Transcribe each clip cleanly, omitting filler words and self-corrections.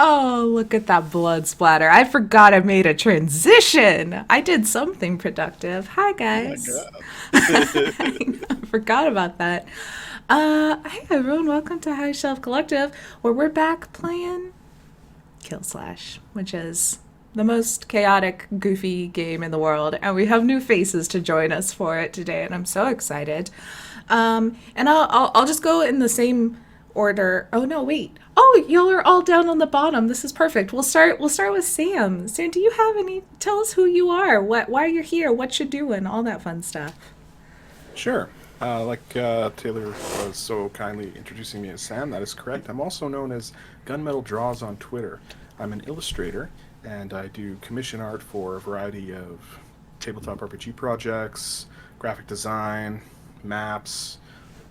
Oh, look at that blood splatter. I forgot I made a transition. I did something productive. Hi, Oh my guys. god. I forgot about that. Hey, everyone. Welcome to High Shelf Collective, where we're back playing Killslash, which is the most chaotic, goofy game in the world. And we have new faces to join us for it today, and I'm so excited. And I'll just go in the same order. Oh no, wait. Oh, y'all are all down on the bottom. This is perfect. We'll start with Sam. Sam, do you have any? Tell us who you are. Why you're here? What you're doing? All that fun stuff. Sure. Taylor was so kindly introducing me as Sam, that is correct. I'm also known as Gunmetal Draws on Twitter. I'm an illustrator, and I do commission art for a variety of tabletop RPG projects, graphic design, maps.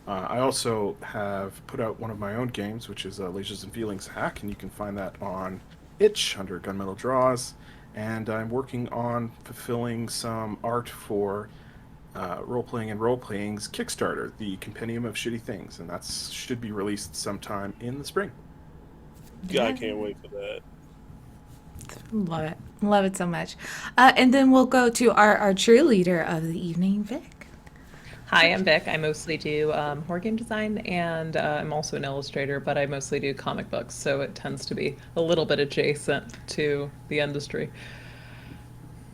I also have put out one of my own games, which is Lasers and Feelings Hack, and you can find that on itch under Gunmetal Draws. And I'm working on fulfilling some art for Role Playing and Role Playing's Kickstarter, the Compendium of Shitty Things, and that should be released sometime in the spring. God, I Yeah, can't wait for that. love it so much. And then we'll go to our cheerleader of the evening, Vic. Hi, I'm Vic. I mostly do horror game design, and I'm also an illustrator, but I mostly do comic books, so it tends to be a little bit adjacent to the industry.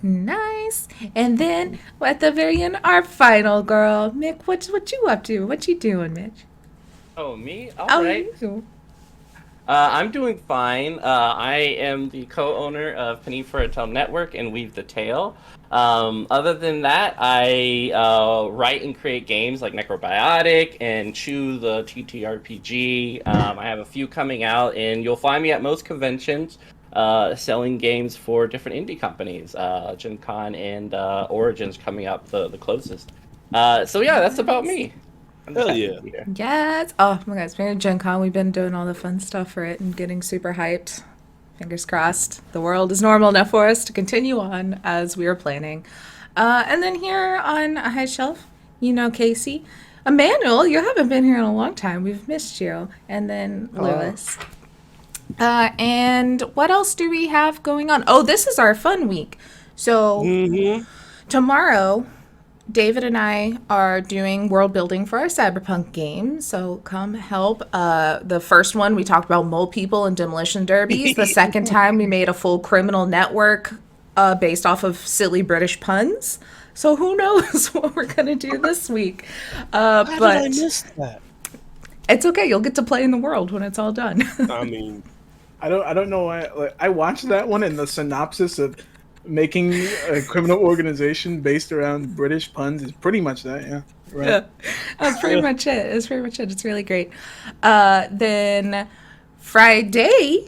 Nice. And then at the very end, our final girl, Mick. What you up to? What you doing, Mitch? Oh, me? All Oh, right. you. I'm doing fine. I am the co-owner of Penny for a Tale Network and Weave the Tale. Other than that, I write and create games like Necrobiotic and Chew the TTRPG. I have a few coming out, and you'll find me at most conventions selling games for different indie companies. Gen Con and Origins coming up the closest. So yeah, that's about me. I'm just Hell happy yeah. to be here. Yes. Oh my God, speaking of Gen Con, we've been doing all the fun stuff for it and getting super hyped. Fingers crossed. The world is normal enough for us to continue on as we are planning. And then here on a high shelf, Casey. Emmanuel, you haven't been here in a long time. We've missed you. And then Lewis. And what else do we have going on? Oh, this is our fun week. So Mm-hmm. tomorrow, David and I are doing world building for our cyberpunk game. So come help. The first one, we talked about mole people and demolition derbies. The second time, we made a full criminal network based off of silly British puns. So who knows what we're going to do this week. How did I But miss that? it's okay. You'll get to play in the world when it's all done. I mean, I don't know why. Like, I watched that one and the synopsis of making a criminal organization based around British puns is pretty much that. Yeah, right. Yeah, that's pretty much it. That's pretty much it. It's really great. Then Friday,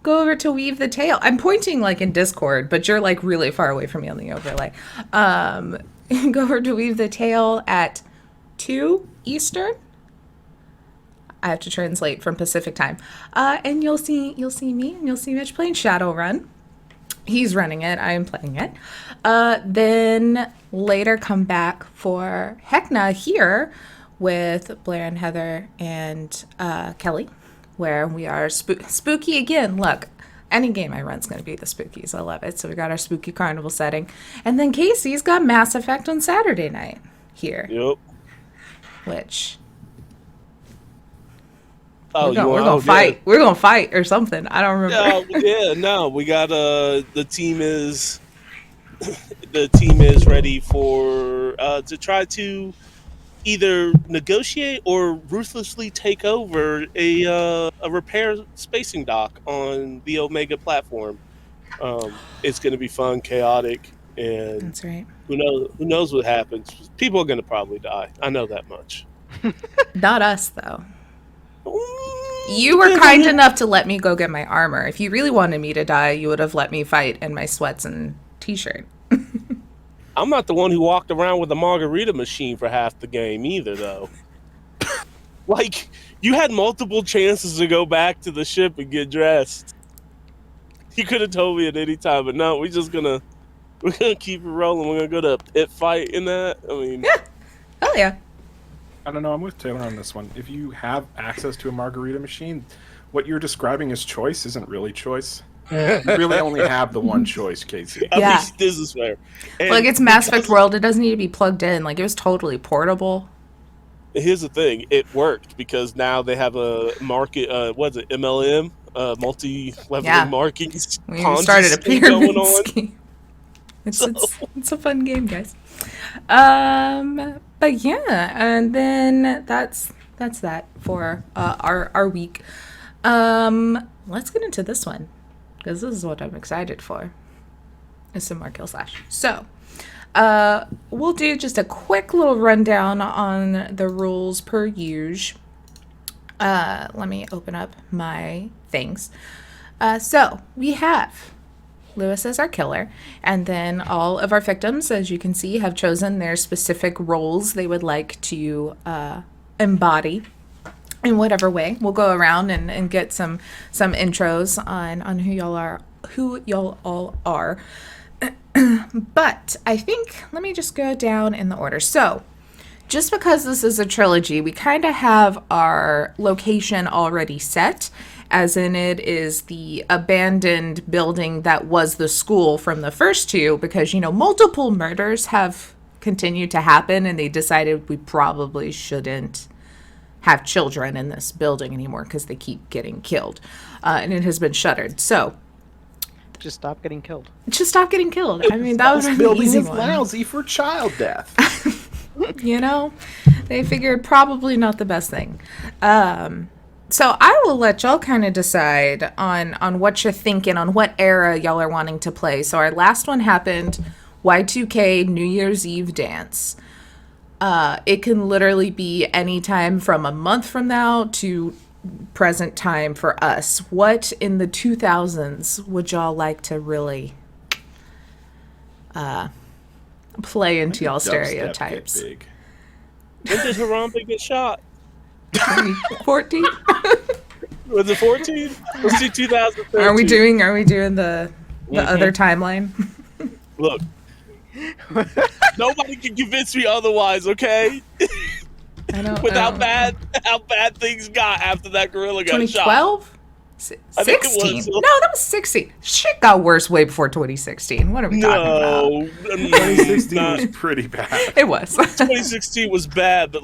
go over to Weave the Tale. I'm pointing like in Discord, but you're like really far away from me on the overlay. Go over to Weave the Tale at 2 Eastern. I have to translate from Pacific time. And you'll see me and you'll see Mitch playing Shadowrun. He's running it. I am playing it. Then later come back for Heckna here with Blair and Heather and Kelly, where we are spooky again. Look, any game I run is going to be the spookies. I love it. So we got our spooky carnival setting. And then Casey's got Mass Effect on Saturday night here, yep. which Oh, we're you gonna, we're want? gonna Oh, fight. We're gonna fight or something. I don't remember. yeah. Yeah, no, we got the team is ready for to try to either negotiate or ruthlessly take over a repair spacing dock on the Omega platform. It's going to be fun, chaotic, and That's right. who knows what happens. People are going to probably die. I know that much. Not us though. You were Depends on kind who- enough to let me go get my armor. If you really wanted me to die, you would have let me fight in my sweats and t-shirt. I'm not the one who walked around with a margarita machine for half the game either, though. Like, you had multiple chances to go back to the ship and get dressed. You could have told me at any time, but no, we're gonna keep it rolling. We're gonna go to a pit fight in that. I mean, Yeah. Oh yeah. I don't know. I'm with Taylor on this one. If you have access to a margarita machine, what you're describing as choice isn't really choice. You really only have the one choice, Casey. At Yeah. least this is fair. And Like, it's Mass Effect because- World. It doesn't need to be plugged in. Like, it was totally portable. Here's the thing: it worked because now they have a market. What's it? MLM, multi-leveling Yeah. marking. We Ponzi started a scheme pyramid going on. scheme. It's a fun game, guys. But yeah, and then that's that for our week. Let's get into this one because this is what I'm excited for. It's some more Killslash. So, we'll do just a quick little rundown on the rules per usual. Let me open up my things. So we have Lewis as our killer, and then all of our victims, as you can see, have chosen their specific roles they would like to embody in whatever way. We'll go around and get some intros on who y'all all are. But I think, let me just go down in the order. So, just because this is a trilogy, we kind of have our location already set, as in it is the abandoned building that was the school from the first two, because, multiple murders have continued to happen, and they decided we probably shouldn't have children in this building anymore because they keep getting killed. And it has been shuttered. So, Just stop getting killed. just stop getting killed. I mean, that was This an building easy is one. lousy for child death. They figured probably not the best thing. So I will let y'all kind of decide on what you're thinking, on what era y'all are wanting to play. So our last one happened Y2K New Year's Eve dance. It can literally be any time from a month from now to present time for us. What in the 2000s would y'all like to really play into y'all Dubstep get stereotypes? big. When did Harambe get shot? 2014? Was it 14? Let's do 2013. Are we doing the other timeline? Look, nobody can convince me otherwise. Okay, I don't with how know. bad things got after that gorilla got shot. 2012? I think it 16. was. No, that was 16. Shit got worse way before 2016. What are we talking about? No, 2016 not- was pretty bad. It was. 2016 was bad, but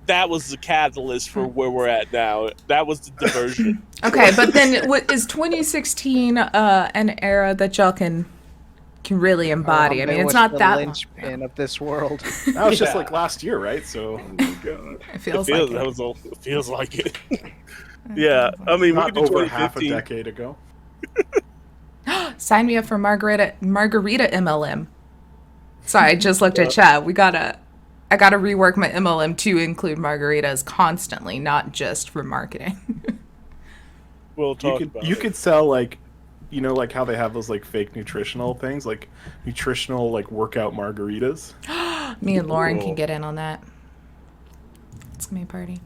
that was the catalyst for where we're at now. That was the diversion. Okay, but then is 2016 an era that y'all can really embody? I mean, Harambe it's was not the that long. linchpin of this world. That was just Yeah. like last year, right? So, It feels It like it. feels like it. Yeah, I mean, we not could do over half a 2015. decade ago. Sign me up for Margarita MLM. Sorry, I just looked at chat. I gotta rework my MLM to include margaritas constantly, not just for marketing. We'll talk about You it. could sell like how they have those like fake nutritional things, like nutritional like workout margaritas. Me and Lauren Cool. can get in on that. It's gonna be a party.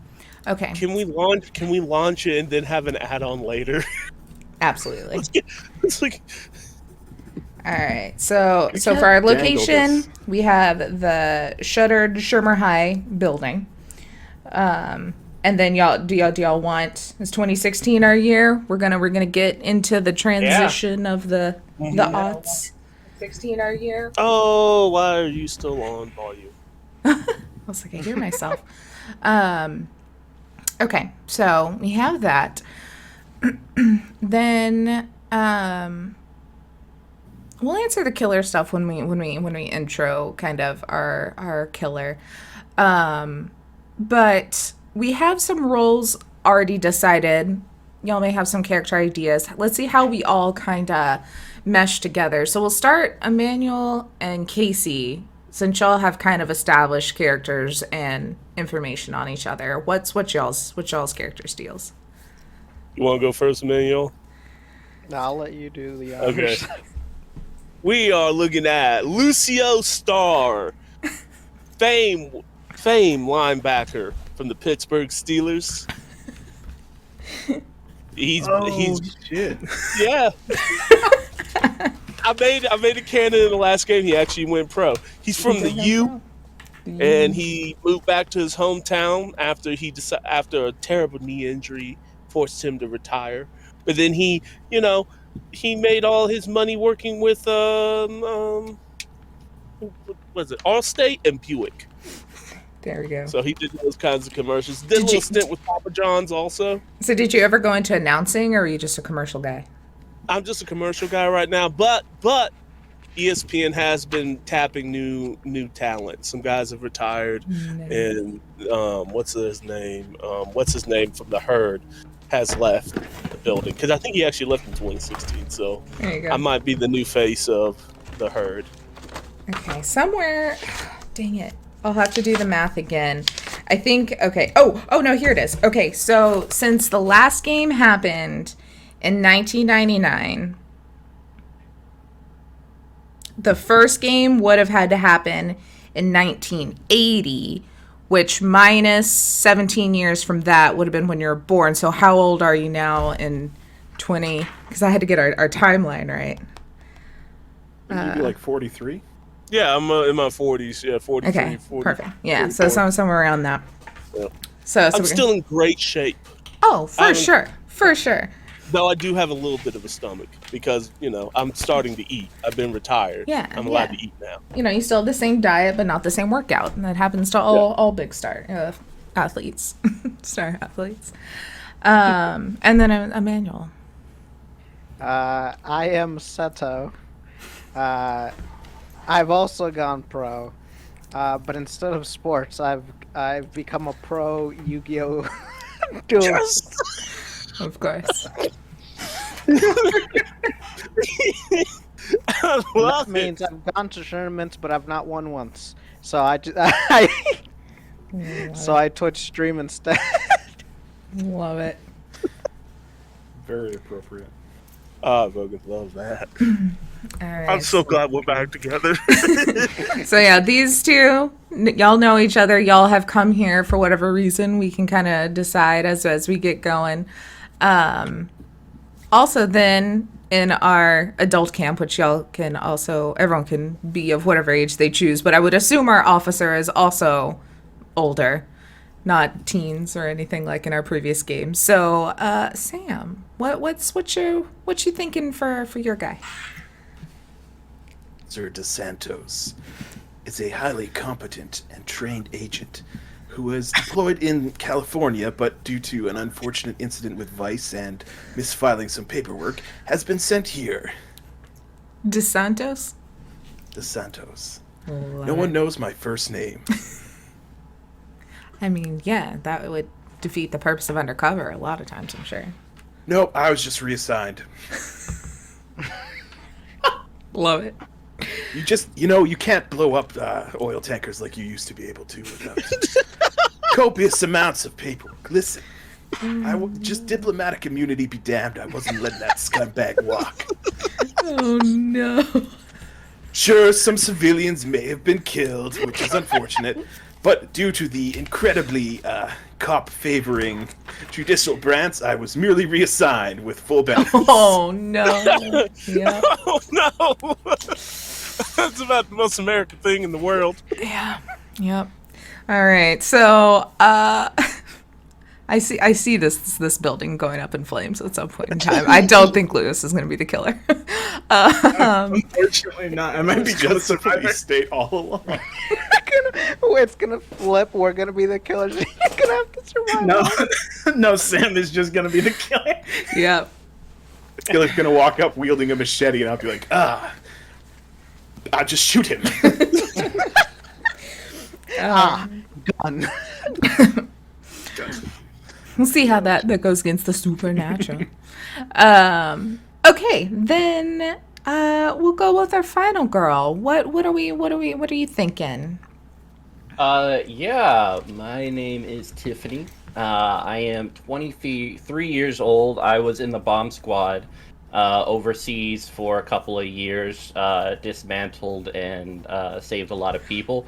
Okay, Can we launch it and then have an add-on later? absolutely. It's like All right. So We for can't our dangle location, this. we have the shuttered Shermer High building. And then do y'all want, is 2016 our year? We're gonna get into the transition of the aughts. 16 our year. oh, why are you still on volume? I was like, I hear myself. Okay, so we have that. Then we'll answer the killer stuff when we intro kind of our killer. But we have some roles already decided. Y'all may have some character ideas. Let's see how we all kind of mesh together. So we'll start Emmanuel and Casey, since y'all have kind of established characters and information on each other. What's y'all's character steals? You want to go first, Emmanuel? No, I'll let you do the Okay. honors. We are looking at Lucio Starr, fame linebacker from the Pittsburgh Steelers. He's shit. yeah. I made a canon in the last game. He actually went pro. He's from the U, and he moved back to his hometown after after a terrible knee injury forced him to retire. But then he made all his money working with what was it, Allstate and Buick. There we go. So he did those kinds of commercials. Did a little stint with Papa John's also. So did you ever go into announcing, or are you just a commercial guy? I'm just a commercial guy right now, but ESPN has been tapping new talent. Some guys have retired, and what's his name? What's his name from The Herd has left the building, because I think he actually left in 2016. So There you go. I might be the new face of The Herd. Okay, somewhere. Dang it. I'll have to do the math again. I think, okay. Oh, no, here it is. Okay, so since the last game happened in 1999, the first game would have had to happen in 1980, which minus 17 years from that would have been when you were born. So how old are you now in 20? Because I had to get our timeline right. You'd be like 43. Yeah, I'm in my 40s. Yeah, 43, Okay, 40. perfect. Yeah, so somewhere around that. Yeah. So I'm we're still in great shape. Oh, for sure. Though I do have a little bit of a stomach because, I'm starting to eat. I've been retired. Yeah, I'm allowed to eat now. You still have the same diet, but not the same workout. And that happens to all big athletes, star athletes. And then Emmanuel. I am Seto. I've also gone pro, but instead of sports, I've become a pro Yu-Gi-Oh! Duelist. Of course. That means I've gone to tournaments, but I've not won once. So I Twitch stream instead. Love it. Very appropriate. Vogan, love that. All right. I'm so glad we're back together. So yeah, these two, y'all know each other. Y'all have come here for whatever reason. We can kind of decide as we get going. Also, then in our adult camp, which everyone can be of whatever age they choose, but I would assume our officer is also older, not teens or anything like in our previous game. So, Sam, what you thinking for your guy? Sir DeSantos is a highly competent and trained agent who was deployed in California, but due to an unfortunate incident with Vice and misfiling some paperwork, has been sent here. DeSantos? DeSantos. Love No it. one knows my first name. I mean, yeah, that would defeat the purpose of undercover a lot of times, I'm sure. Nope, I was just reassigned. Love it. You just, you can't blow up oil tankers like you used to be able to without copious amounts of paperwork. Listen, just diplomatic immunity be damned. I wasn't letting that scumbag walk. Oh, no. Sure, some civilians may have been killed, which is unfortunate, but due to the incredibly cop-favoring judicial branch, I was merely reassigned with full benefits. Oh, no. Yeah. Oh, no. That's about the most American thing in the world. Yeah. Yep. All right. So, I see this building going up in flames at some point in time. I don't think Lewis is going to be the killer. Unfortunately not. I might be just Just a state all along. It's gonna flip. We're gonna be the killers. You're gonna have to survive. No, Sam is just gonna be the killer. Yep. Killer's gonna walk up wielding a machete, and I'll be like, I'll just shoot him. Gun. We'll see how that goes against the supernatural. Okay, then we'll go with our final girl. What are you thinking? Yeah, my name is Tiffany. I am 23 years old. I was in the bomb squad overseas for a couple of years, dismantled and saved a lot of people.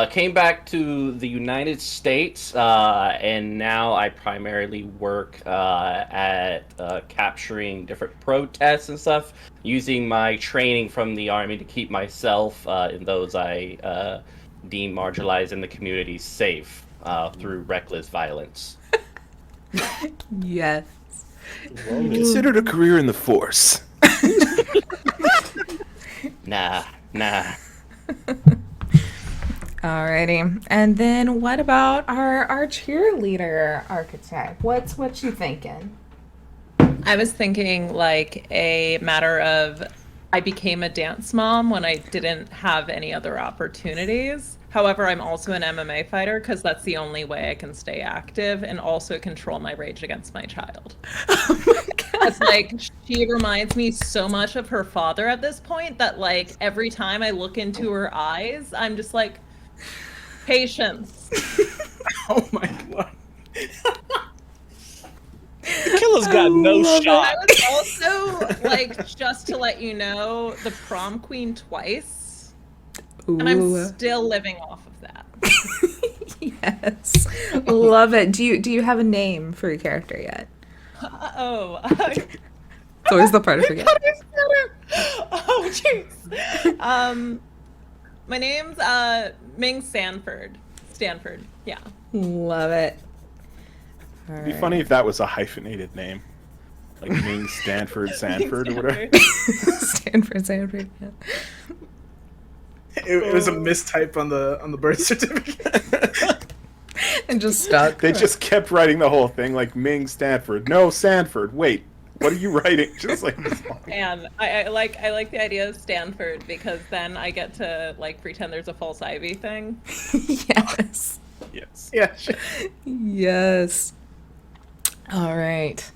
Came back to the United States, and now I primarily work at capturing different protests and stuff, using my training from the Army to keep myself and those I deem marginalized in the community safe through reckless violence. Yes. Considered a career in the force. Nah. Alrighty. And then what about our cheerleader archetype? What you thinking? I was thinking like a matter of I became a dance mom when I didn't have any other opportunities. However, I'm also an MMA fighter because that's the only way I can stay active and also control my rage against my child. Oh my god. It's like she reminds me so much of her father at this point that like every time I look into her eyes, I'm just like, patience. Oh my god. The killer's got no love shot. I was also like, just to let you know, the prom queen twice, and I'm Ooh. still living off of that. Yes. Love it. Do you have a name for your character yet? Oh, It's always the part I forget. oh, jeez. My name's Ming Stanford. Yeah. Love it. It'd be funny if that was a hyphenated name. Like Ming Stanford Sanford or whatever. Stanford. Yeah. It was a mistype on the birth certificate. And just stuck. They just kept writing the whole thing like Ming Stanford. No, Sanford. Wait, what are you writing? Just like this long. And I like the idea of Stanford because then I get to like pretend there's a false Ivy thing. Yes. Yes. Yeah. Sure. Yes. All right.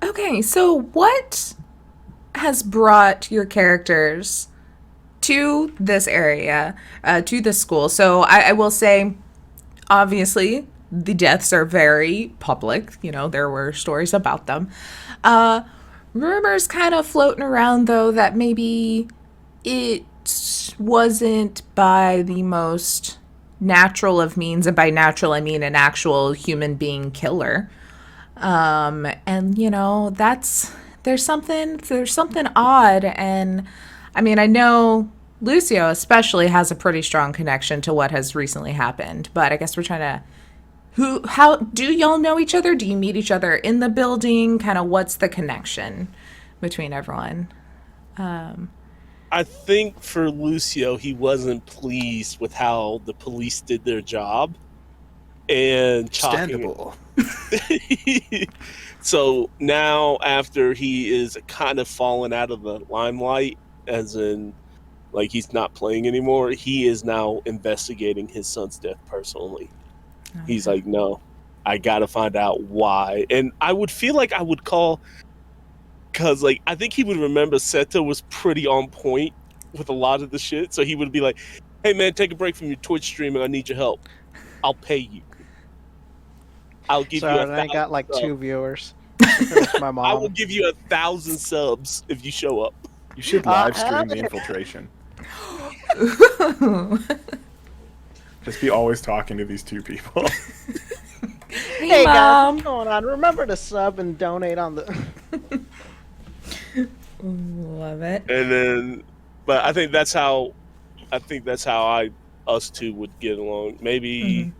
Okay, so what has brought your characters to this area, to this school? So I will say, obviously, the deaths are very public. You know, there were stories about them. Rumors kind of floating around, though, that maybe it wasn't by the most natural of means, and by natural I mean an actual human being killer. And you know, there's something odd. And I mean, I know Lucio especially has a pretty strong connection to what has recently happened, but I guess we're trying to how do y'all know each other? Do you meet each other in the building? Kind of what's the connection between everyone? I think for Lucio, he wasn't pleased with how the police did their job, and Understandable. So now, after he is kind of fallen out of the limelight, as in, like he's not playing anymore, he is now investigating his son's death personally. Okay. He's like, no, I gotta find out why, and I would feel like I would call. Because, like, I think he would remember Seto was pretty on point with a lot of the shit. So he would be like, hey, man, take a break from your Twitch streaming. I need your help. I'll pay you. I'll give you Sorry, 1,000 I got like subs. 2 viewers. It's my mom. I will give you 1,000 subs if you show up. You should live stream the infiltration. Just be always talking to these two people. Hey guys, Mom. what's going on? Remember to sub and donate on the. Love it. And then, but I think that's how us two would get along. Maybe,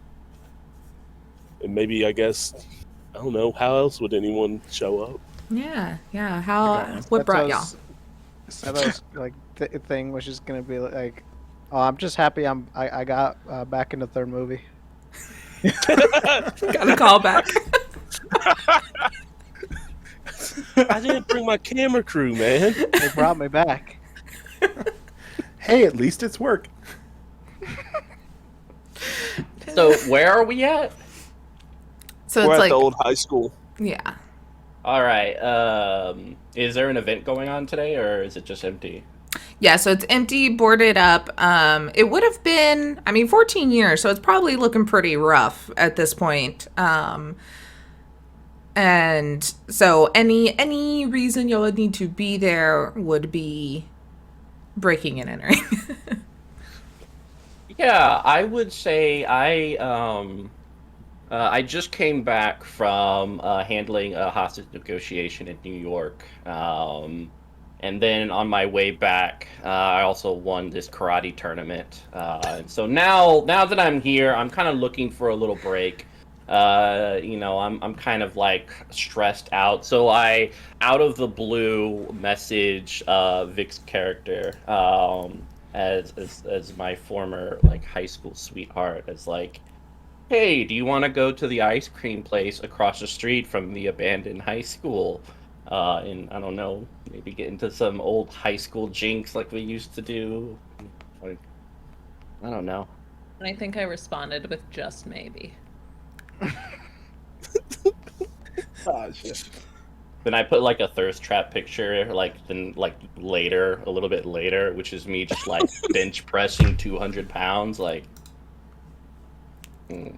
and maybe, I guess, I don't know, how else would anyone show up? Yeah. What brought y'all? Seto's like thing was just gonna be like, oh, I'm just happy I got back in the third movie. Got a call back. I didn't bring my camera crew, man. They brought me back. Hey, at least it's work. So where are we at? So We're it's at like, the old high school. yeah. All right. Is there an event going on today, or is it just empty? Yeah, so it's empty, boarded up. It would have been, 14 years, so it's probably looking pretty rough at this point. And so any reason you would need to be there would be breaking and entering. Yeah, I would say I just came back from handling a hostage negotiation in New York. And then on my way back, I also won this karate tournament. And so now that I'm here, I'm kind of looking for a little break. I'm kind of like stressed out, so I out of the blue message Vic's character as my former like high school sweetheart as like, hey, do you want to go to the ice cream place across the street from the abandoned high school? And I don't know, maybe get into some old high school jinx like we used to do. Like, I don't know. And I think I responded with just maybe. Oh, shit. Then I put like a thirst trap picture, later, a little bit later, which is me just like bench pressing 200 pounds, like. Mm-hmm.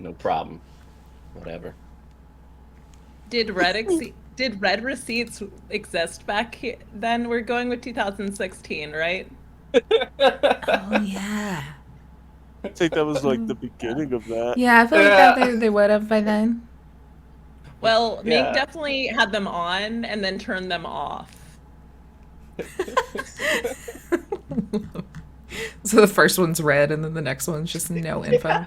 No problem. Whatever. Did red receipts exist back then? We're going with 2016, right? Oh yeah. I think that was like the beginning of that. Yeah, I feel like that they would have by then. Well, Yeah. Meg definitely had them on and then turned them off. So the first one's red, and then the next one's just no info.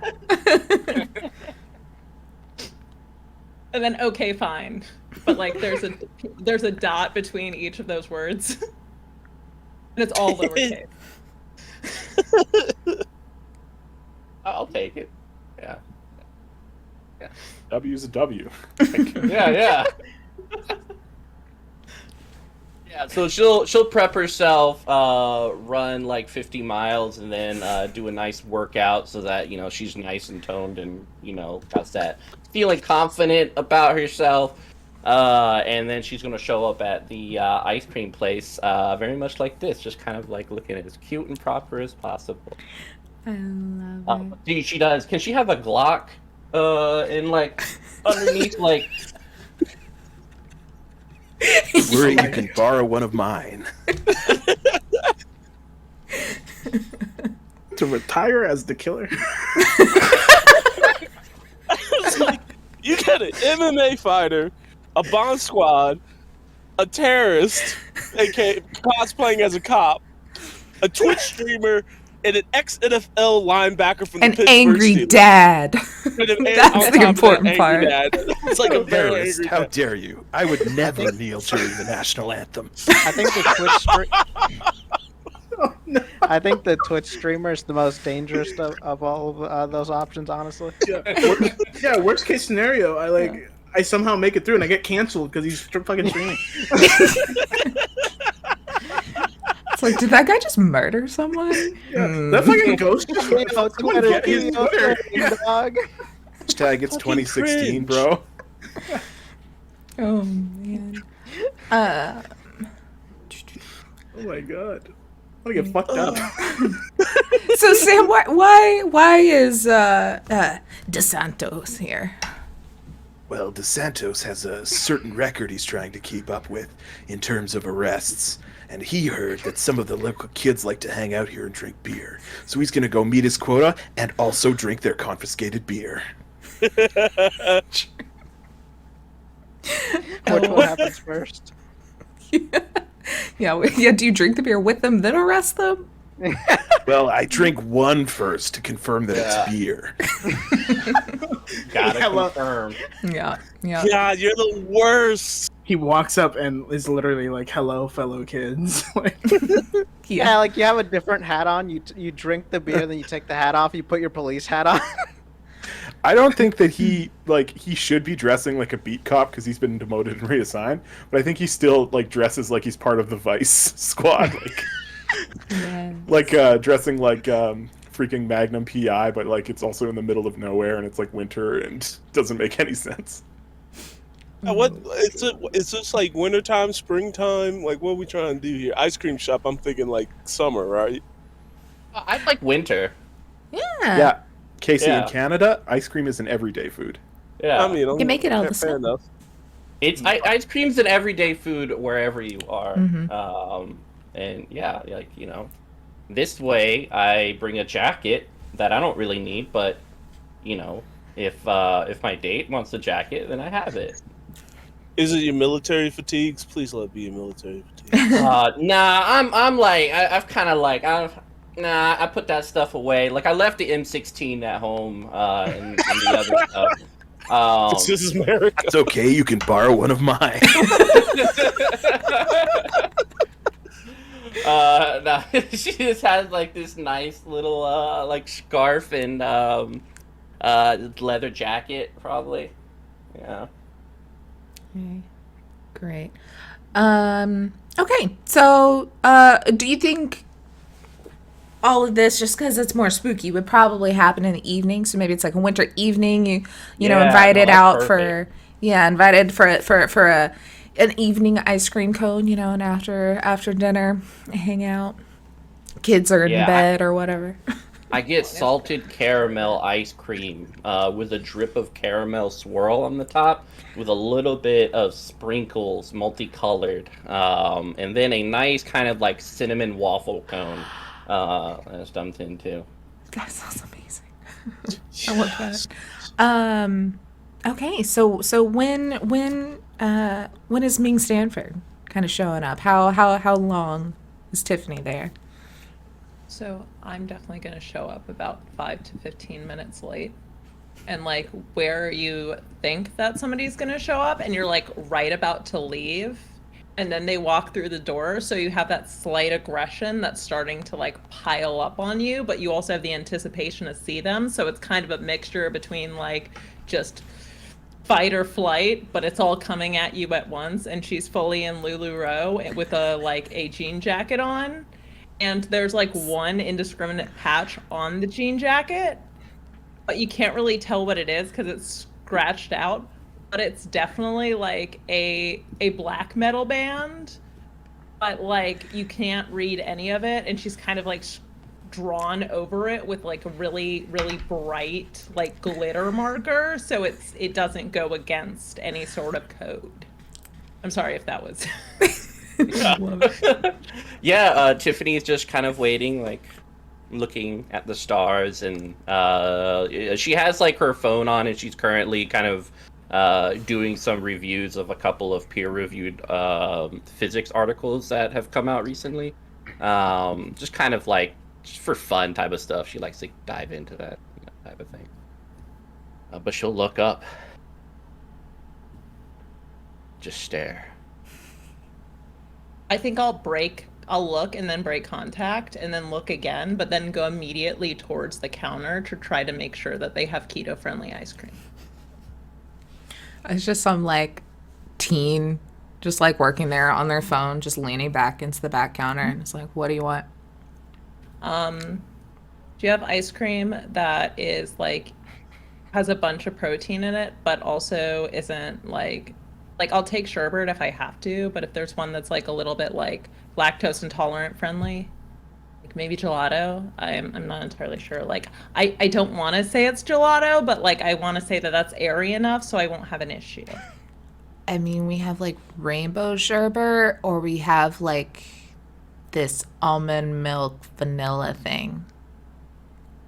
And then okay, fine. But like there's a dot between each of those words. And it's all lowercase. I'll take it. Yeah. W's a W. Yeah. Yeah, so she'll prep herself, run like 50 miles, and then do a nice workout so that she's nice and toned and got that feeling confident about herself. And then she's gonna show up at the ice cream place, very much like this, just kind of like looking as cute and proper as possible. I love it. She does. Can she have a Glock in like underneath like? Worry you can borrow one of mine. To retire as the killer. It's like, you got an MMA fighter, a bomb squad, a terrorist, aka cosplaying as a cop, a Twitch streamer, and an ex-NFL linebacker from the An Pittsburgh angry Steelers. dad. And on That's top the of important that, part. angry dad. It's like a very Terrorist, angry how dad. dare you? I would never kneel during the national anthem. I think the I think the Twitch streamer is the most dangerous of all of those options, honestly. Yeah, worst case scenario, I somehow make it through and I get canceled because he's fucking streaming. It's like, did that guy just murder someone? Yeah, Hmm. that fucking ghost just Twitter, get his Twitter. Yeah. dog. Hashtag it's 2016, bro. Oh man. Oh my god. I'm gonna get fucked up. So Sam, why is DeSantos here? Well, DeSantos has a certain record he's trying to keep up with in terms of arrests. And he heard that some of the local kids like to hang out here and drink beer. So he's going to go meet his quota and also drink their confiscated beer. Which one happens first? Yeah. Do you drink the beer with them, then arrest them? Well, I drink one first to confirm that it's beer. Gotta Hello. confirm. Yeah. God, you're the worst. He walks up and is literally like, "Hello, fellow kids." Like, Yeah, like you have a different hat on. You drink the beer, then you take the hat off. You put your police hat on. I don't think that he should be dressing like a beat cop because he's been demoted and reassigned. But I think he still like dresses like he's part of the Vice squad, dressing like freaking Magnum PI, but like it's also in the middle of nowhere and it's like winter and doesn't make any sense. What it's just like wintertime, springtime. Like, what are we trying to do here? Ice cream shop. I'm thinking like summer, right? I'd like winter. Yeah, Casey, Yeah. in Canada, ice cream is an everyday food. Yeah, I mean, You make it all the fair same. enough. it's ice cream's an everyday food wherever you are. Mhm. And yeah, like this way I bring a jacket that I don't really need, but if my date wants a jacket, then I have it. Is it your military fatigues? Please let it be your military fatigues. Nah, I'm like I've kind of like Nah, I put that stuff away. Like I left the M16 at home, and the other stuff. This is America. It's okay. You can borrow one of mine. No, she just has like this nice little like scarf and leather jacket, probably. Yeah. Okay, great. Okay, so do you think all of this, just because it's more spooky, would probably happen in the evening? So maybe it's like a winter evening. You know, Yeah, invited no, that's out perfect. invited for an evening ice cream cone. You know, and after dinner, hang out. Kids are in Yeah, bed or whatever. I get salted caramel ice cream with a drip of caramel swirl on the top, with a little bit of sprinkles, multicolored, and then a nice kind of like cinnamon waffle cone that's dumped in too. That sounds amazing. I love that. Okay, so when is Ming Stanford kind of showing up? How long is Tiffany there? So I'm definitely going to show up about 5 to 15 minutes late. And like where you think that somebody's going to show up and you're like right about to leave and then they walk through the door, so you have that slight aggression that's starting to like pile up on you, but you also have the anticipation to see them, so it's kind of a mixture between like just fight or flight, but it's all coming at you at once. And she's fully in LuLaRoe with a jean jacket on, and there's like one indiscriminate patch on the jean jacket, but you can't really tell what it is because it's scratched out. But it's definitely like a black metal band, but like you can't read any of it, and she's kind of like drawn over it with like a really bright like glitter marker, so it doesn't go against any sort of code. I'm sorry if that was Yeah, Tiffany's just kind of waiting, like looking at the stars, and she has like her phone on, and she's currently kind of doing some reviews of a couple of peer-reviewed physics articles that have come out recently. Just kind of like just for fun type of stuff. She likes to dive into that type of thing. But she'll look up, just stare. I think I'll look and then break contact and then look again, but then go immediately towards the counter to try to make sure that they have keto-friendly ice cream. It's just some like teen just like working there on their phone, just leaning back into the back counter, and it's like, what do you want? Do you have ice cream that is like has a bunch of protein in it, but also isn't like I'll take sherbet if I have to, but if there's one that's like a little bit like lactose intolerant friendly, like maybe gelato. I'm not entirely sure. Like I don't want to say it's gelato, but like I want to say that that's airy enough so I won't have an issue. I mean, we have like rainbow sherbet, or we have like this almond milk vanilla thing.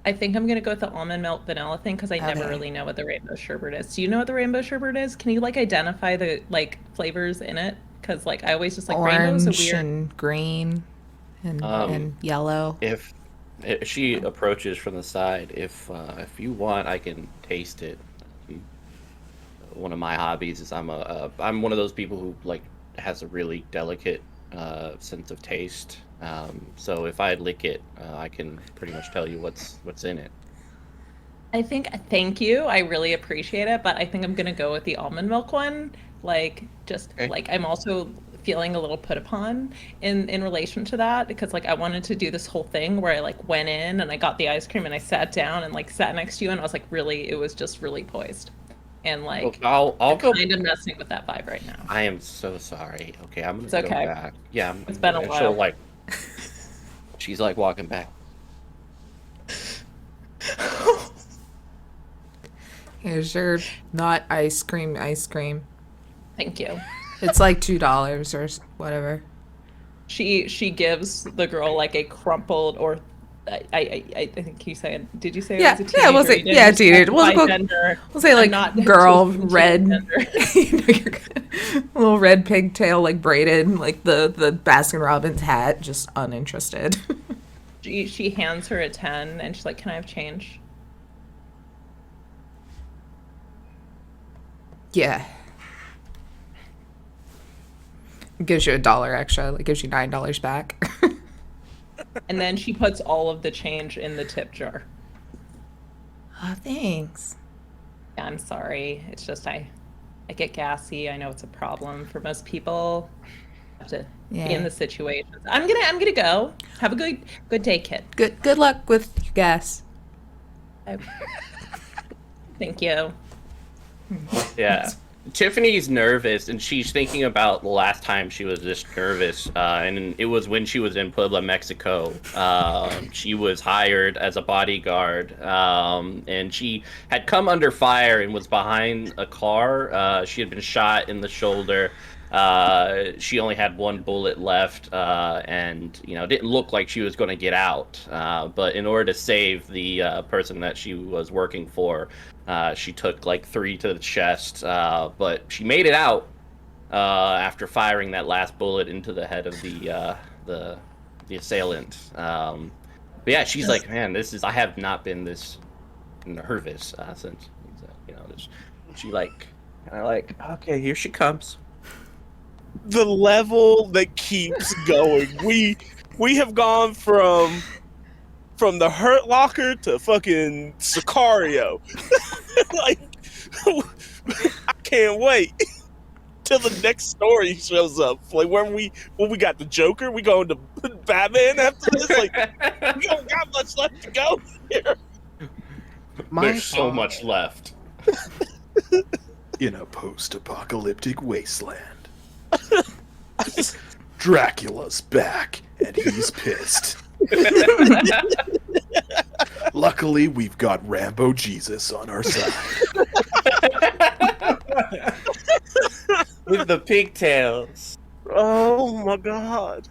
I think I'm gonna go with the almond milk vanilla thing because I never Okay. really know what the rainbow sherbet is. Do you know what the rainbow sherbet is? Can you like identify the like flavors in it? Because like I always just like rainbow's a Orange weird. and green and yellow. If she approaches from the side, if you want, I can taste it. One of my hobbies is I'm one of those people who like has a really delicate sense of taste. So if I lick it, I can pretty much tell you what's in it. Thank you. I really appreciate it, but I think I'm gonna go with the almond milk one. Like just Okay. like I'm also feeling a little put upon in relation to that because like I wanted to do this whole thing where I like went in and I got the ice cream and I sat down and like sat next to you and I was like it was just really poised. And like I'll I'm go. kind of messing with that vibe right now. I am so sorry. Okay, I'm gonna It's go okay. back. Yeah, It's been a she'll, while. like, she's like walking back. Here's your not ice cream. Thank you. It's like $2 or whatever. She gives the girl like a crumpled or I think you said, did you say it Yeah, was a yeah, we'll teenager? say- You didn't yeah, teenager. We'll specify go- gender. We'll say I'm like not girl, choosing red, gender. you know, you're good. Little red pigtail, like braided, like the Baskin Robbins hat, just uninterested. She hands her a 10 and she's like, "Can I have change?" Yeah. Gives you $1 extra, like gives you $9 back. And then she puts all of the change in the tip jar. Oh, thanks. Yeah, I'm sorry. It's just I get gassy. I know it's a problem for most people. Have to be in Yeah. the situation. I'm gonna go. Have a good day, kid. Good luck with your gas. Thank you. Yeah. Tiffany's nervous, and she's thinking about the last time she was this nervous, and it was when she was in Puebla, Mexico. She was hired as a bodyguard, and she had come under fire and was behind a car. She had been shot in the shoulder. She only had one bullet left, and didn't look like she was going to get out. But in order to save the person that she was working for, she took like 3 to the chest, but she made it out after firing that last bullet into the head of the assailant. But yeah, she's like, man, I have not been this nervous since she like kind of like, okay, here she comes. The level that keeps going. We have gone from the Hurt Locker to fucking Sicario. Like, I can't wait till the next story shows up. Like, when we got the Joker, we going to Batman after this. Like, we don't got much left to go here. There's so much left. In a post-apocalyptic wasteland, Dracula's back, and he's pissed. Luckily, we've got Rambo Jesus on our side. With the pigtails. Oh my god.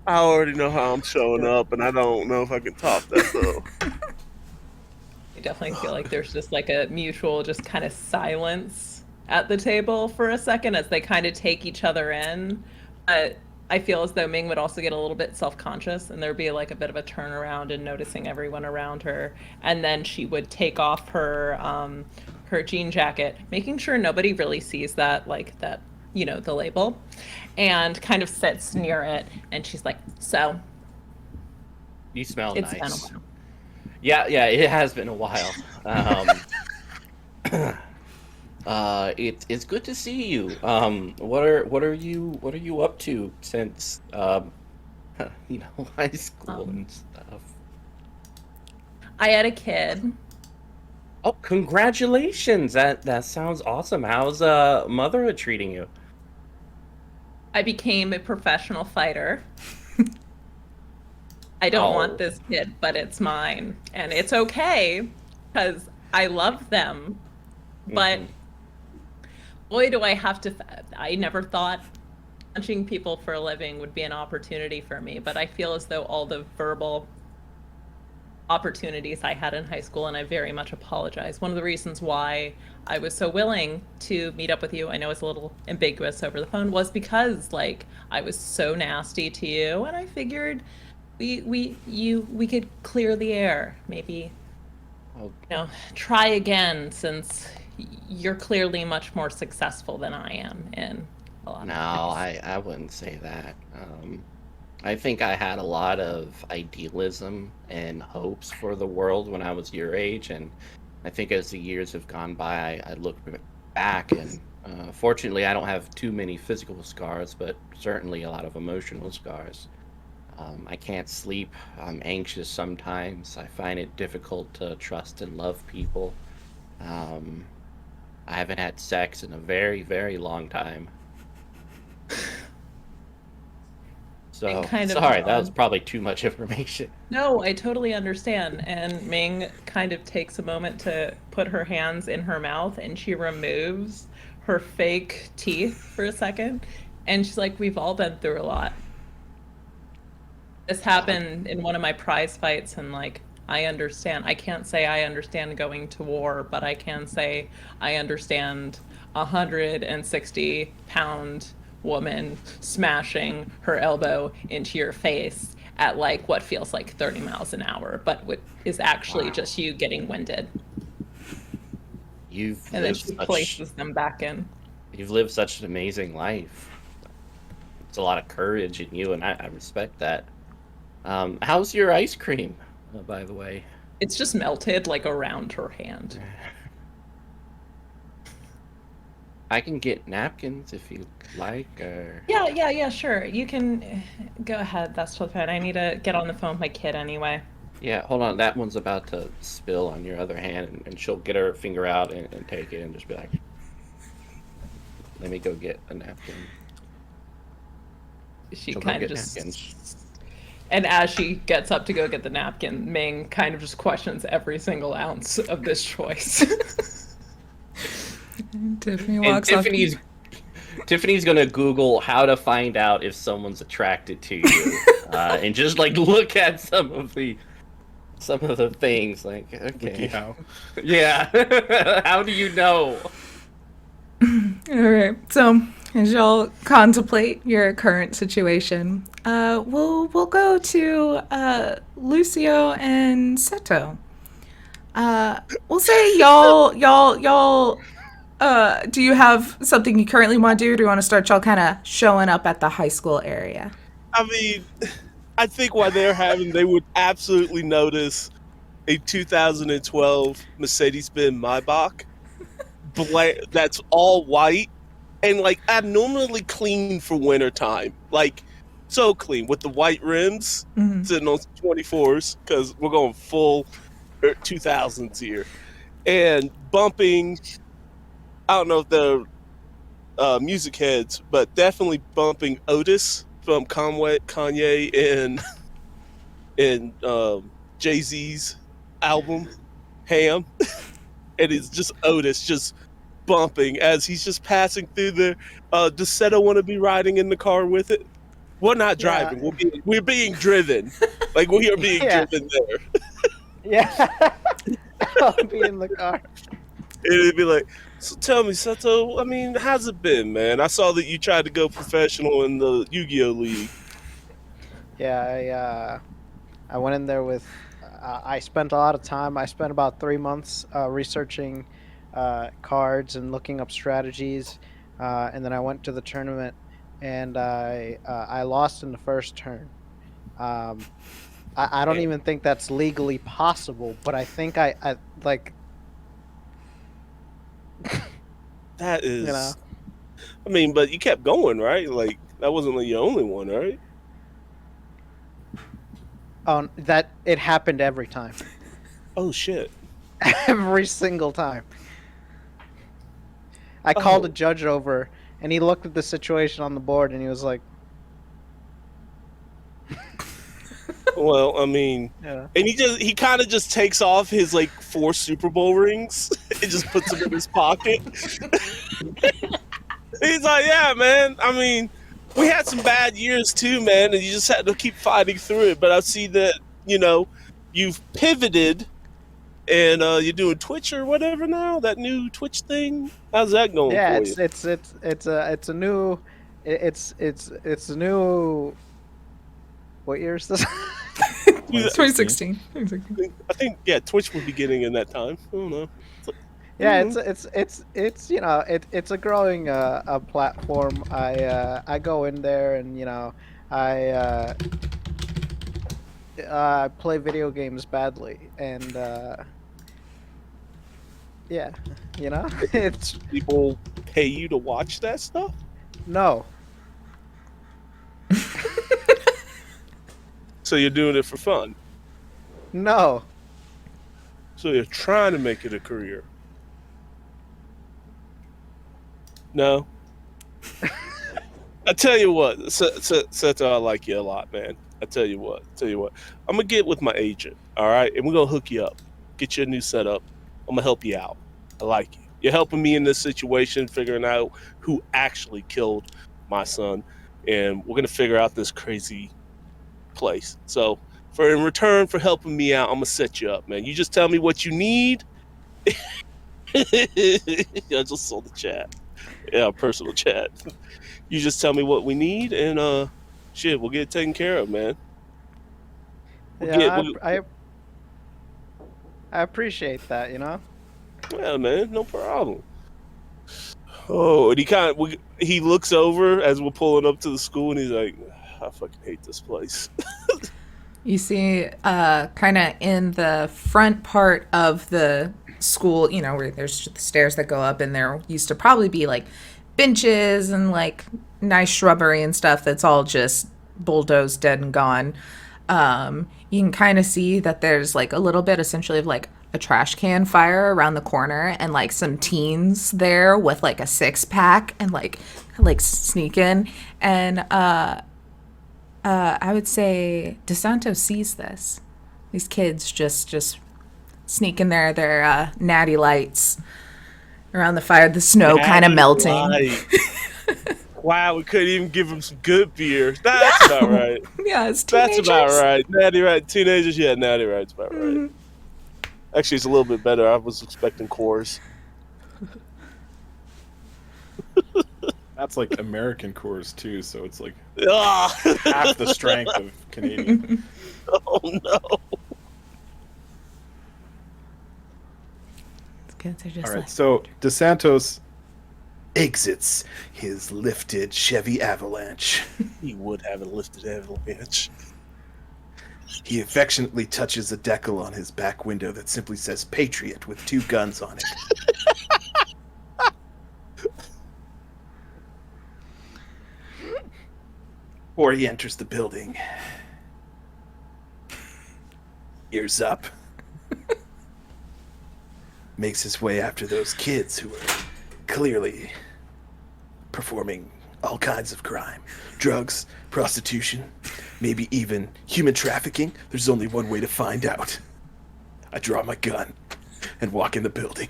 I already know how I'm showing up, and I don't know if I can top that though. I definitely feel like there's just like a mutual just kind of silence at the table for a second as they kind of take each other in. But I feel as though Ming would also get a little bit self-conscious, and there'd be like a bit of a turnaround and noticing everyone around her. And then she would take off her jean jacket, making sure nobody really sees that, like that, the label, and kind of sits near it. And she's like, "So, You smell it's nice." been a while." Yeah, it has been a while. It's good to see you. What are you up to since high school and stuff? I had a kid. Oh, congratulations! That sounds awesome. How's motherhood treating you? I became a professional fighter. I don't want this kid, but it's mine. And it's okay, because I love them. But boy, do I have to... I never thought punching people for a living would be an opportunity for me, but I feel as though all the verbal opportunities I had in high school, and I very much apologize. One of the reasons why I was so willing to meet up with you, I know it's a little ambiguous over the phone, was because like I was so nasty to you, and I figured we could clear the air, maybe try again, since you're clearly much more successful than I am in a lot of ways. I wouldn't say that. I think I had a lot of idealism and hopes for the world when I was your age, and I think as the years have gone by, I look back, and fortunately I don't have too many physical scars, but certainly a lot of emotional scars. I can't sleep. I'm anxious sometimes. I find it difficult to trust and love people. I haven't had sex in a very, very long time. So, sorry, that was probably too much information. No, I totally understand. And Ming kind of takes a moment to put her hands in her mouth, and she removes her fake teeth for a second. And she's like, we've all been through a lot. This happened in one of my prize fights, and like, I understand. I can't say I understand going to war, but I can say I understand 160-pound woman smashing her elbow into your face at like what feels like 30 miles an hour, but what is actually just you getting winded. You've And then lived she such, places them back in. you've lived such an amazing life. It's a lot of courage in you, and I respect that. How's your ice cream, by the way? It's just melted like around her hand. I can get napkins if you like, or... Yeah, sure. You can go ahead. That's totally fine. I need to get on the phone with my kid anyway. Yeah, hold on. That one's about to spill on your other hand, and she'll get her finger out and take it and just be like, let me go get a napkin. She She'll go kind of get just... napkins. And as she gets up to go get the napkin, Ming kind of just questions every single ounce of this choice. Tiffany And walks off. Tiffany's gonna Google how to find out if someone's attracted to you, and just like look at some of the things. Like, okay, How? yeah, how do you know? All right. So as y'all contemplate your current situation, we'll go to Lucio and Seto. We'll say y'all. Do you have something you currently want to do? Or do you want to start y'all kind of showing up at the high school area? I mean, I think while they're having, they would absolutely notice a 2012 Mercedes-Benz Maybach that's all white and like abnormally clean for wintertime. Like, so clean with the white rims sitting on 24s because we're going full 2000s here. And bumping, I don't know if they're music heads, but definitely bumping Otis from Kanye and Jay-Z's album, Ham. And it's just Otis just bumping as he's just passing through there. Does Seto want to be riding in the car with it? We're not driving. We're being driven. Like, we are being driven there. Yeah. I'll be in the car. It'd be like, so tell me, Seto, I mean, how's it been, man? I saw that you tried to go professional in the Yu-Gi-Oh! League. Yeah, I went in there with. I spent a lot of time. I spent about 3 months researching cards and looking up strategies, and then I went to the tournament, and I lost in the first turn. I don't even think that's legally possible, but I think I like. That is, You know. I mean, but you kept going, right? Like, that wasn't like your only one, right? That it happened every time. Oh, shit. Every single time. I called a judge over, and he looked at the situation on the board, and he was like, Well, I mean, yeah. and he kind of just takes off his like 4 Super Bowl rings and just puts them in his pocket. He's like, yeah, man. I mean, we had some bad years too, man, and you just had to keep fighting through it. But I see that, you know, you've pivoted and you're doing Twitch or whatever now, that new Twitch thing. How's that going Yeah, for you? it's a new. What year is this? 2016. I think, yeah, Twitch was beginning in that time. I don't know. Yeah, it's you know it's a growing a platform. I go in there and you know I play video games badly and yeah, you know it's People pay you to watch that stuff? no. So you're doing it for fun. No. So you're trying to make it a career. No. I tell you what, Seto, I like you a lot, man. I tell you what. I'm gonna get with my agent, all right, and we're gonna hook you up, get you a new setup. I'm gonna help you out. I like you. You're helping me in this situation, figuring out who actually killed my son, and we're gonna figure out this crazy place. So, in return for helping me out, I'm gonna set you up, man. You just tell me what you need. I just saw the chat. Yeah, personal chat. You just tell me what we need, and shit, we'll get it taken care of, man. I appreciate that, you know? Yeah, man, no problem. Oh, and he looks over as we're pulling up to the school, and he's like, I fucking hate this place. You see, kind of in the front part of the school, you know, where there's the stairs that go up, and there used to probably be like benches and like nice shrubbery and stuff that's all just bulldozed, dead and gone. You can kind of see that there's like a little bit essentially of like a trash can fire around the corner, and like some teens there with like a 6-pack and like sneaking. And I would say DeSanto sees this. These kids just sneaking their natty lights around the fire, the snow kind of melting. Light. Wow, we couldn't even give them some good beer. That's about right. Yeah, it's teenagers. That's about right. Natty right. Teenagers, yeah, natty right's about right. Actually, it's a little bit better. I was expecting Coors. That's like American Coors too, so it's like Ah! half the strength of Canadian. Oh no. Kids are just All right, like, so DeSantos exits his lifted Chevy Avalanche. He would have a lifted avalanche. He affectionately touches a decal on his back window that simply says Patriot with 2 guns on it. Or he enters the building. Ears up. Makes his way after those kids who are clearly performing all kinds of crime. Drugs, prostitution, maybe even human trafficking. There's only one way to find out. I draw my gun and walk in the building.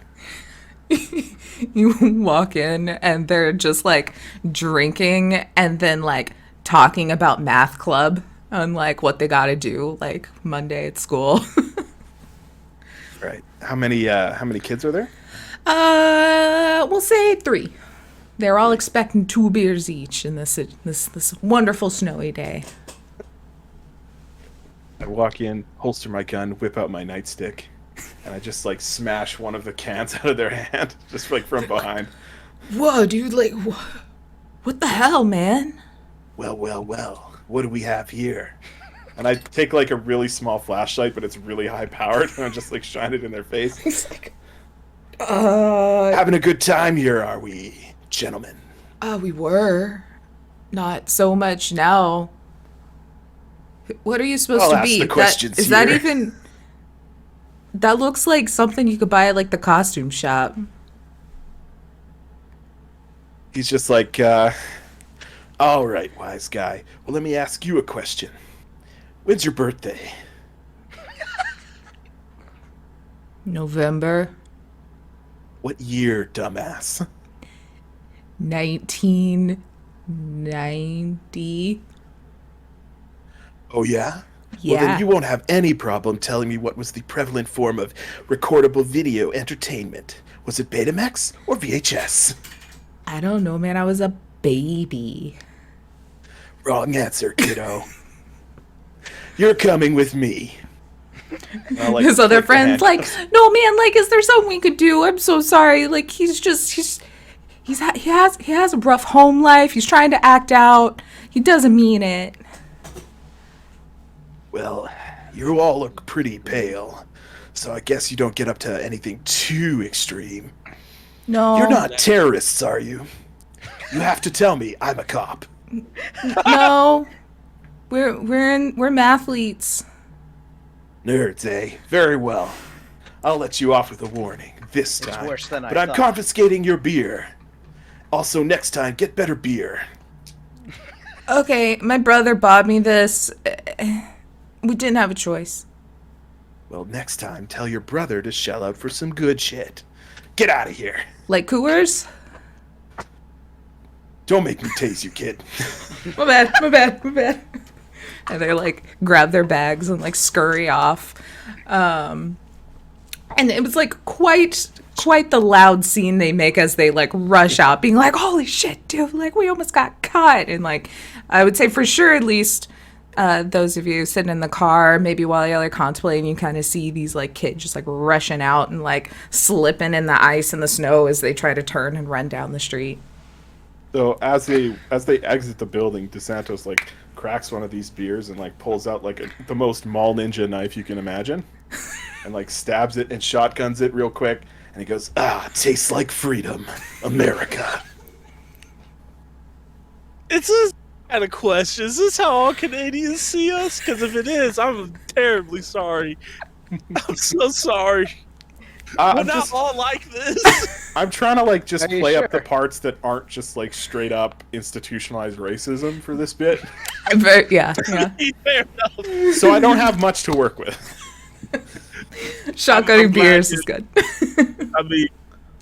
you walk in and they're just like drinking and then like talking about math club and like what they got to do like Monday at school. Right. How many kids are there? We'll say 3. They're all expecting 2 beers each in this wonderful snowy day. I walk in, holster my gun, whip out my nightstick, and I just like smash one of the cans out of their hand, just like from behind. Whoa, dude! Like, what the hell, man? Well, what do we have here? And I take like a really small flashlight, but it's really high powered, and I just like shine it in their face. He's like, Having a good time here, are we, gentlemen? we were. Not so much now. What are you supposed I'll to ask be? the questions Is that here. even... That looks like something you could buy at, like, the costume shop. He's just like, All right, wise guy. Well, let me ask you a question. When's your birthday? November What year, dumbass? 1990. Oh, yeah? Yeah. Well, then you won't have any problem telling me what was the prevalent form of recordable video entertainment. Was it Betamax or VHS? I don't know, man. I was a baby. Wrong answer, kiddo. You're coming with me. I'll, like, His other take the friends like, handcuffs. no, man. Like, is there something we could do? I'm so sorry. Like, he has a rough home life. He's trying to act out. He doesn't mean it. Well, you all look pretty pale, so I guess you don't get up to anything too extreme. No. You're not terrorists, are you? You have to tell me I'm a cop. No. We're mathletes. Nerds, eh? Very well. I'll let you off with a warning this It's time. worse than I but I'm thought. confiscating your beer. Also, next time, get better beer. Okay, my brother bought me this. We didn't have a choice. Well, next time, tell your brother to shell out for some good shit. Get out of here. Like Coors? Don't make me tase you, kid. My bad. And they like grab their bags and like scurry off. And it was like quite quite the loud scene they make as they like rush out, being like, holy shit, dude, like we almost got caught. And like, I would say for sure, at least those of you sitting in the car, maybe while y'all are contemplating, you kind of see these like kids just like rushing out and like slipping in the ice and the snow as they try to turn and run down the street. So as they exit the building, DeSantos like cracks one of these beers and like pulls out like the most mall ninja knife you can imagine, and like stabs it and shotguns it real quick, and he goes, "Ah, tastes like freedom, America." It's a kind of question. Is this how all Canadians see us? Because if it is, I'm terribly sorry. I'm so sorry. We're I'm not just, all like this. I'm trying to like just Are you play up the sure? parts that aren't just like straight up institutionalized racism for this bit, But yeah. Fair enough. so I don't have much to work with. Shotgunning I'm glad beers you- is good. I mean,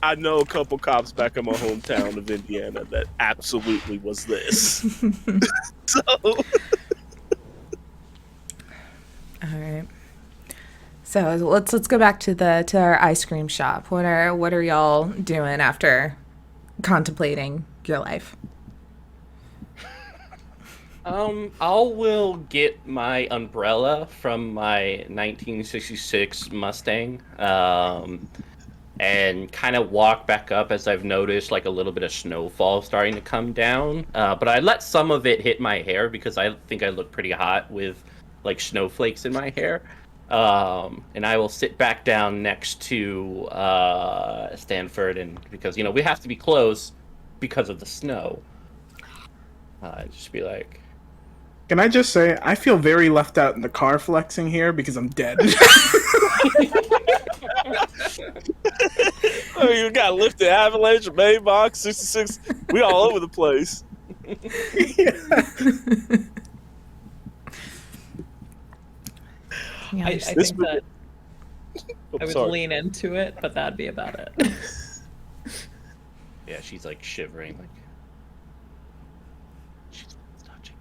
I know a couple cops back in my hometown of Indiana that absolutely was this. So, All right. So let's go back to our ice cream shop. What are y'all doing after contemplating your life? I will get my umbrella from my 1966 Mustang, and kind of walk back up as I've noticed like a little bit of snowfall starting to come down. But I let some of it hit my hair because I think I look pretty hot with like snowflakes in my hair. And I will sit back down next to Stanford, and because we have to be close because of the snow. Just be like, Can I just say, I feel very left out in the car flexing here because I'm dead. I mean, you got lifted avalanche, main box, 66. We all over the place. Yeah, I This think would- that Oh, I would sorry. lean into it, but that'd be about it. yeah, she's like shivering, like she's touching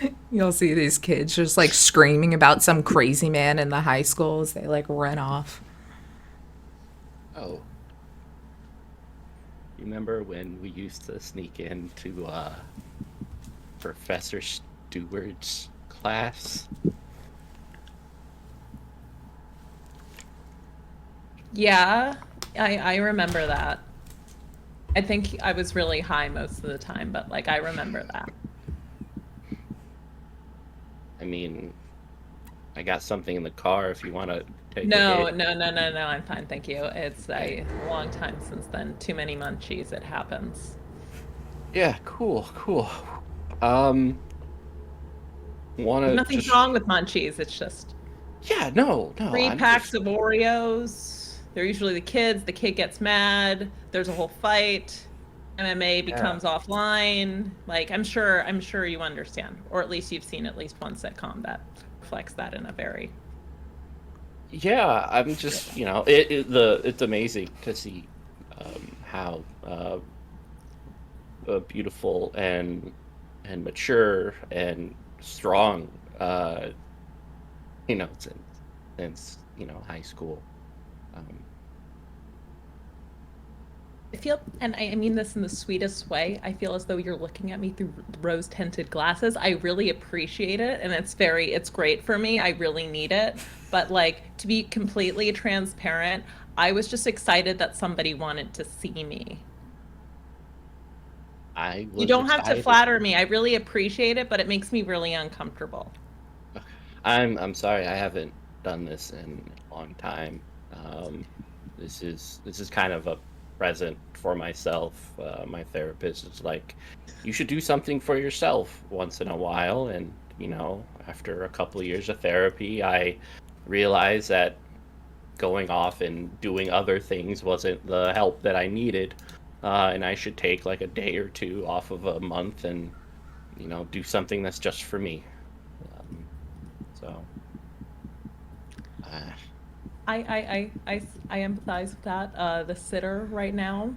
me. You'll see these kids just like screaming about some crazy man in the high school as they like run off. Oh. You remember when we used to sneak into Professor Stewart's class? Yeah, I remember that. I think I was really high most of the time, but like I remember that. I mean, I got something in the car if you want to take No, a hit. no, I'm fine, thank you. It's a long time since then. Too many munchies, it happens. Yeah, cool. Wanna Nothing's just... wrong with munchies, it's just Yeah, no. 3 I'm packs just- of Oreos. They're usually the kids, the kid gets mad, there's a whole fight, MMA becomes offline. Like I'm sure you understand, or at least you've seen at least one sitcom that reflects that in a very Yeah, I'm just, it's amazing to see how beautiful and mature and strong, since high school. I feel, and I mean this in the sweetest way, I feel as though you're looking at me through rose-tinted glasses. I really appreciate it, and it's great for me. I really need it. But like, to be completely transparent, I was just excited that somebody wanted to see me. I was You don't have to excited. flatter me. I really appreciate it, but it makes me really uncomfortable. I'm sorry, I haven't done this in a long time. This is kind of a present for myself. My therapist is like, you should do something for yourself once in a while. And after a couple of years of therapy, I realized that going off and doing other things wasn't the help that I needed, and I should take like a day or two off of a month and do something that's just for me. So I empathize with that. The sitter right now,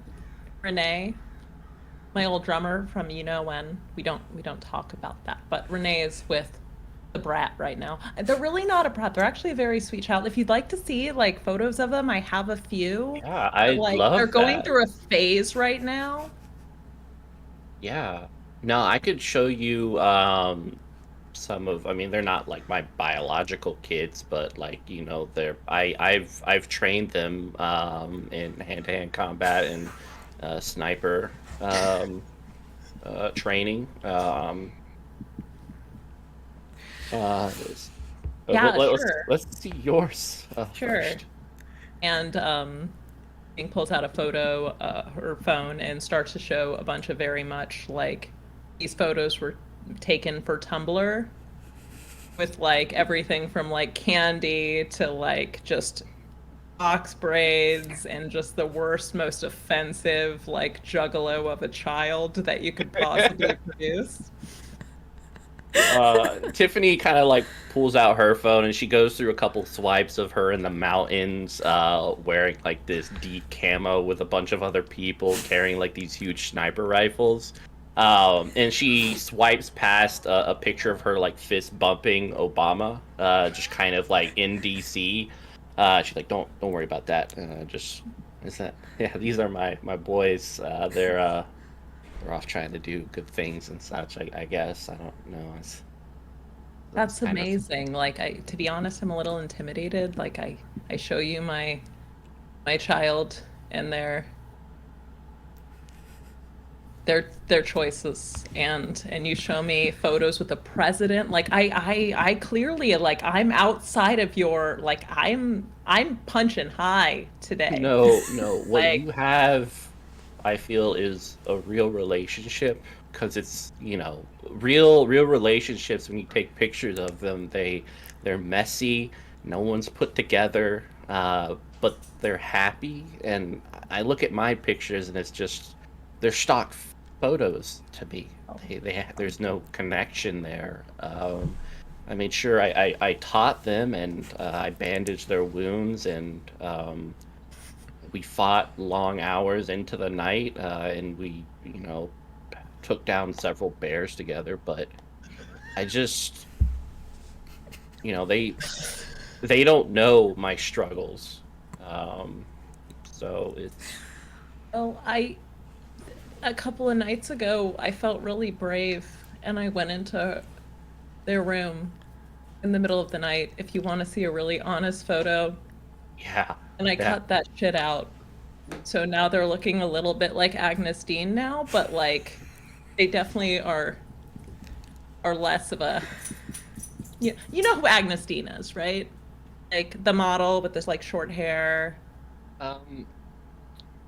Renee, my old drummer from when we don't talk about that, but Renee is with a brat right now. They're really not a brat. They're actually a very sweet child. If you'd like to see like photos of them, I have a few. Yeah, I But, like, love they're going that. through a phase right now. Yeah. No, I could show you some of, I mean, they're not like my biological kids, but like, you know, I've trained them in hand-to-hand combat and sniper training. Yeah, let's sure. let's see yours Sure. first. And Bing pulls out a photo, her phone, and starts to show a bunch of very much like these photos were taken for Tumblr with like everything from like candy to like just ox braids and just the worst, most offensive like juggalo of a child that you could possibly produce. Tiffany kind of like pulls out her phone and she goes through a couple swipes of her in the mountains, wearing like this deep camo with a bunch of other people carrying like these huge sniper rifles. And she swipes past a picture of her like fist bumping Obama, just kind of like in DC. She's like, don't worry about that. Just is that? Yeah, these are my boys. They're off trying to do good things and such. I guess I don't know. That's kind of- amazing. Like to be honest, I'm a little intimidated. Like I show you my child and their choices and you show me photos with the president. Like I clearly like I'm outside of your like I'm punching high today. No. What Like- you have, I feel, is a real relationship, because it's, you know, real relationships. When you take pictures of them, they're messy. No one's put together, but they're happy. And I look at my pictures, and it's just they're stock photos to me. There's no connection there. I made sure I taught them, and I bandaged their wounds, and we fought long hours into the night, and we, you know, took down several bears together. But I just, you know, they don't know my struggles, so it's. Well, a couple of nights ago, I felt really brave, and I went into their room in the middle of the night. If you want to see a really honest photo, Yeah. and I cut that shit out. So now they're looking a little bit like Agnes Dean now, but like they definitely are less of a. You know who Agnes Dean is, right? Like the model with this like short hair.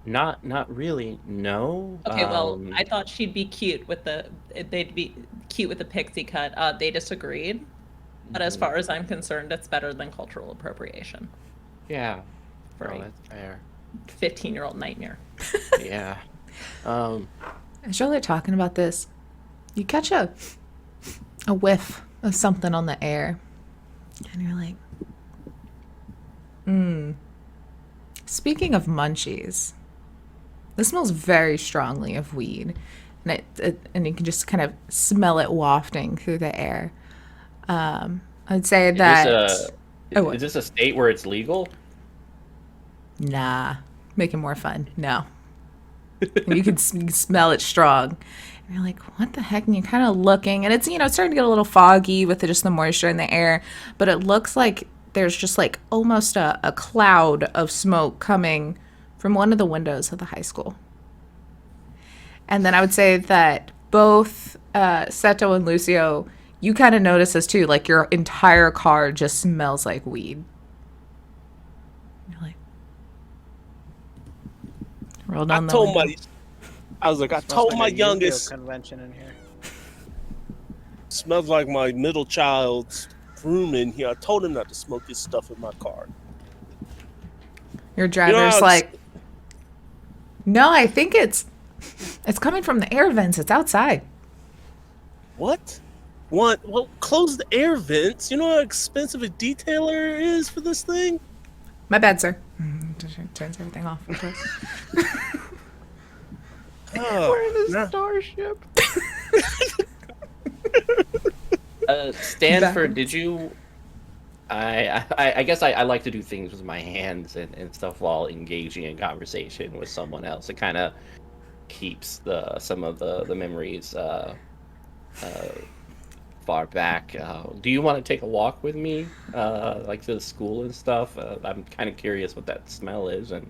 Not really. No. Okay, well, I thought she'd be cute with they'd be cute with the pixie cut. They disagreed. But as far as I'm concerned, it's better than cultural appropriation Yeah. for No, a that's fair. 15-year-old nightmare. Yeah. As y'all are talking about this, you catch a whiff of something on the air, and you're like, Speaking of munchies, this smells very strongly of weed, and and you can just kind of smell it wafting through the air. I'd say that. Is this a state where it's legal? Nah, make it more fun. No. And you can smell it strong. And you're like, what the heck? And you're kind of looking, and it's, you know, it's starting to get a little foggy with just the moisture in the air, but it looks like there's just like almost a cloud of smoke coming from one of the windows of the high school. And then I would say that both Seto and Lucio, you kind of notice this too, like your entire car just smells like weed. You're like, roll down the window. I was like, I Smells told like my a Yu-Gi-Oh youngest, convention in here. smells like my middle child's room in here. I told him not to smoke this stuff in my car. Your driver's how like, no, I think it's coming from the air vents. It's outside. What? What? Well, close the air vents. You know how expensive a detailer is for this thing? My bad, sir. Turns everything off. Oh, We're in a no. starship. Stanford, Backwards. did you? I guess I like to do things with my hands and stuff while engaging in conversation with someone else. It kind of keeps some of the memories far back. Do you want to take a walk with me, like to the school and stuff? I'm kind of curious what that smell is, and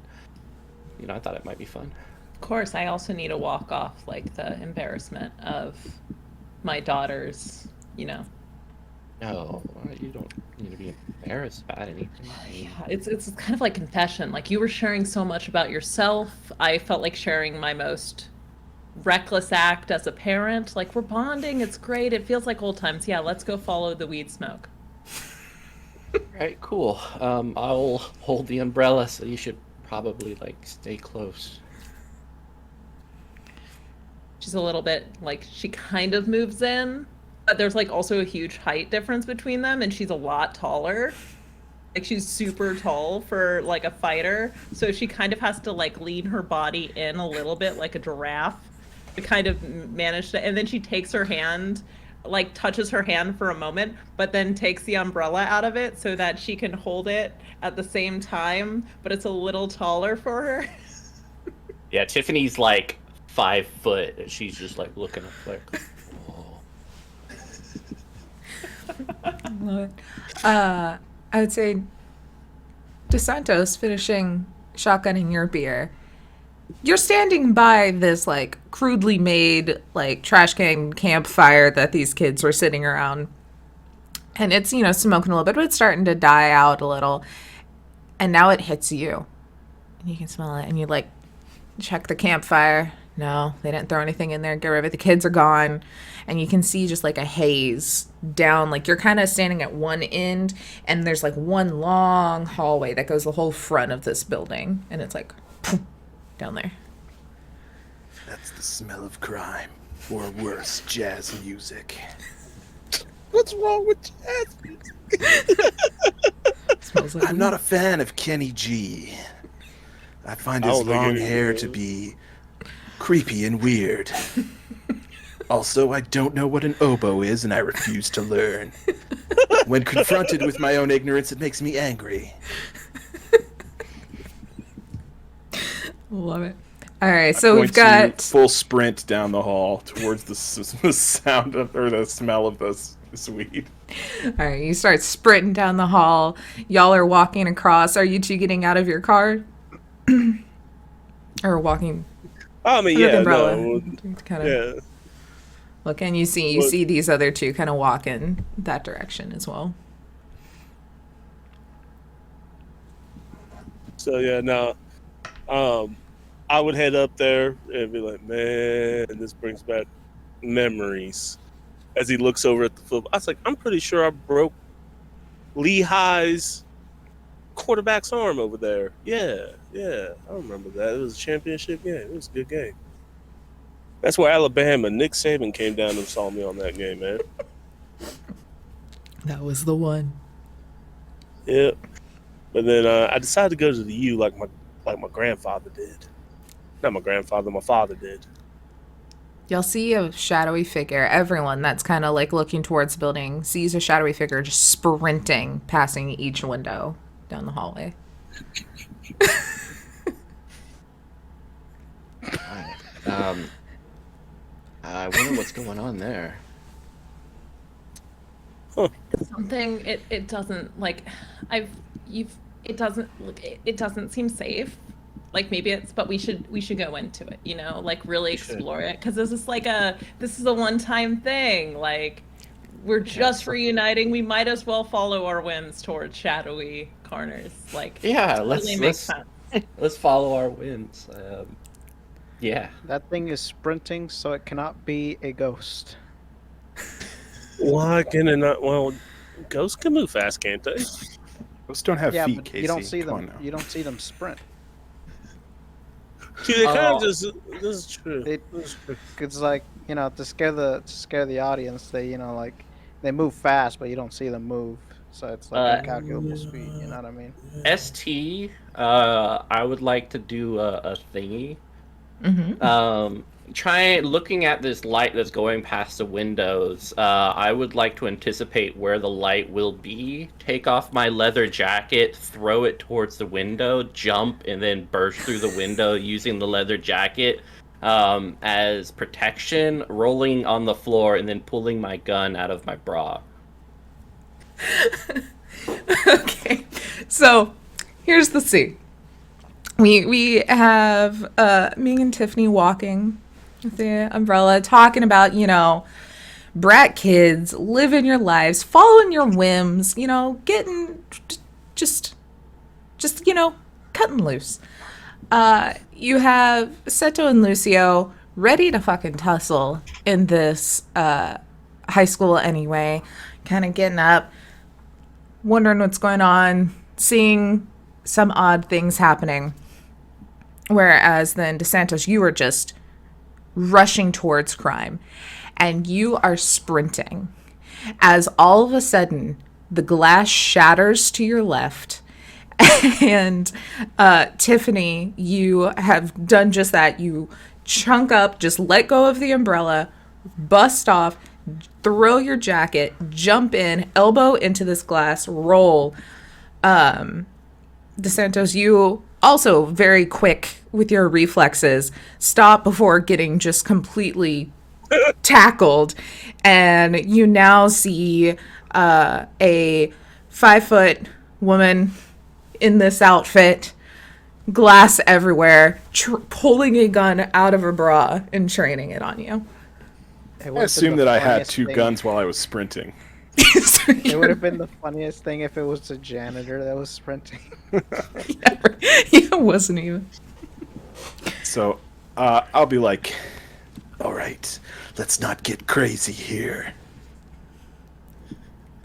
I thought it might be fun. Of course, I also need to walk off like the embarrassment of my daughter's, No, you don't need to be embarrassed about anything. Yeah, it's kind of like confession. Like you were sharing so much about yourself. I felt like sharing my most reckless act as a parent. Like we're bonding. It's great. It feels like old times. Yeah, let's go follow the weed smoke. Right, cool. I'll hold the umbrella, so you should probably stay close. She's a little bit like she kind of moves in, but there's also a huge height difference between them, and she's a lot taller. Like she's super tall for a fighter, so she kind of has to lean her body in a little bit like a giraffe to kind of manage to. And then she takes her hand, touches her hand for a moment, but then takes the umbrella out of it so that she can hold it at the same time, but it's a little taller for her. Yeah, Tiffany's 5 foot, and she's just looking up whoa. Love it. I would say, DeSantos finishing shotgunning your beer. You're standing by this crudely made trash can campfire that these kids were sitting around, and it's smoking a little bit, but it's starting to die out a little, and now it hits you, and you can smell it, and you check the campfire. No, they didn't throw anything in there. Get rid of it. The kids are gone. And you can see just a haze down. You're kind of standing at one end, and there's one long hallway that goes the whole front of this building. And it's down there. That's the smell of crime. Or worse, jazz music. What's wrong with jazz music? Smells like I'm not a fan of Kenny G. I find his long hair to be creepy and weird. Also, I don't know what an oboe is, and I refuse to learn. When confronted with my own ignorance, it makes me angry. Love it. All right, so Going we've got to full sprint down the hall towards the sound of, or the smell of this weed. All right, you start sprinting down the hall. Y'all are walking across. Are you two getting out of your car? Or walking I mean, under the yeah, umbrella? no, Kind of yeah. look, and you see these other two kind of walk in that direction as well. So yeah, no, I would head up there and be like, man, this brings back memories. As he looks over at the football, I was like, I'm pretty sure I broke Lehigh's quarterback's arm over there. Yeah, I remember that. It was a championship game. It was a good game. That's where Alabama, Nick Saban came down and saw me on that game, man. That was the one. Yep. But then I decided to go to the U like my grandfather did. Not my grandfather, my father did. Y'all see a shadowy figure. Everyone that's kind of looking towards the building sees a shadowy figure just sprinting, passing each window down the hallway. I wonder what's going on there. Something it doesn't it doesn't seem safe. Maybe it's, but we should go into it, really explore it, because this is a one-time thing. We're just reuniting. We might as well follow our whims towards shadowy corners. Yeah, totally makes sense. let's follow our winds. Yeah. That thing is sprinting, so it cannot be a ghost. Why can it not? Well, ghosts can move fast, can't they? Ghosts don't have Yeah, feet, but Casey. you don't see Come on them. now. You don't see them sprint. See, they kind Oh. of just. This is true. They- This is true. It's to scare the audience. They they move fast, but you don't see them move. So it's a calculable speed. You know what I mean? ST, I would like to do a thingy. Try looking at this light that's going past the windows. I would like to anticipate where the light will be. Take off my leather jacket, throw it towards the window, jump, and then burst through the window using the leather jacket as protection, rolling on the floor, and then pulling my gun out of my bra. Okay, so here's the scene. We have me and Tiffany walking with the umbrella, talking about, brat kids, living your lives, following your whims, getting just cutting loose. You have Seto and Lucio ready to fucking tussle in this high school anyway, kind of getting up, wondering what's going on, seeing some odd things happening. Whereas then DeSantos, you are just rushing towards crime, and you are sprinting as all of a sudden the glass shatters to your left. And Tiffany, you have done just that. You chunk up, just let go of the umbrella, bust off, throw your jacket, jump in, elbow into this glass, roll. DeSantos, you also very quick with your reflexes, stop before getting just completely tackled. And you now see a 5-foot woman in this outfit, glass everywhere, pulling a gun out of her bra and training it on you. I assume that I had two guns while I was sprinting. It would have been the funniest thing if it was a janitor that was sprinting. Yeah, it wasn't even. So, I'll be like, All right, let's not get crazy here.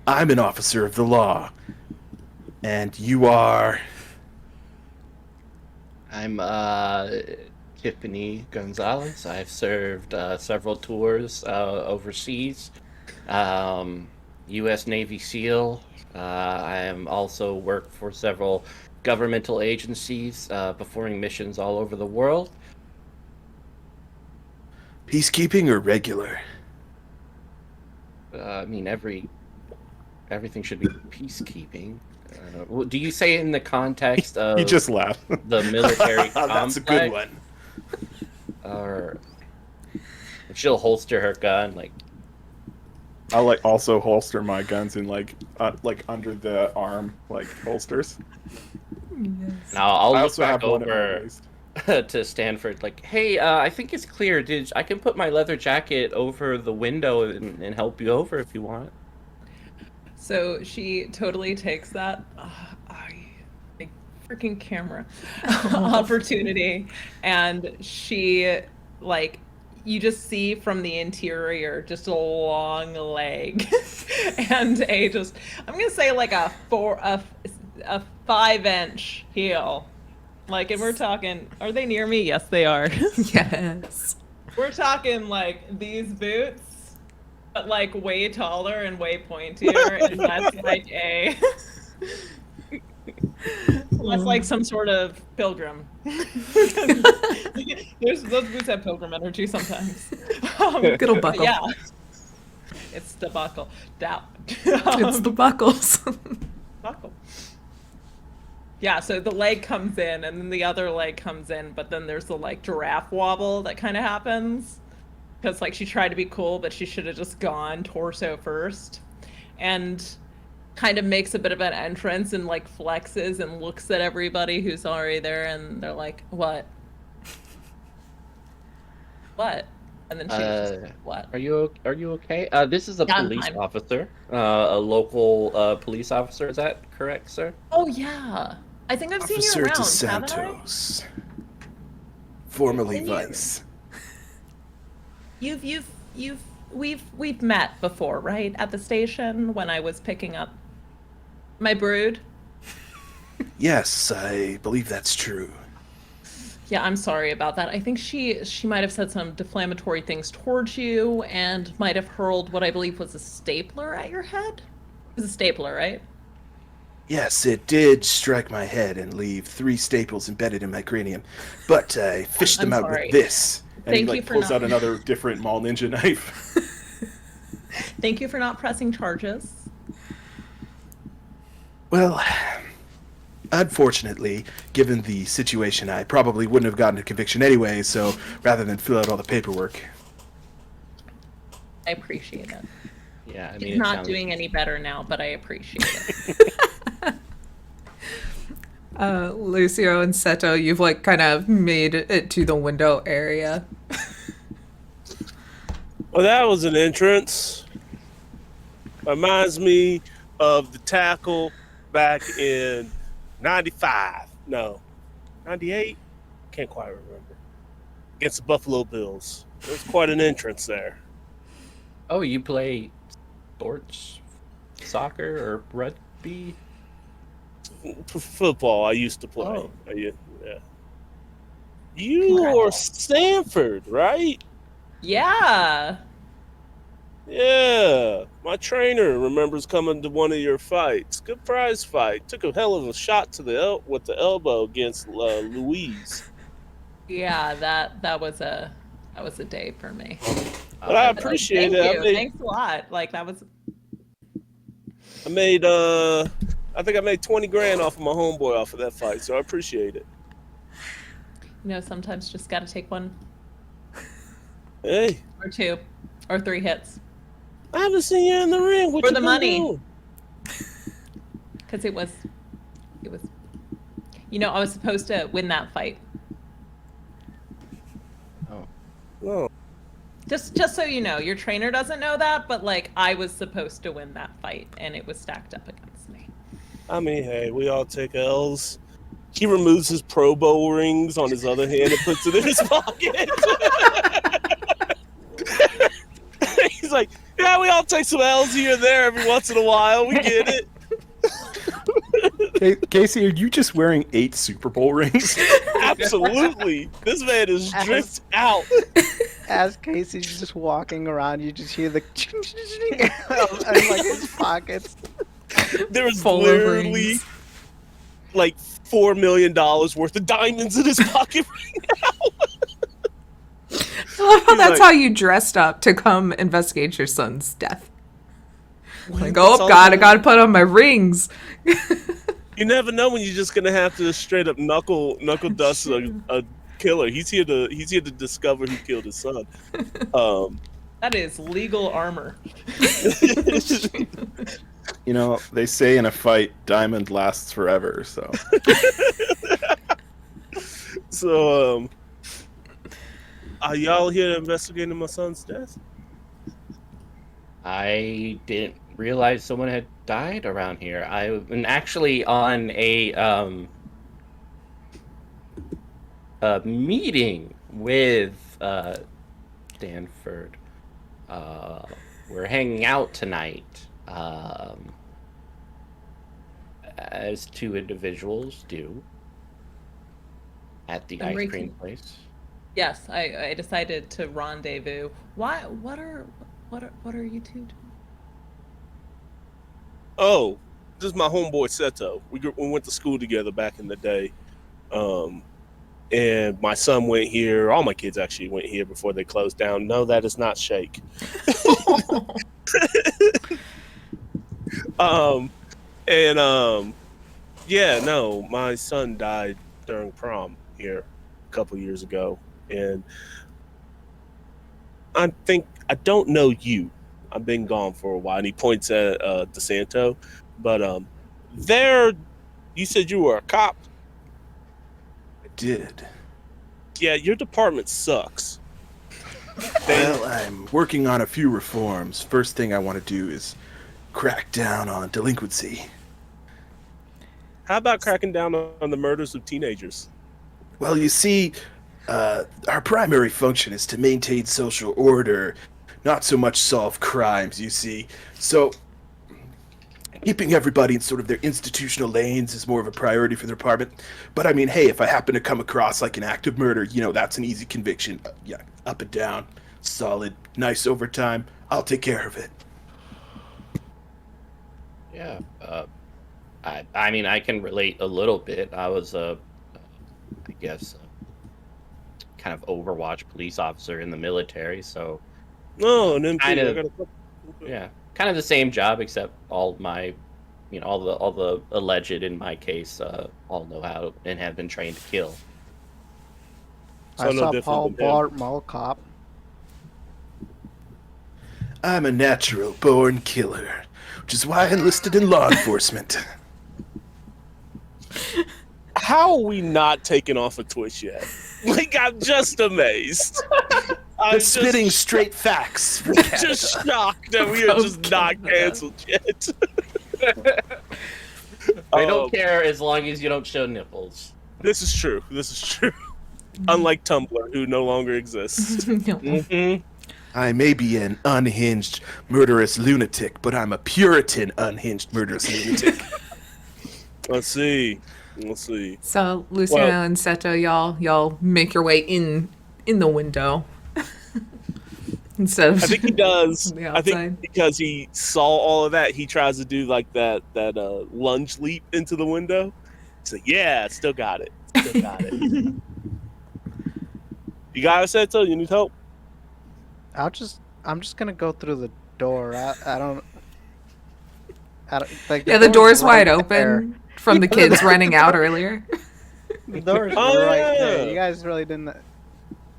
I'm an officer of the law, and you are... I'm Tiffany Gonzalez. I've served several tours overseas. U.S. Navy SEAL. I am also worked for several governmental agencies performing missions all over the world. Peacekeeping or regular? I mean, everything should be peacekeeping. Do you say in the context of you just laugh. the military That's a good one. Or she'll holster her gun, like... I'll also holster my guns in under the arm holsters. Yes. Now I'll I look also back have one at my over waist. to Stanford, like, hey, I think it's clear. I can put my leather jacket over the window and help you over if you want. So she totally takes that freaking camera opportunity, and she you just see from the interior just a long leg and I'm gonna say a 5-inch heel. And we're talking, are they near me? Yes, they are. Yes. We're talking these boots, but way taller and way pointier, and that's that's some sort of pilgrim. Those boots have pilgrim energy sometimes. Good old buckle. Yeah, it's the buckle. It's the buckles. Buckle. Yeah, so the leg comes in, and then the other leg comes in, but then there's the giraffe wobble that kind of happens. Because she tried to be cool, but she should have just gone torso first. And kind of makes a bit of an entrance and flexes and looks at everybody who's already there, and they're like, what? What? And then she just, what? Are you okay? This is a Yeah, I'm police fine. officer, a local police officer. Is that correct, sir? Oh yeah, I think I've seen you Officer around, haven't I? DeSantos. Formerly Seen you. Vice. We've met before, right? At the station when I was picking up my brood. Yes, I believe that's true. Yeah, I'm sorry about that. I think she might have said some defamatory things towards you and might have hurled what I believe was a stapler at your head. It was a stapler, right? Yes, it did strike my head and leave 3 staples embedded in my cranium, but I fished them I'm out sorry. with this. And he Thank you like for pulls not. out another different mall ninja knife. Thank you for not pressing charges. Well, unfortunately, given the situation, I probably wouldn't have gotten a conviction anyway, so rather than fill out all the paperwork. I appreciate it. Yeah, I He's mean, it not sounds... doing any better now, but I appreciate it. Lucio and Seto, you've like kind of made it to the window area. Well, that was an entrance. Reminds me of the tackle back in 95. No, 98? Can't quite remember. Against the Buffalo Bills. It was quite an entrance there. Oh, you play sports, soccer, or rugby? Football, I used to play. Oh. Yeah. You are Stanford, right? Yeah. Yeah. My trainer remembers coming to one of your fights. Good prize fight. Took a hell of a shot to the with the elbow against Louise. Yeah, that was a day for me. But I I- appreciate Thank it. you. Thanks a lot. Like that was I think I made 20 grand off of my homeboy off of that fight, so I appreciate it. sometimes just gotta take one Hey, or 2 or 3 hits. I haven't seen you in the ring. What For you the been money. doing? Because it was I was supposed to win that fight. Oh, Just so you know, your trainer doesn't know that, but like I was supposed to win that fight and it was stacked up against me. I mean, hey, we all take L's. He removes his Pro Bowl rings on his other hand and puts it in his pocket. He's like, yeah, we all take some L's here and there every once in a while. We get it. Casey, are you just wearing 8 Super Bowl rings? Absolutely. This man is dripped out. As Casey's just walking around, you just hear the in like his pockets. There was Full of literally rings. like $4 million worth of diamonds in his pocket right now. I love how He's that's like- how you dressed up to come investigate your son's death. Like, It's oh all God, I good. gotta put on my rings. You never know when you're just gonna have to straight up knuckle dust a killer. He's here to discover who killed his son. That is legal armor. You know, they say in a fight, diamond lasts forever, so. So, are y'all here investigating my son's death? I didn't realize someone had died around here. I've been actually on a meeting with Stanford. We're hanging out tonight, as 2 individuals do, at the I'm ice cream place. Yes, I decided to rendezvous. Why? What are you two doing? Oh, this is my homeboy Seto. We went to school together back in the day. And my son went here. All my kids actually went here before they closed down. No, that is not Shake. Yeah, no, my son died during prom here a couple years ago. And I don't know you. I've been gone for a while. And he points at DeSanto. But you said you were a cop? I did. Yeah, your department sucks. Well, I'm working on a few reforms. First thing I want to do is crack down on delinquency. How about cracking down on the murders of teenagers? Well, you see, our primary function is to maintain social order, not so much solve crimes, you see. So, keeping everybody in sort of their institutional lanes is more of a priority for the department. But I mean, hey, if I happen to come across like an act of murder, that's an easy conviction. Yeah, up and down, solid, nice overtime. I'll take care of it. Yeah. I mean, I can relate a little bit. I was I guess, kind of Overwatch police officer in the military, so No, an MP. kind I of, got yeah, kind of the same job, except all my, all the alleged in my case, all know how and have been trained to kill. So I no saw different Paul than him. Bart Mall Cop. I'm a natural born killer, which is why I enlisted in law enforcement. How are we not taken off of Twitch yet? Like, I'm just amazed. I'm spitting straight facts. From just shocked that we are just not canceled yet. I don't care as long as you don't show nipples. This is true. This is true. Unlike Tumblr, who no longer exists. Mm-hmm. I may be an unhinged, murderous lunatic, but I'm a Puritan, unhinged, murderous lunatic. Let's see. So Luciano and Seto, y'all make your way in the window instead of. I think he does. on the I think outside. because he saw all of that, he tries to do like that lunge leap into the window. He's like, yeah, still got it. Still got it. You got it, Seto? You need help? I'm just gonna go through the door. I don't like. Yeah, the door's wide right open there. from the kids running out earlier. The door's Oh, right yeah. there. You guys really didn't.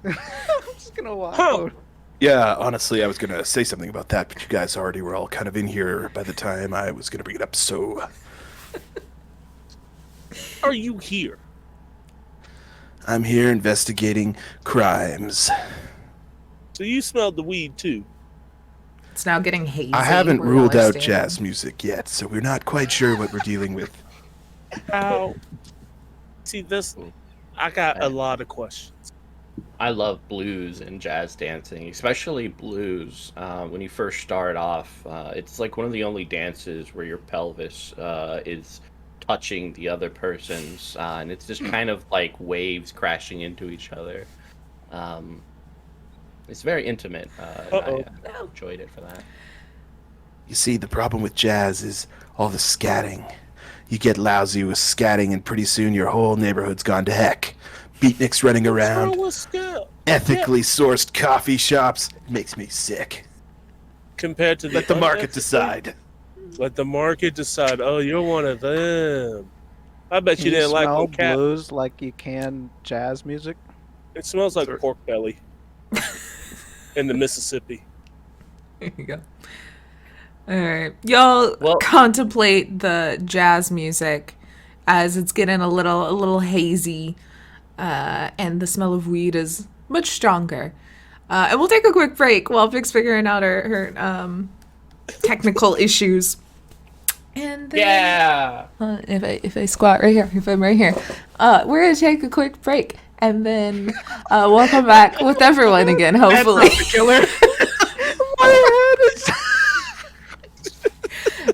I'm just gonna walk Huh. over. Yeah, honestly, I was going to say something about that, but you guys already were all kind of in here by the time I was going to bring it up, so... Are you here? I'm here investigating crimes. So you smelled the weed too? It's now getting hazy. I haven't where ruled y'all are out standing. jazz music yet, so we're not quite sure what we're dealing with. How? See this? I got a lot of questions. I love blues and jazz dancing, especially blues. When you first start off, it's like one of the only dances where your pelvis is touching the other person's, and it's just kind of like waves crashing into each other. It's very intimate. And I enjoyed it for that. You see, the problem with jazz is all the scatting. You get lousy with scatting, and pretty soon your whole neighborhood's gone to heck. Beatniks running around, ethically sourced coffee shops. It makes me sick. Compared to the Let the market unethical? decide. Let the market decide. Oh, you're one of them. I bet you Can didn't like smell when cat. blues like you can jazz music? It smells like Sure. pork belly in the Mississippi. There you go. All right, y'all Well- contemplate the jazz music as it's getting a little hazy, and the smell of weed is much stronger. And we'll take a quick break while Vic's figuring out her technical issues. And then, Yeah. if I squat right here, if I'm right here, we're gonna take a quick break, and then we'll come back with everyone again, hopefully. Killer.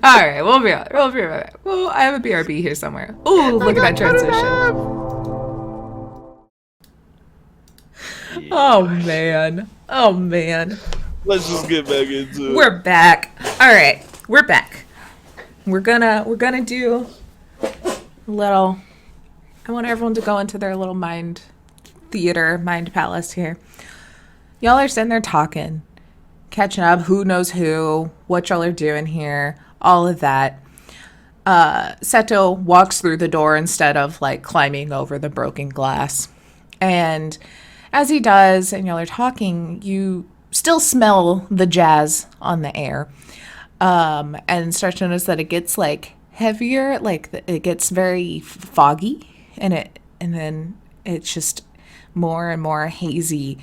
All right, we'll be right back. Well, I have a BRB here somewhere. Ooh, look at that transition. Oh man. Let's just get back into it. We're back. All right, we're back. We're gonna do a little. I want everyone to go into their little mind palace here. Y'all are sitting there talking, catching up. Who knows who? What y'all are doing here? All of that. Seto walks through the door instead of like climbing over the broken glass, and as he does, and y'all are talking, you still smell the jazz on the air, and start to notice that it gets like heavier, like it gets very foggy, and then it's just more and more hazy.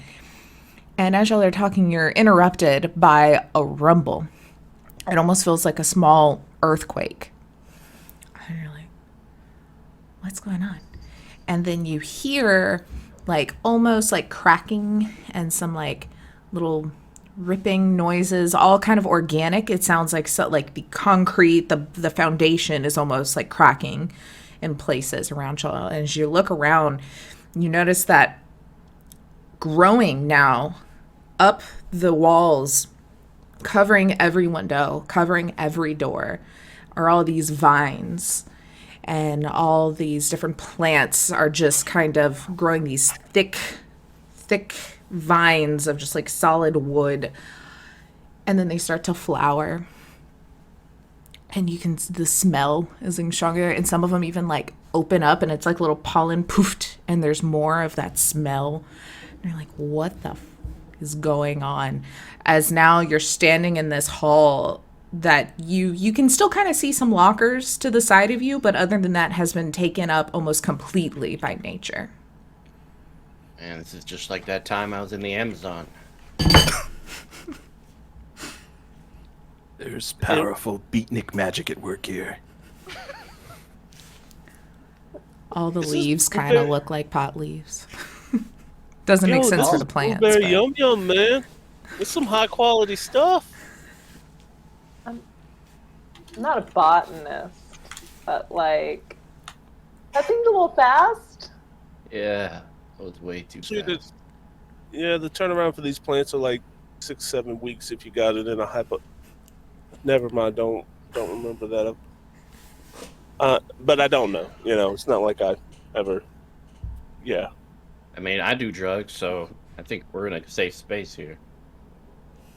And as y'all are talking, you're interrupted by a rumble. It almost feels like a small earthquake. And you're like, what's going on? And then you hear like almost like cracking and some like little ripping noises, all kind of organic. It sounds like like the concrete, the foundation is almost like cracking in places around y'all. And as you look around, you notice that growing now up the walls, covering every window, covering every door, are all these vines. and all these different plants are just kind of growing these thick vines of just like solid wood, and then they start to flower, and the smell is getting stronger, and some of them even like open up and it's like little pollen poofed, and there's more of that smell, and you're like, what the is going on? As now you're standing in this hall that you can still kind of see some lockers to the side of you, but other than that has been taken up almost completely by nature. Man, this is just like that time I was in the Amazon. There's powerful beatnik magic at work here. All the This is leaves kind of blueberry- look like pot leaves. Doesn't make sense this for is the plants. Blueberry but- yum yum, man. It's some high quality stuff. I'm not a botanist, but like, that seemed a little fast. Yeah, that was way too Shoot, fast. Yeah, the turnaround for these plants are like 6-7 weeks if you got it in a hypo. Never mind, don't remember that. But I don't know. You know, it's not like I ever. Yeah. I mean, I do drugs, so I think we're in a safe space here.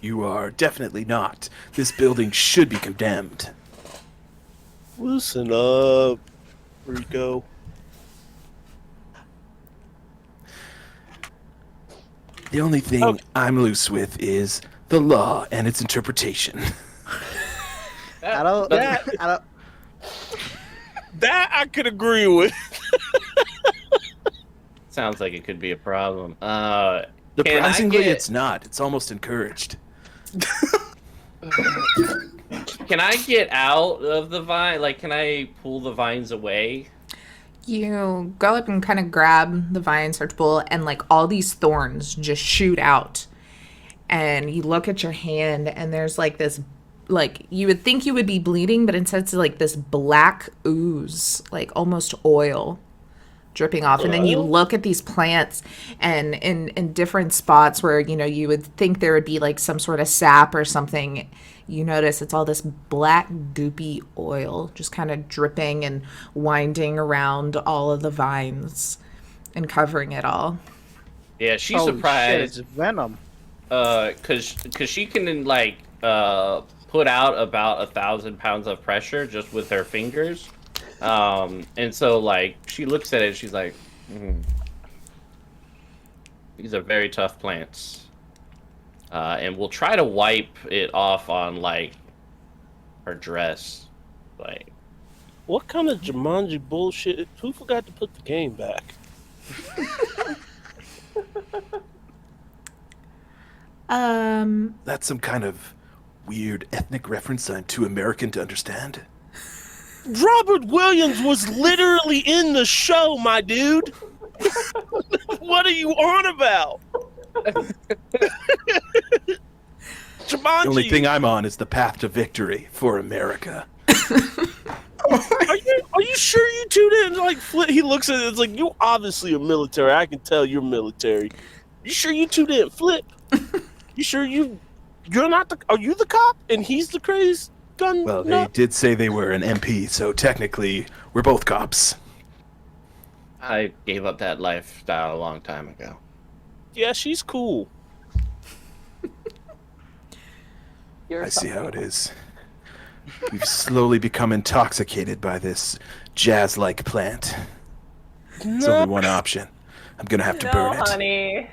You are definitely not. This building should be condemned. Loosen up, Rico. The only thing Okay. I'm loose with is the law and its interpretation. I don't. that- I don't. That I could agree with. Sounds like it could be a problem. Surprisingly, get- it's not. It's almost encouraged. Can I get out of the vine? Like, can I pull the vines away? You go up and kind of grab the vine, start to pull, and like all these thorns just shoot out. And you look at your hand, and there's like this, like you would think you would be bleeding, but instead it's like this black ooze, like almost oil dripping off. And then you look at these plants, and in different spots where, you know, you would think there would be like some sort of sap or something, you notice it's all this black goopy oil just kind of dripping and winding around all of the vines and covering it all. Yeah, she's Holy shit, it's surprised. venom. Cause she can like put out about 1,000 pounds of pressure just with her fingers. And so like she looks at it, and she's like, these are very tough plants. And we'll try to wipe it off on like her dress. Like, What kind of Jumanji bullshit? Who forgot to put the game back? That's some kind of weird ethnic reference I'm too American to understand. Robert Williams was literally in the show, my dude. What are you on about? Jumanji. The only thing I'm on is the path to victory for America. Are you sure you two didn't like flip? He looks at it, it's like, you obviously are military. I can tell you're military. You sure you two didn't flip? You sure you're not the? Are you the cop and he's the crazed gun? Well, they nut? did say they were an MP, so technically we're both cops. I gave up that lifestyle a long time ago. Yeah, she's cool. You're I see how it something. is. We've slowly become intoxicated by this jazz-like plant. There's only one option. I'm gonna have to No, burn it. honey.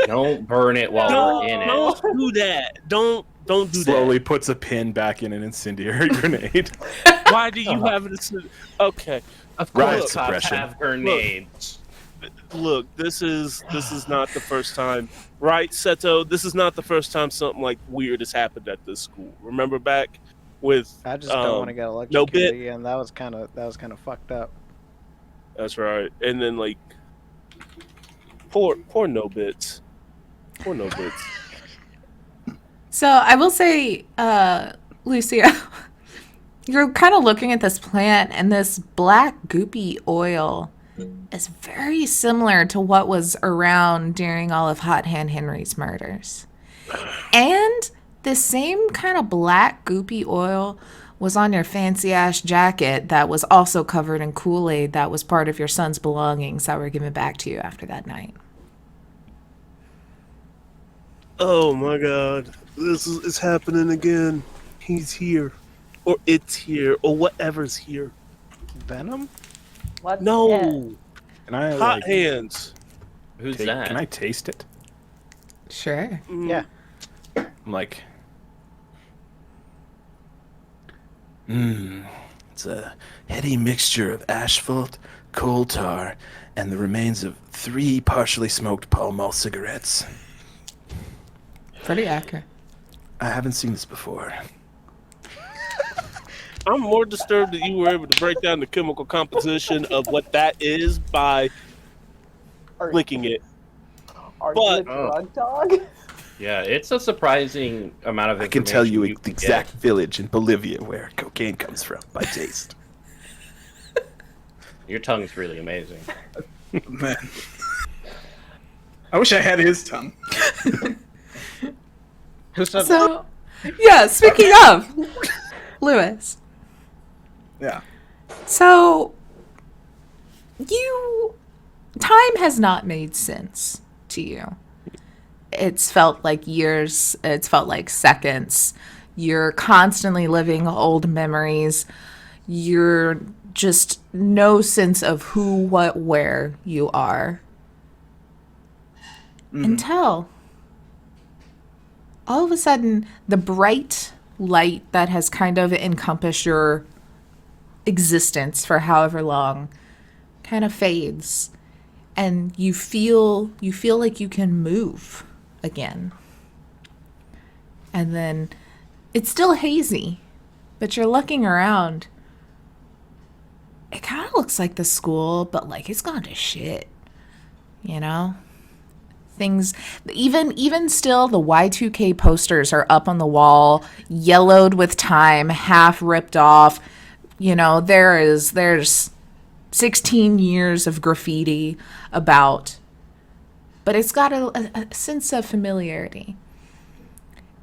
Don't burn it while we're in it. Don't do that. Don't do Slowly puts a pin back in an incendiary grenade. that. Why do you have it? Okay. Of Riot course, cops suppression. have grenades. Look, this is not the first time, right, Seto? This is not the first time something like weird has happened at this school. Remember back with I just don't want to get no electrocuted bit. again. That was kind of fucked up. That's right. And then like poor no bits. Poor no bits. So I will say, Lucia, you're kind of looking at this plant, and this black goopy oil is very similar to what was around during all of Hot Hand Henry's murders. And the same kind of black goopy oil was on your fancy ass jacket that was also covered in Kool-Aid that was part of your son's belongings that were given back to you after that night. Oh my god. It's happening again. He's here. Or it's here. Or whatever's here. Venom? What's it? No. Can I Hot like, hands. Who's take, that? can I taste it? Sure. Yeah. I'm like, It's a heady mixture of asphalt, coal tar, and the remains of 3 partially smoked Pall Mall cigarettes. Pretty accurate. I haven't seen this before. I'm more disturbed that you were able to break down the chemical composition of what that is by Are, licking it. are but- you a drug dog? Yeah, it's a surprising amount of I can tell you information the can exact village in Bolivia where cocaine comes from by taste. get. Your tongue's really amazing. Man. I wish I had his tongue. Who said So, yeah, speaking of, Lewis. Yeah. So, time has not made sense to you. It's felt like years, it's felt like seconds. You're constantly living old memories. You're just no sense of who, what, where you are. Until all of a sudden, the bright light that has kind of encompassed your existence for however long kind of fades, and you feel like you can move again. And then it's still hazy, but you're looking around. It kind of looks like the school, but like it's gone to shit, you know? Things, even still, the Y2K posters are up on the wall, yellowed with time, half ripped off. You know, there's 16 years of graffiti about, but it's got a sense of familiarity.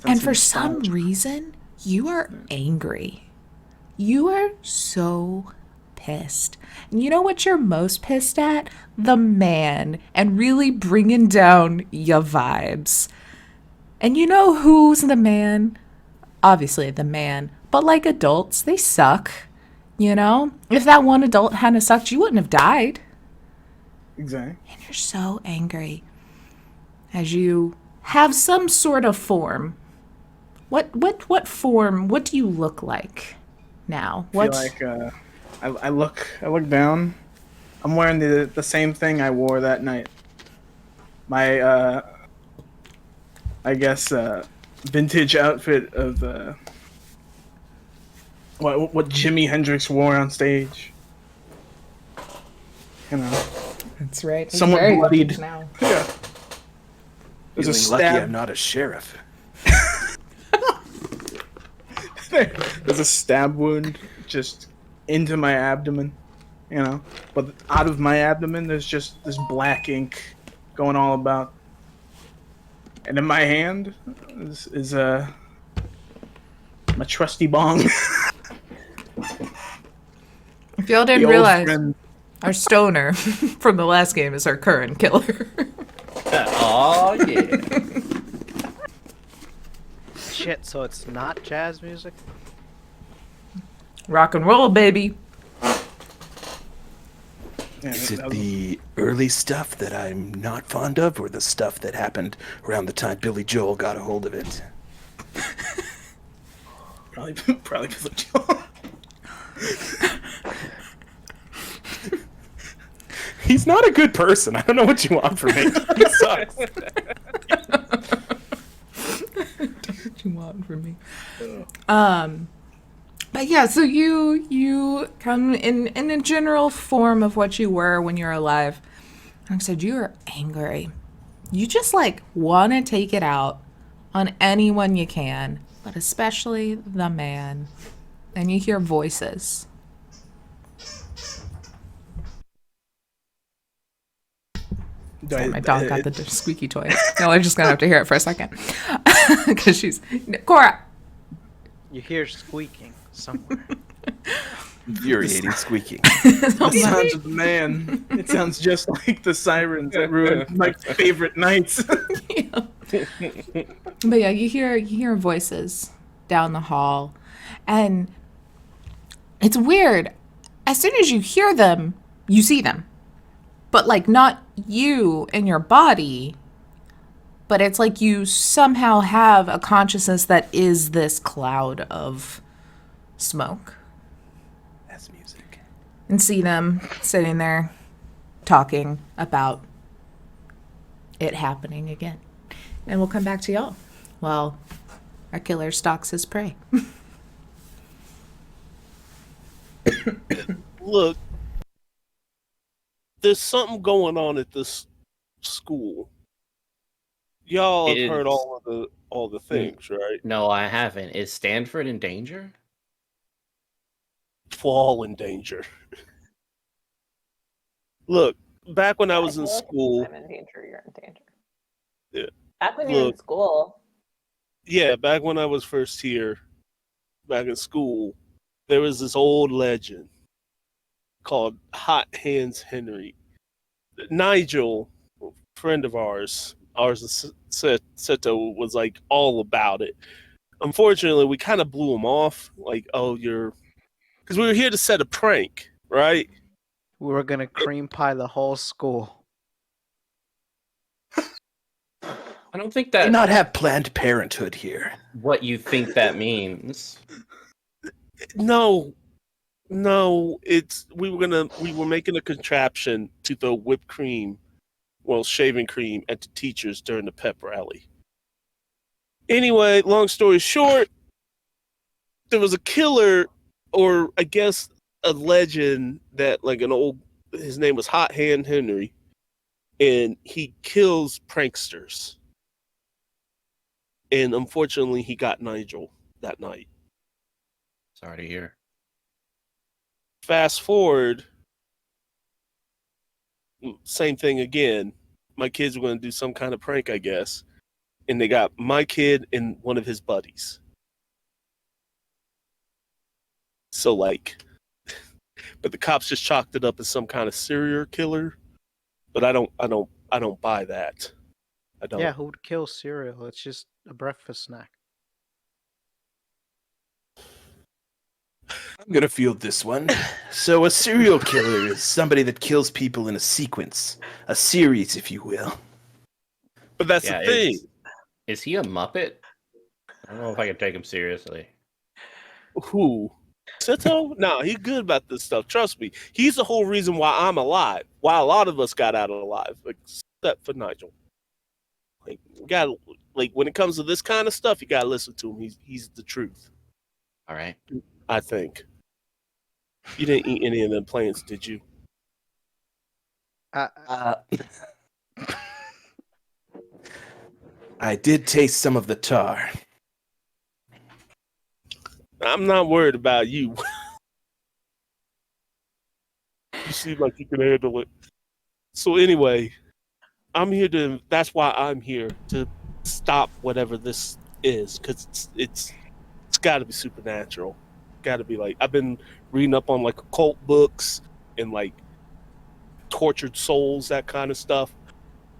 And for some reason, you are angry. You are so pissed. And you know what you're most pissed at? The man, and really bringing down your vibes. And you know who's the man? Obviously the man. But like adults, they suck. You know? If that one adult hadn't sucked, you wouldn't have died. Exactly. And you're so angry. As you have some sort of form. What form? What do you look like now? I feel like I look down. I'm wearing the same thing I wore that night. My I guess vintage outfit of what Jimi Hendrix wore on stage. You know, That's right. He's somewhat very bloodied. vintage now. yeah. There's a Feeling lucky stab. I'm not a sheriff. There's a stab wound just into my abdomen, you know. But out of my abdomen, there's just this black ink going all about. And in my hand is my trusty bong. If y'all didn't The old realize, friend. our stoner from the last game is our current killer. Oh yeah. shit? So it's not jazz music? Rock and roll, baby. Yeah, Is that it was- the early stuff that I'm not fond of, or the stuff that happened around the time Billy Joel got a hold of it? probably Billy Joel. he's not a good person. I don't know what you want from me. He sucks. What you want from me? But yeah, so you come in a general form of what you were when you were alive. Like I said, you are angry. You just like want to take it out on anyone you can, but especially the man. And you hear voices. Sorry, my dog got the squeaky toy. No, I'm just gonna have to hear it for a second because she's Cora. You hear squeaking somewhere. Infuriating squeaking. The sounds of the man. It sounds just like the sirens that ruined my favorite nights. But yeah, you hear voices down the hall, and it's weird. As soon as you hear them, you see them, but like not you in your body, but it's like you somehow have a consciousness that is this cloud of smoke, That's music. and see them sitting there talking about it happening again. And we'll come back to y'all while our killer stalks his prey. Look, there's something going on at this school. Y'all have heard It's- all the things, right? No, I haven't. Is Stanford in danger? We're all in danger. Look, back when I was in school, I'm in danger. You're in danger. Yeah. Back when you're in Look. school. yeah, back when I was first here, back in school, there was this old legend called Hot Hands Henry. Nigel, a friend of ours and Seto was like all about it. Unfortunately, we kind of blew him off. Like, oh, because we were here to set a prank, right? We were gonna cream pie the whole school. I don't think Do that's not have Planned Parenthood here. what you think that means. No, it's we were making a contraption to throw whipped cream, well, shaving cream at the teachers during the pep rally. Anyway, long story short, there was a killer, or I guess a legend that like his name was Hot Hand Henry, and he kills pranksters. And unfortunately, he got Nigel that night. Sorry to hear. Fast forward, same thing again. My kids were going to do some kind of prank, I guess. And they got my kid and one of his buddies. So like, but the cops just chalked it up as some kind of serial killer. But I don't buy that. I don't. Yeah, who would kill cereal? It's just a breakfast snack. I'm gonna field this one. So a serial killer is somebody that kills people in a sequence, a series, if you will. But that's Yeah, the thing. Is he a Muppet? I don't know if I can take him seriously. Who? Seto? No, he's good about this stuff. Trust me. He's the whole reason why I'm alive. Why a lot of us got out alive, except for Nigel. Like, when it comes to this kind of stuff, you gotta listen to him. He's the truth. All right. I think. You didn't eat any of them plants, did you? I did taste some of the tar. I'm not worried about you. You seem like you can handle it. So anyway, that's why I'm here, to stop whatever this is, because it's got to be supernatural. Got to be like, I've been reading up on like occult books and like tortured souls, that kind of stuff.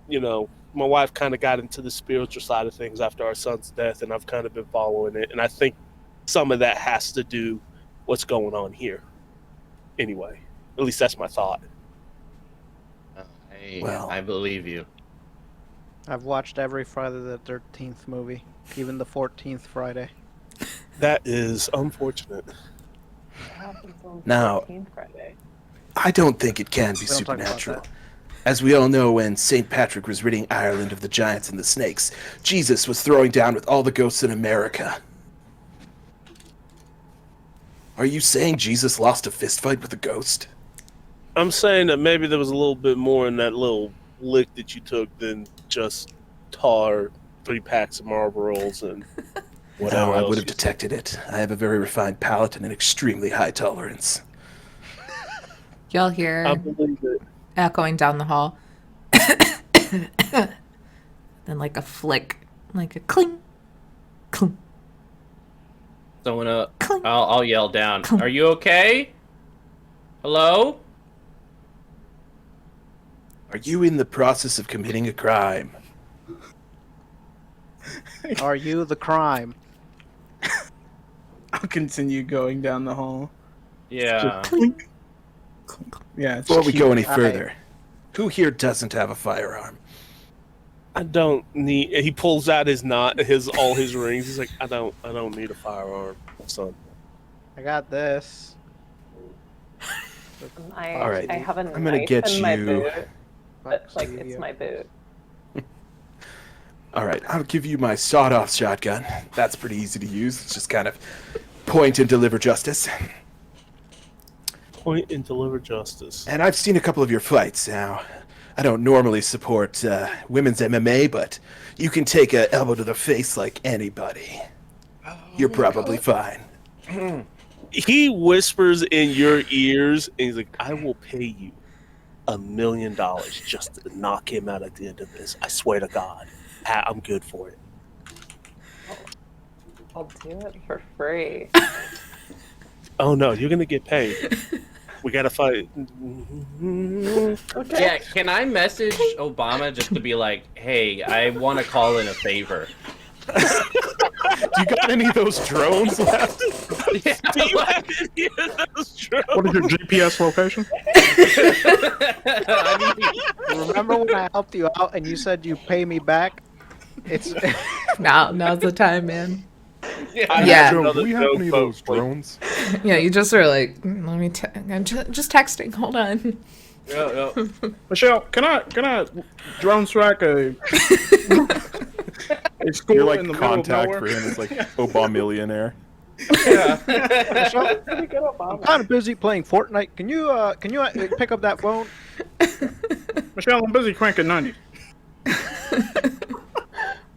You know, my wife kind of got into the spiritual side of things after our son's death, and I've kind of been following it. And I think some of that has to do what's going on here. Anyway, at least that's my thought. I believe you. I've watched every Friday the 13th movie, even the 14th Friday. That is unfortunate. Now, 14th Friday. I don't think it can be We don't talk about supernatural. that. As we all know, when St. Patrick was ridding Ireland of the giants and the snakes, Jesus was throwing down with all the ghosts in America. Are you saying Jesus lost a fistfight with a ghost? I'm saying that maybe there was a little bit more in that little lick that you took than just tar, 3 packs of Marlboros, and whatever No, I else would have you- detected it. I have a very refined palate and an extremely high tolerance. Y'all hear I believe it. echoing down the hall. Then like a flick, like a cling, cling. So I'll yell down. Are you okay? Hello? Are you in the process of committing a crime? Are you the crime? I'll continue going down the hall. Yeah. Clink, clink. Yeah. It's Before we go any I- further, who here doesn't have a firearm? I don't need. He pulls out all his rings. He's like, I don't need a firearm, son. I got this. All right, I have a I'm gonna knife get in my you- boot, but Fuck like you. it's my boot. All right, I'll give you my sawed-off shotgun. That's pretty easy to use. It's just kind of point and deliver justice. Point and deliver justice. And I've seen a couple of your fights. Now, I don't normally support women's MMA, but you can take an elbow to the face like anybody. You're probably fine. He whispers in your ears, and he's like, I will pay you $1 million just to knock him out at the end of this. I swear to God. I'm good for it. I'll do it for free. Oh no, you're gonna get paid. We gotta fight. Okay. Yeah, can I message Obama just to be like, hey, I want to call in a favor? Do you got any of those drones left? Do you have any of those drones? What is your GPS location? I mean, Remember when I helped you out and you said you pay me back? It's Now's the time, man. Yeah. Joe, do we have Another any of joke, those like- drones? Yeah, you just are like, let me. I'm just texting. Hold on. no. Michelle, can I drone strike a school You're like in the contact middle for of nowhere? him. It's like Obama-millionaire. Yeah. I'm kind of busy playing Fortnite. Can you pick up that phone? Michelle, I'm busy cranking 90.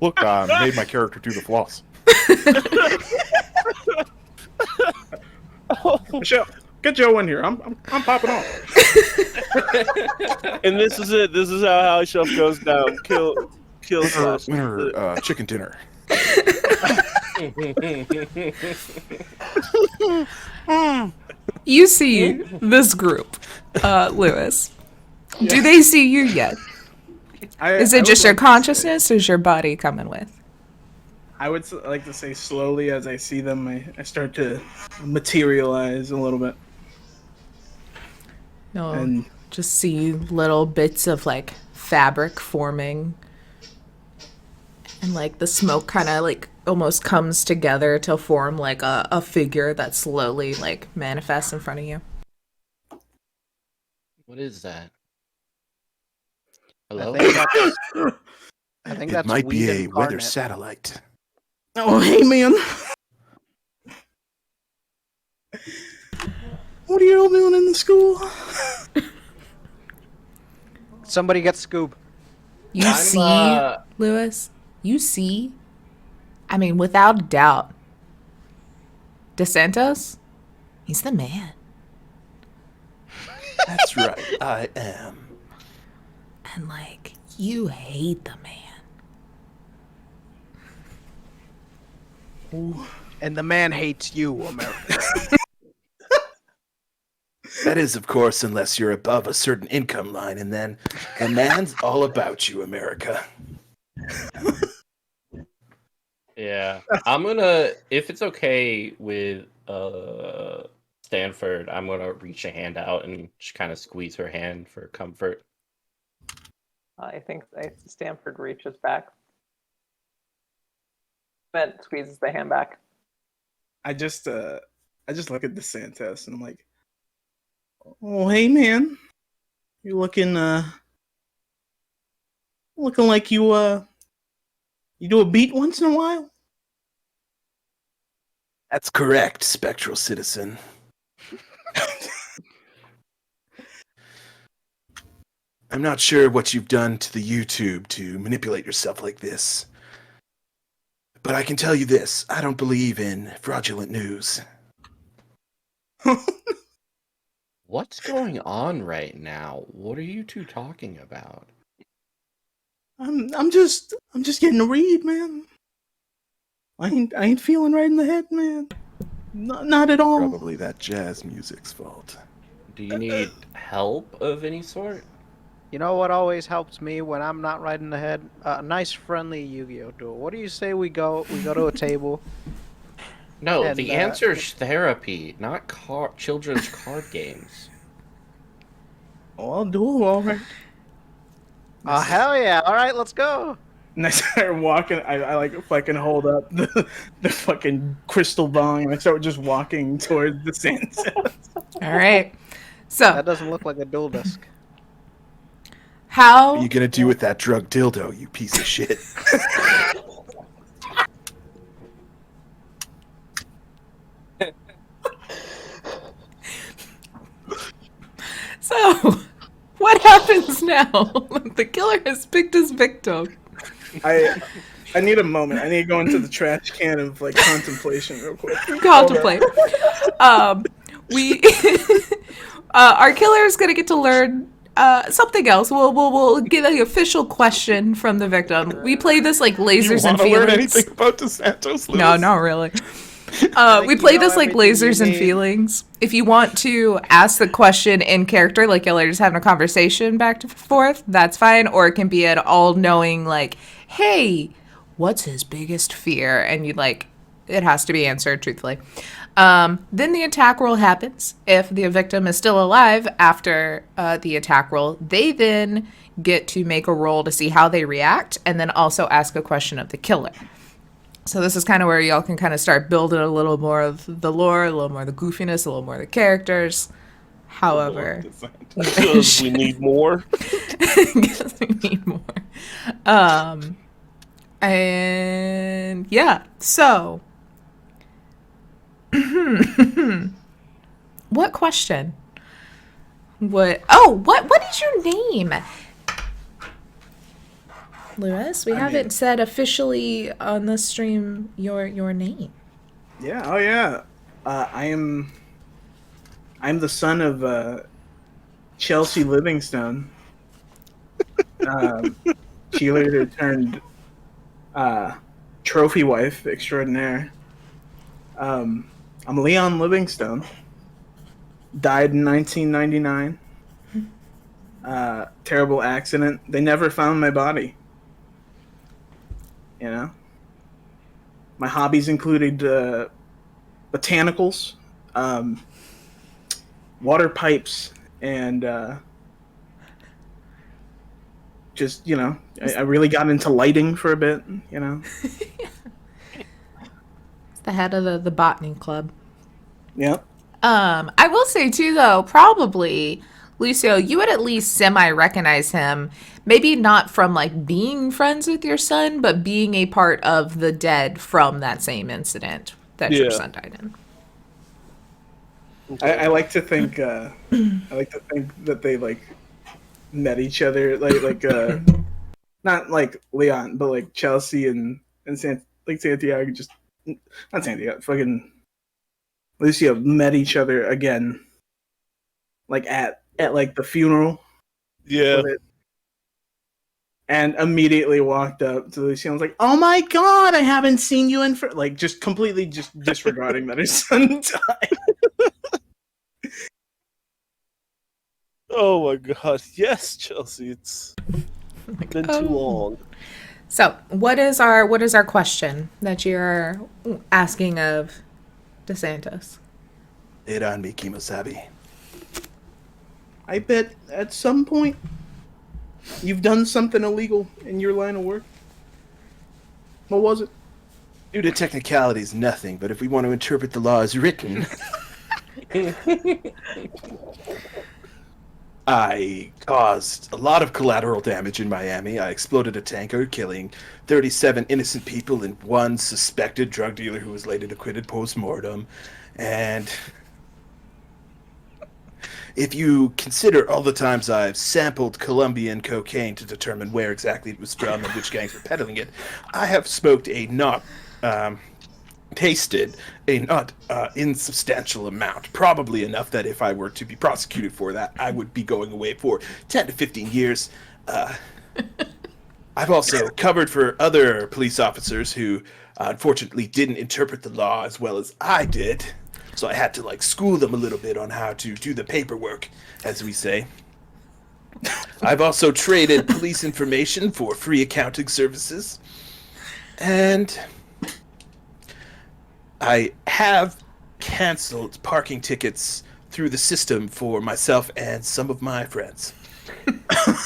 Look, made my character do the floss. Michelle, get Joe in here. I'm popping off. And this is it. This is how House Shelf goes down. Kill slash. Winner, chicken dinner. You see this group, Lewis. Do they see you yet? Is it just your consciousness, or is your body coming with? I would like to say slowly as I see them, I start to materialize a little bit. No, And just see little bits of like fabric forming, and like the smoke kind of like almost comes together to form like a figure that slowly like manifests in front of you. What is that? I Hello? think that's, I think It that's might be weed a weather incarnate. satellite. oh, hey man, what are you all doing in the school? Somebody get Scoob. You I'm, see, Lewis? You see? I mean, without a doubt, DeSantos, he's the man. That's right, I am. And like, you hate the man. And the man hates you, America. That is, of course, unless you're above a certain income line, and then the man's all about you, America. Yeah. I'm gonna, if it's okay with Stanford, I'm gonna reach a hand out and just kind of squeeze her hand for comfort. I think Stanford reaches back. Bent squeezes the hand back. I just look at DeSantis and I'm like, oh hey man, you're looking like you do a beat once in a while. That's correct, spectral citizen. I'm not sure what you've done to the YouTube to manipulate yourself like this. But I can tell you this, I don't believe in fraudulent news. What's going on right now? What are you two talking about? I'm just getting a read, man. I ain't feeling right in the head, man. Not at all. Probably that jazz music's fault. Do you need help of any sort? You know what always helps me when I'm not right in the head? A nice friendly Yu-Gi-Oh duel. What do you say we go to a table? No, And, the answer is therapy, not children's card games. Oh, I'll do all right. Oh hell yeah! All right, let's go. And I start walking. I like fucking hold up the fucking crystal bong, and I start just walking towards the sunset. All right. So That doesn't look like a duel disc. What are how you gonna do with that drug dildo, you piece of shit? so what happens now? The killer has picked his victim. I need a moment. I need to go into the trash can of like contemplation real quick. Contemplate. We our killer is gonna get to learn something else. We'll get an official question from the victim. We play this like You lasers and want to learn feelings. anything about DeSantos, Lewis? No, not really. We think play you know this like everything you lasers and need. feelings. If you want to ask the question in character, like y'all are just having a conversation back and forth, that's fine. Or it can be an all-knowing, like, hey, what's his biggest fear? And you like, it has to be answered truthfully. Then the attack roll happens. If the victim is still alive after the attack roll, they then get to make a roll to see how they react, and then also ask a question of the killer. So this is kind of where y'all can kind of start building a little more of the lore, a little more of the goofiness, a little more of the characters. However, Because we need more. guess we need more. And yeah, so what question? What is your name? Lewis, we haven't said officially on this stream your name. Yeah. Oh yeah. I'm the son of Chelsea Livingstone. Cheerleader turned trophy wife extraordinaire. I'm Leon Livingstone. Died in 1999. Terrible accident. They never found my body. You know? My hobbies included botanicals, water pipes, and just, you know, I really got into lighting for a bit, you know? It's the head of the botany club. Yep. I will say too, though, probably, Lucio, you would at least semi-recognize him. Maybe not from, like, being friends with your son, but being a part of the dead from that same incident that your son died in. I like to think that they like met each other like not like Leon, but like Chelsea and Santiago, just not Santiago, fucking Lucio met each other again, like at like the funeral. Yeah. And immediately walked up to Lucio and was like, "Oh my god, I haven't seen you in for," like, just completely just disregarding that his son died. Oh my god. Yes, Chelsea. It's been too long. So, what is our question that you're asking of DeSantos? It on me, Kimosabi. I bet at some point you've done something illegal in your line of work. What was it? Due to technicalities, nothing, but if we want to interpret the law as written, I caused a lot of collateral damage in Miami. I exploded a tanker, killing 37 innocent people and one suspected drug dealer who was later acquitted post-mortem. And if you consider all the times I've sampled Colombian cocaine to determine where exactly it was from and which gangs were peddling it, I have tasted a not insubstantial amount, probably enough that if I were to be prosecuted for that, I would be going away for 10 to 15 years. I've also covered for other police officers who unfortunately didn't interpret the law as well as I did. So I had to like school them a little bit on how to do the paperwork, as we say. I've also traded police information for free accounting services. And I have canceled parking tickets through the system for myself and some of my friends.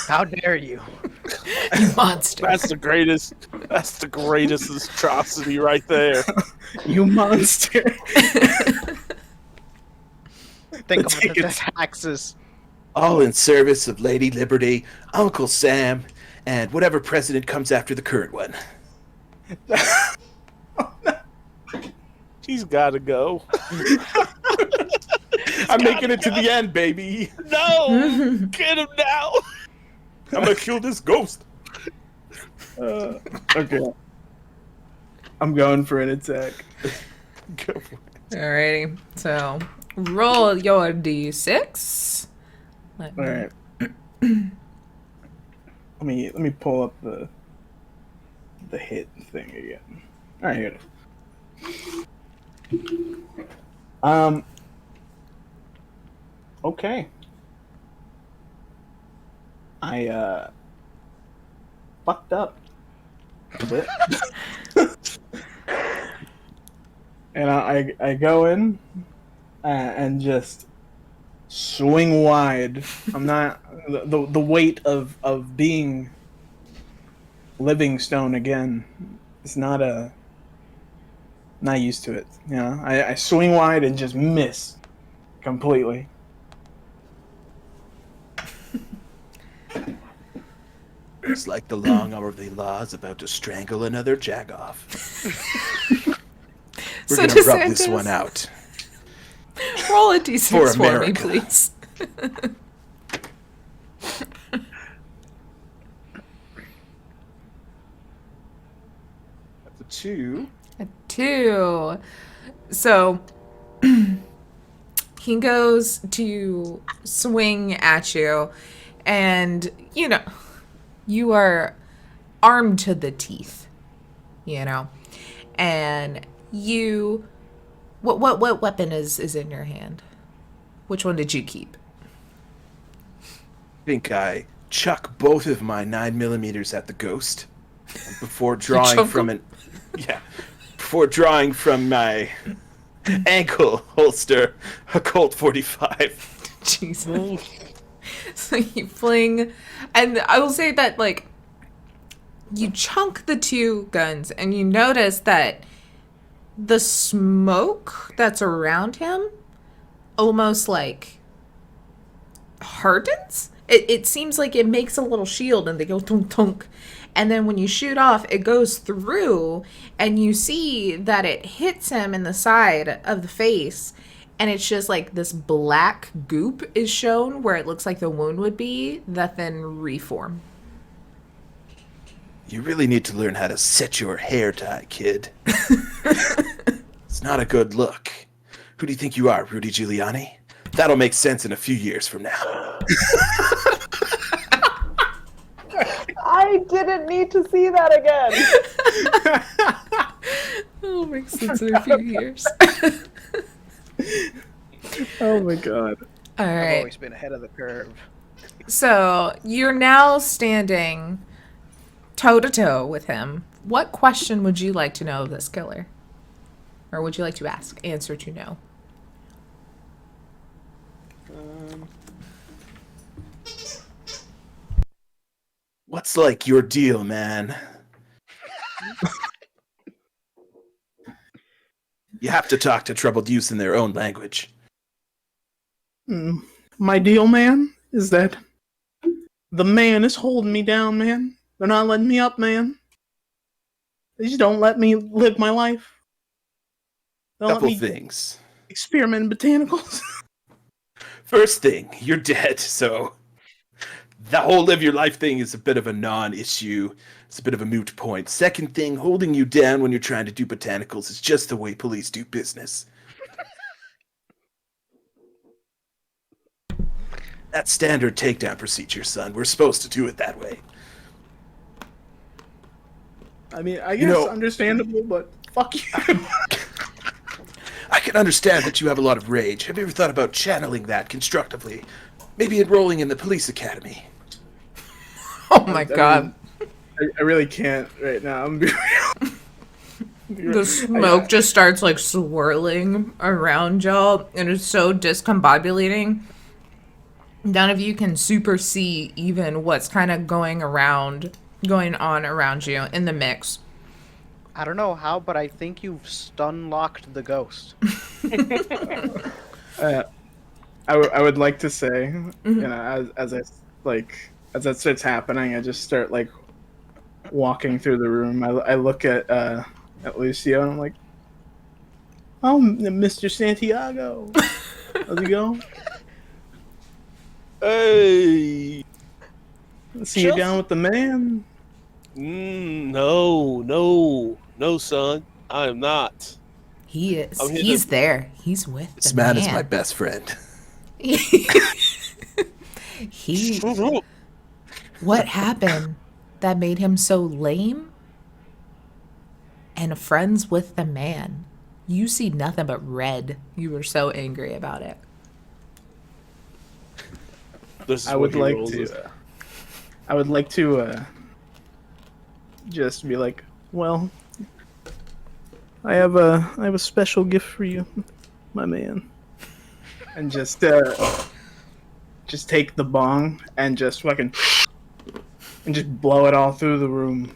How dare you? You monster. That's the greatest atrocity right there. You monster. Think about tickets. the taxes. All in service of Lady Liberty, Uncle Sam, and whatever president comes after the current one. He's got to go. I'm making it to the end, baby. No! Get him now! I'm gonna kill this ghost. Okay. I'm going for an attack. Go for it. Alrighty. So roll your d6. Let All me- right. Let me pull up the hit thing again. All right, here it is. Okay. I fucked up a bit. And I go in and just swing wide. I'm not the weight of being Livingstone again. It's not used to it. You know, I swing wide and just miss completely. It's like the long arm of the law is about to strangle another jagoff. We're So gonna rub this DeSantis- one out. Roll a d6 For for me, America. please. That's a 2. A 2. So he goes to swing at you, and you know, you are armed to the teeth, you know, and you. What weapon is in your hand? Which one did you keep? I think I chuck both of my 9mm at the ghost before drawing chunk from before drawing from my ankle holster a Colt 45. Jesus. So you fling, and I will say that, like, you chunk the two guns, and you notice that the smoke that's around him almost, like, hardens. It seems like it makes a little shield, and they go tunk tunk. And then when you shoot off, it goes through, and you see that it hits him in the side of the face, and it's just like this black goop is shown where it looks like the wound would be, that then reform. You really need to learn how to set your hair tie, kid. It's not a good look. Who do you think you are, Rudy Giuliani? That'll make sense in a few years from now. I didn't need to see that again. Oh, makes sense in a few years. Oh my god. All I've right. always been ahead of the curve. So you're now standing toe to toe with him. What question would you like to know of this killer? Or would you like to ask? Answer to no. What's like your deal, man? You have to talk to troubled youths in their own language. My deal, man, is that the man is holding me down, man. They're not letting me up, man. They just don't let me live my life. They don't let Couple me things. experiment in botanicals. First thing, you're dead, so the whole live your life thing is a bit of a non-issue. It's a bit of a moot point. Second thing, holding you down when you're trying to do botanicals is just the way police do business. That's standard takedown procedure, son. We're supposed to do it that way. I mean, I guess know- understandable, but fuck you. I can understand that you have a lot of rage. Have you ever thought about channeling that constructively? Maybe enrolling in the police academy? Oh my I god. I really can't right now. The smoke just starts like swirling around y'all, and it's so discombobulating. None of you can super see even what's kind of going on around you in the mix. I don't know how, but I think you've stun locked the ghost. I would like to say, you know, as that starts happening, I just start like walking through the room. I look at Lucio and I'm like, "Oh, Mr. Santiago, how's it going? Hey. See you down with the man." No, son. I am not. He is. I'm here He's to- there. He's with This the man is my best friend. He. What happened that made him so lame? And friends with the man. You see nothing but red. You were so angry about it. This is I what would he like rolls to. with. I would like to just be like, well, I have a special gift for you, my man, and just take the bong and just fucking and just blow it all through the room,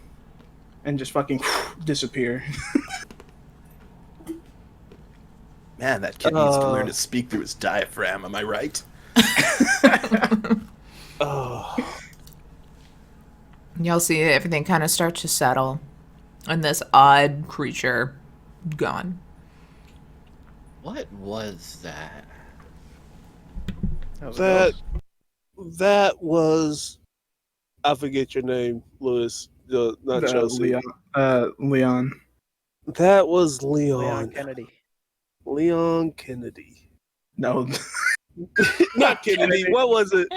and just fucking disappear. Man, that kid needs to learn to speak through his diaphragm. Am I right? Oh, You'll see everything kind of start to settle. And this odd creature gone. What was that? That was a ghost. that was. I forget your name, Lewis. Not Chelsea. Leon. That was Leon Leon. Kennedy. Leon Kennedy. No. Not Kennedy. What was it?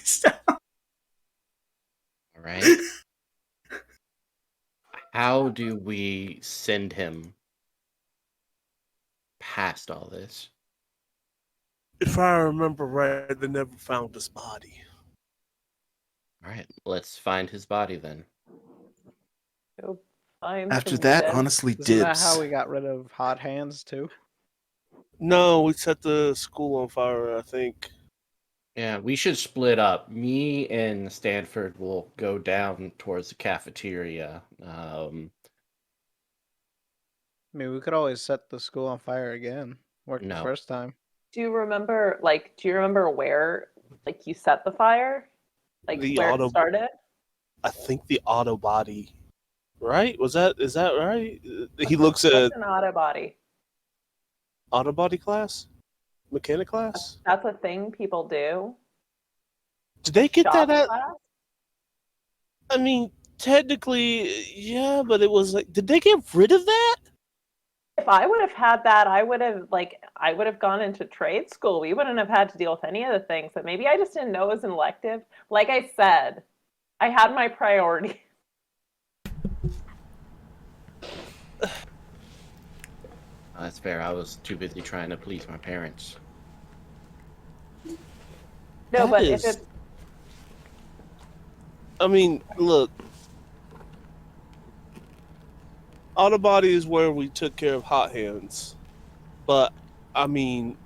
Stop. All right. How do we send him past all this? If I remember right, they never found his body. All right, let's find his body then. Go find After some that, dead- honestly, Isn't that dibs. how we got rid of Hot Hands too? No, we set the school on fire, I think. Yeah, we should split up. Me and Stanford will go down towards the cafeteria. I mean, we could always set the school on fire again. Worked No. the first time. Do you remember where like you set the fire? Like The where auto- it started? I think the auto body. Right? Is that right? He looks What's at an auto body? auto body class? Mechanic class? That's a thing people do. Did they get Shop that at class? I mean, technically, yeah, but it was like, did they get rid of that? If I would have had that, I would have gone into trade school. We wouldn't have had to deal with any of the things. But maybe I just didn't know it was an elective. Like I said, I had my priorities. That's fair. I was too busy trying to please my parents. No, That but is- if it's I mean, look. Auto body is where we took care of hot hands. But, I mean,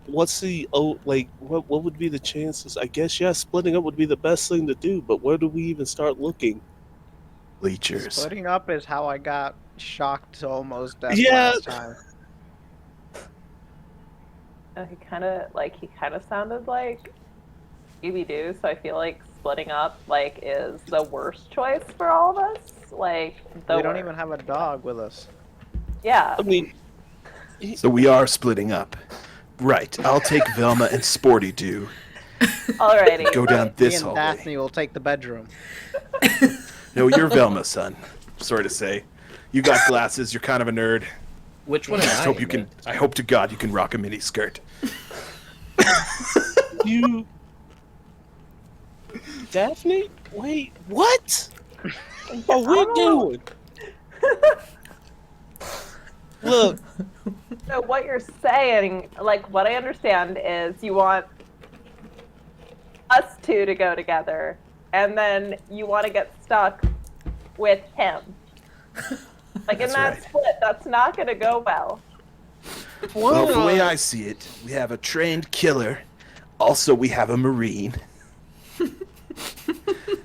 what's the, what would be the chances? I guess, yeah, splitting up would be the best thing to do, but where do we even start looking? Bleachers. Splitting up is how I got shocked to almost death Yeah. last time. he kind of sounded like Scooby-Doo, so I feel like splitting up is the worst choice for all of us. We don't even have a dog with us. Yeah. I mean, So we are splitting up. Right. I'll take Velma and Sporty Doo. Alrighty. Go down Me this and hallway. Daphne will take the bedroom. No, you're Velma, son. Sorry to say. You got glasses. You're kind of a nerd. Which one I am just I? hope you can. I hope to God you can rock a mini skirt. you... Daphne? Wait, what? Are we doing? Look, So what you're saying, like what I understand is you want us two to go together, and then you want to get stuck with him. Like in That's that right. split, that's not going to go well. Well, the way I see it, we have a trained killer. Also, we have a Marine.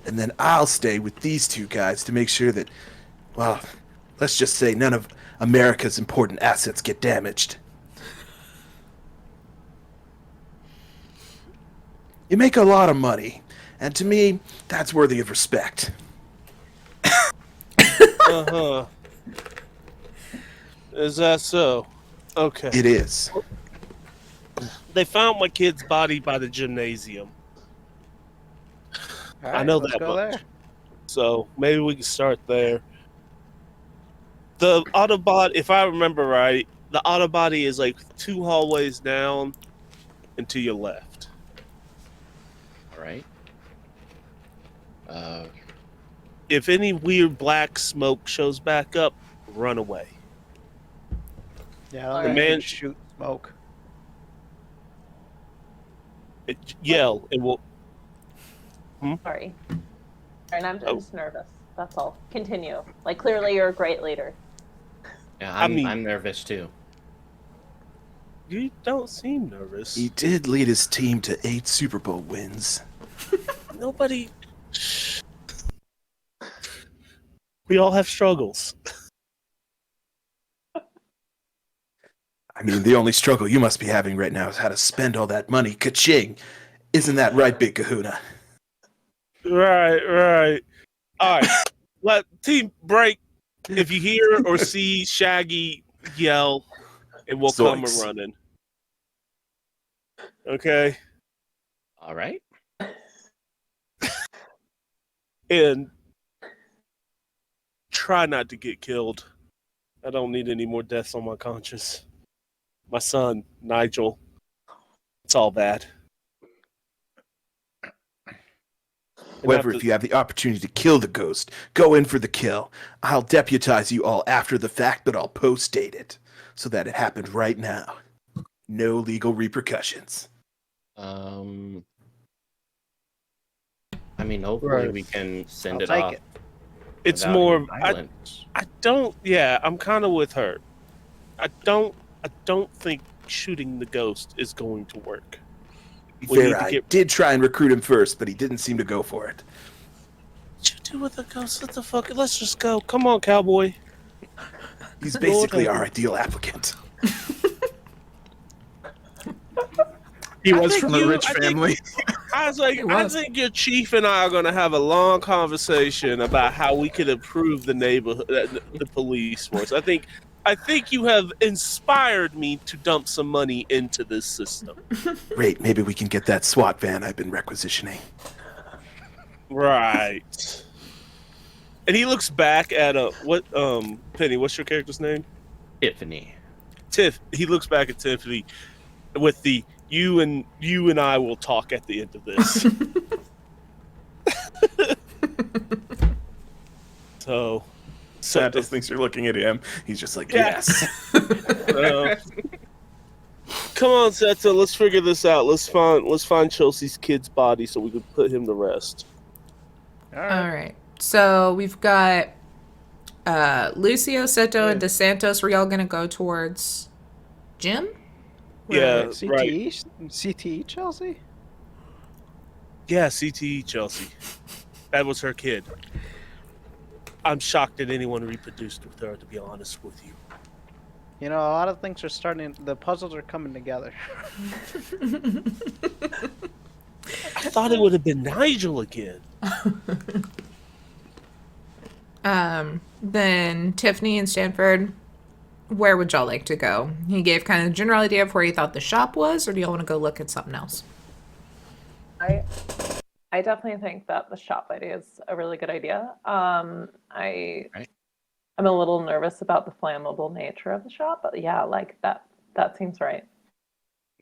And then I'll stay with these two guys to make sure that, well, let's just say none of America's important assets get damaged. You make a lot of money, and to me, that's worthy of respect. uh-huh. Is that so? Okay. It is. They found my kid's body by the gymnasium. All I know let's that go much. there. So maybe we can start there. The Autobot, if I remember right, the Autobody is like 2 hallways down and to your left. All right. If any weird black smoke shows back up, run away. Yeah, I don't The think you man- can shoot smoke. Yell and we'll. Sorry. And I'm Oh. just nervous. That's all. Continue. Like clearly you're a great leader. Yeah, I mean- I'm nervous too. You don't seem nervous. He did lead his team to 8 Super Bowl wins. Nobody. We all have struggles. I mean, the only struggle you must be having right now is how to spend all that money. Ka-ching! Isn't that right, Big Kahuna? Right. All right. Let team break. If you hear or see Shaggy, yell, and we'll come Zoinks. running. Okay. All right. And try not to get killed. I don't need any more deaths on my conscience. My son, Nigel. It's all bad. However, if you have the opportunity to kill the ghost, go in for the kill. I'll deputize you all after the fact, but I'll post-date it so that it happened right now. No legal repercussions. I mean, hopefully Right. we can send I'll it take off. it. It's without more. any violence. I don't. Yeah, I'm kind of with her. I don't think shooting the ghost is going to work. We need Fair, to I get- did try and recruit him first, but he didn't seem to go for it. What you do with the ghost? What the fuck? Let's just go. Come on, cowboy. He's basically our ideal applicant. He I was think from a you- rich I think- family. I was like, It I was. think your chief and I are going to have a long conversation about how we could improve the neighborhood, the police force. I think you have inspired me to dump some money into this system. Great, maybe we can get that SWAT van I've been requisitioning. Right. And he looks back at Penny, what's your character's name? Tiffany. Tiff. He looks back at Tiffany with the you and I will talk at the end of this. So Santos thinks you're looking at him. He's just like, Yeah. yes. Come on, Seto, let's figure this out. Let's find Chelsea's kid's body so we can put him to rest. All All right. right. So we've got Lucio, Seto, and DeSantos. Were y'all gonna go towards Jim? Yeah, CTE? right. CTE Chelsea? Yeah, CTE Chelsea. That was her kid. I'm shocked that anyone reproduced with her, to be honest with you. You know, a lot of things are starting. The puzzles are coming together. I thought it would have been Nigel again. Then Tiffany and Stanford, where would y'all like to go? He gave kind of a general idea of where he thought the shop was, or do y'all want to go look at something else? I definitely think that the shop idea is a really good idea. I'm a little nervous about the flammable nature of the shop, but yeah, like that seems right.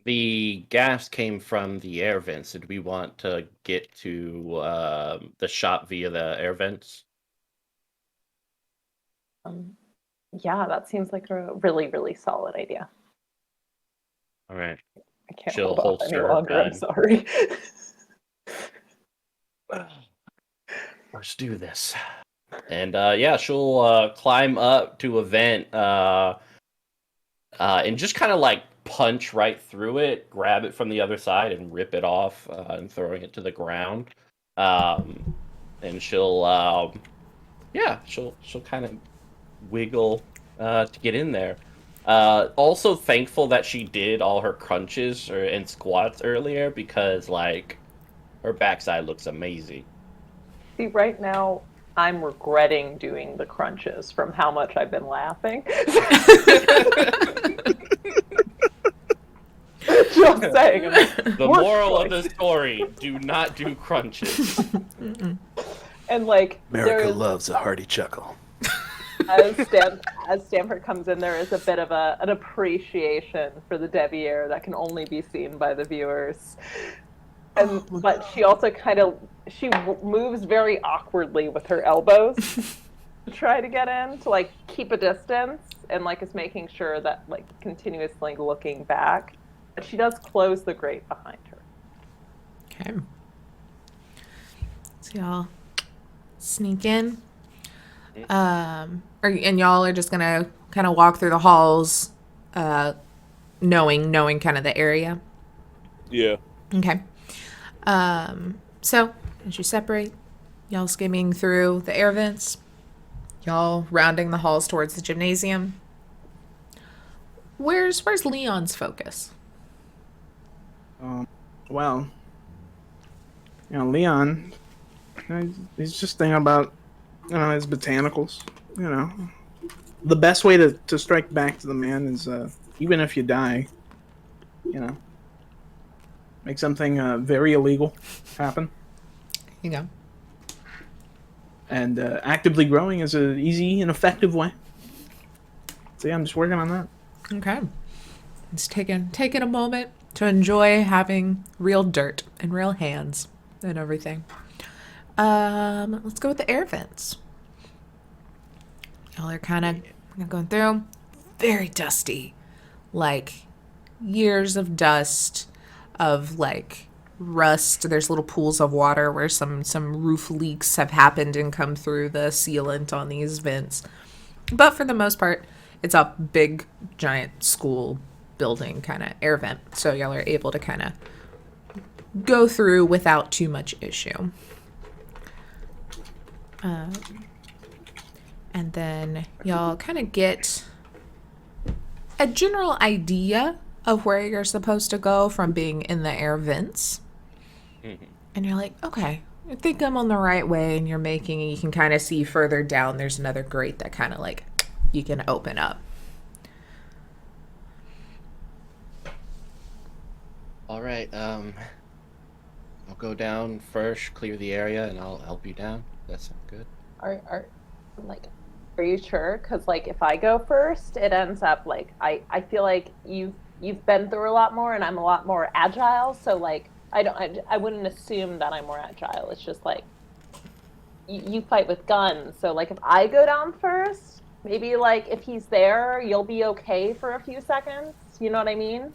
The gas came from the air vents. Did we want to get to the shop via the air vents? Yeah, that seems like a really, really solid idea. All right. I can't She'll hold off any holster her longer. I'm gun. sorry. Let's do this. And yeah, she'll climb up to a vent and just kind of like punch right through it, grab it from the other side, and rip it off and throwing it to the ground. And she'll she'll kind of wiggle to get in there. Also thankful that she did all her crunches and squats earlier because like her backside looks amazing. See, right now, I'm regretting doing the crunches from how much I've been laughing. Just saying. The moral of the story: do not do crunches. And like, America there's, loves a hearty chuckle. as Stanford comes in, there is a bit of an appreciation for the Devier that can only be seen by the viewers. And but she also moves very awkwardly with her elbows to try to get in, to like keep a distance, and like is making sure that like continuously looking back. But she does close the grate behind her. Okay. So y'all sneak in. And y'all are just gonna kind of walk through the halls, knowing kind of the area. Yeah. Okay. So as you separate, y'all skimming through the air vents, y'all rounding the halls towards the gymnasium. Where's Leon's focus? Well, Leon, he's just thinking about, his botanicals. The best way to strike back to the man is, even if you die, make something very illegal happen. You go. And actively growing is an easy and effective way. So yeah, I'm just working on that. Okay. Just taking a moment to enjoy having real dirt and real hands and everything. Let's go with the air vents. Y'all are kind of going through. Very dusty. Like years of dust, of like rust. There's little pools of water where some roof leaks have happened and come through the sealant on these vents. But for the most part, it's a big, giant school building kind of air vent. So y'all are able to kind of go through without too much issue. And then y'all kind of get a general idea of where you're supposed to go from being in the air vents. Mm-hmm. And you're like, okay, I think I'm on the right way. And you can kind of see further down, there's another grate that kind of like you can open up. All right, I'll go down first, clear the area, and I'll help you down. That sounds good. Are you sure? Because like if I go first, it ends up like I feel like you've been through a lot more, and I'm a lot more agile. So like I wouldn't assume that I'm more agile. It's just like you fight with guns. So like if I go down first, maybe like if he's there, you'll be okay for a few seconds. You know what I mean?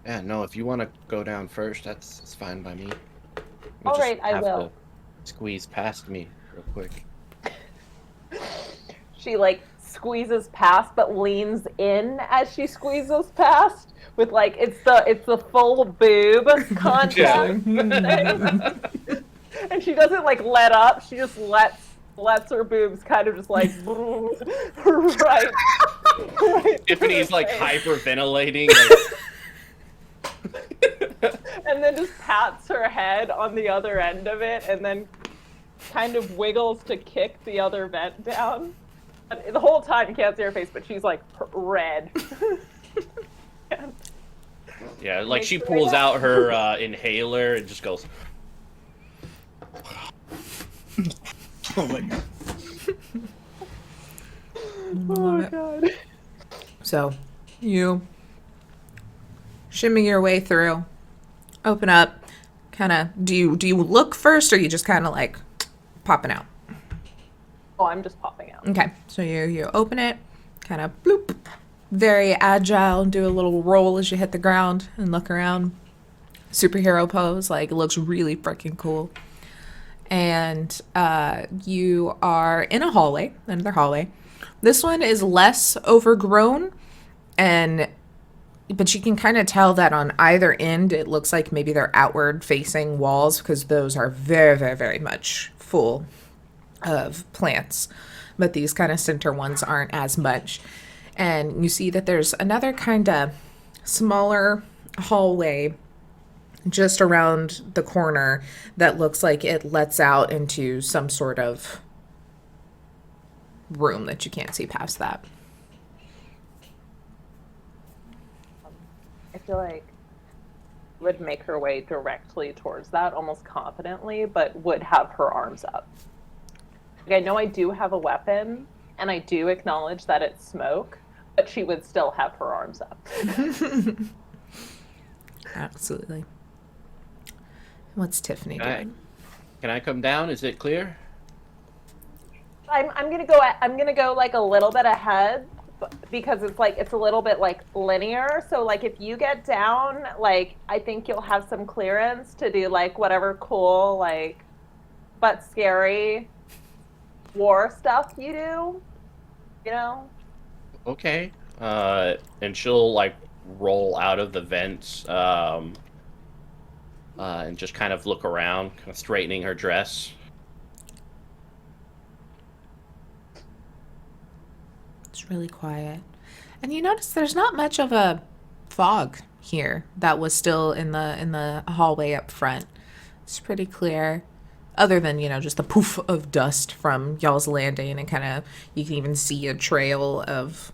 Yeah, no, if you want to go down first, it's fine by me. All right, I will. Squeeze past me real quick. She like squeezes past but leans in as she squeezes past with like it's the full boob contact. And she doesn't like let up, she just lets her boobs kind of just like right. Tiffany's like hyperventilating. And then just pats her head on the other end of it and then kind of wiggles to kick the other vent down. The whole time you can't see her face, but she's like red. Yeah, like she pulls out her inhaler and just goes. Oh my god. Oh god. So you shimmy your way through, open up, kind of. Do you look first, or you just kind of like popping out? Oh, I'm just popping out. Okay, so you open it, kind of bloop, very agile, do a little roll as you hit the ground and look around. Superhero pose, like it looks really freaking cool. And you are in a hallway, another hallway. This one is less overgrown, but you can kind of tell that on either end it looks like maybe they're outward facing walls, because those are very, very, very much full of plants, but these kind of center ones aren't as much. And you see that there's another kind of smaller hallway just around the corner that looks like it lets out into some sort of room that you can't see past that. I feel like would make her way directly towards that almost confidently, but would have her arms up. Like, I know I do have a weapon, and I do acknowledge that it's smoke, but she would still have her arms up. Absolutely. What's Tiffany doing? Can I come down? Is it clear? I'm gonna go like a little bit ahead, because it's a little bit like linear. So like if you get down, like I think you'll have some clearance to do like whatever cool like but scary war stuff you do, you know? Okay. And she'll like roll out of the vents, and just kind of look around, kind of straightening her dress. It's really quiet. And you notice there's not much of a fog here that was still in the hallway up front. It's pretty clear. Other than, just the poof of dust from y'all's landing, and kind of, you can even see a trail of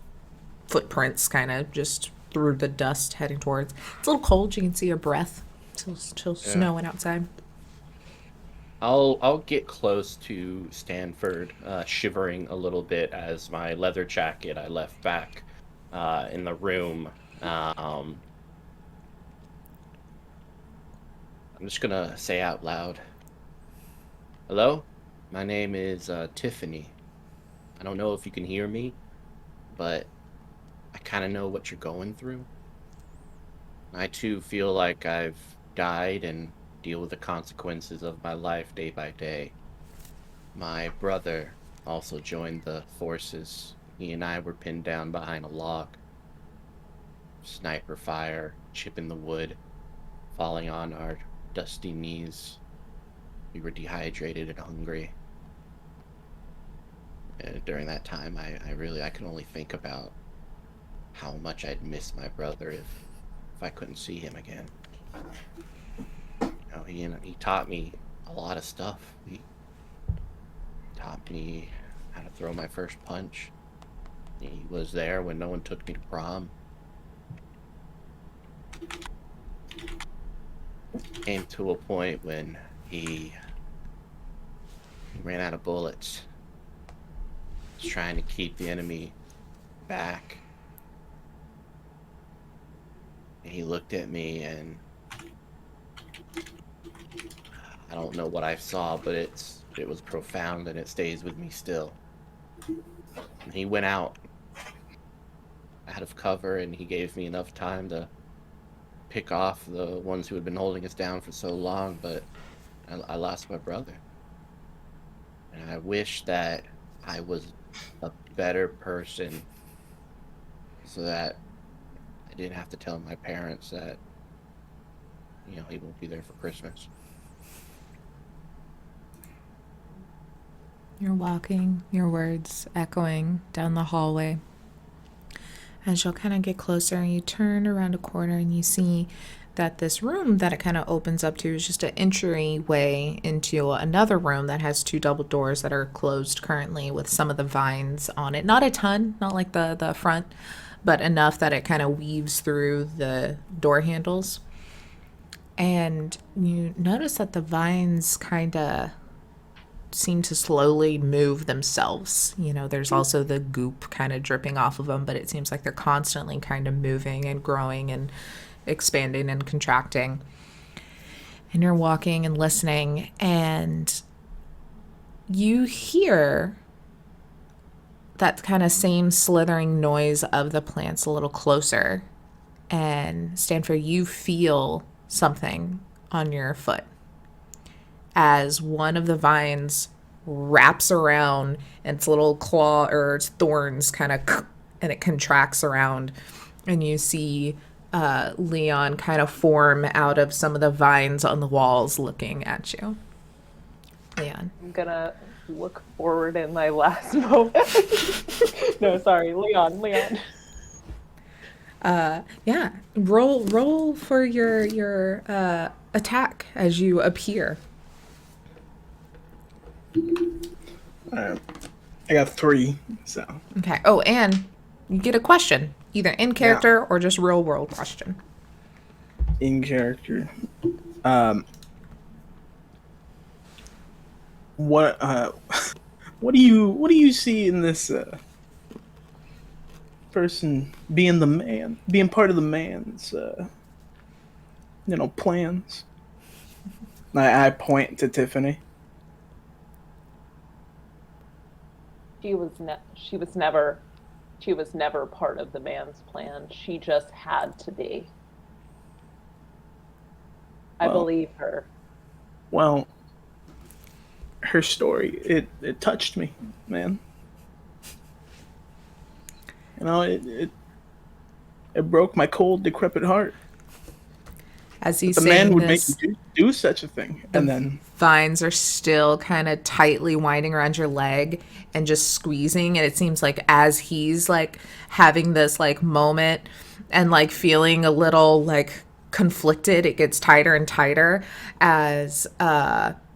footprints kind of just through the dust heading towards. It's a little cold. You can see your breath. It's still snowing outside. I'll get close to Stanford, shivering a little bit as my leather jacket I left back in the room. I'm just gonna say out loud, "Hello, my name is Tiffany. I don't know if you can hear me, but I kind of know what you're going through. I too feel like I've died and deal with the consequences of my life day by day. My brother also joined the forces. He and I were pinned down behind a log. Sniper fire, chipping the wood, falling on our dusty knees. We were dehydrated and hungry. And during that time, I could only think about how much I'd miss my brother if I couldn't see him again. He taught me a lot of stuff. He taught me how to throw my first punch. He was there when no one took me to prom. Came to a point when he ran out of bullets. He was trying to keep the enemy back. And he looked at me, and I don't know what I saw, but it was profound, and it stays with me still. And he went out of cover, and he gave me enough time to pick off the ones who had been holding us down for so long, but I lost my brother. And I wish that I was a better person so that I didn't have to tell my parents that, he won't be there for Christmas. You're walking, your words echoing down the hallway. As you'll kind of get closer, you turn around a corner and you see that this room that it kind of opens up to is just an entryway into another room that has two double doors that are closed currently with some of the vines on it. Not a ton, not like the front, but enough that it kind of weaves through the door handles. And you notice that the vines kind of seem to slowly move themselves. There's also the goop kind of dripping off of them, but it seems like they're constantly kind of moving and growing and expanding and contracting. And you're walking and listening, and you hear that kind of same slithering noise of the plants a little closer. And Stanford, you feel something on your foot as one of the vines wraps around and its little claw or its thorns kind of, and it contracts around, and you see Leon kind of form out of some of the vines on the walls looking at you. Leon. I'm gonna look forward in my last moment. No, sorry, Leon. Yeah, roll for your attack as you appear. I got 3, so. Okay. Oh, and you get a question, either in character or just real world question. In character. What do you see in this person being the man, being part of the man's plans? I point to Tiffany. She was never part of the man's plan. She just had to be. I believe her. Well, her story, it touched me, man. You know, it broke my cold, decrepit heart. As he's the saying man would this, make you do such a thing, and then vines are still kind of tightly winding around your leg and just squeezing, and it seems like as he's like having this like moment and like feeling a little like conflicted, it gets tighter and tighter as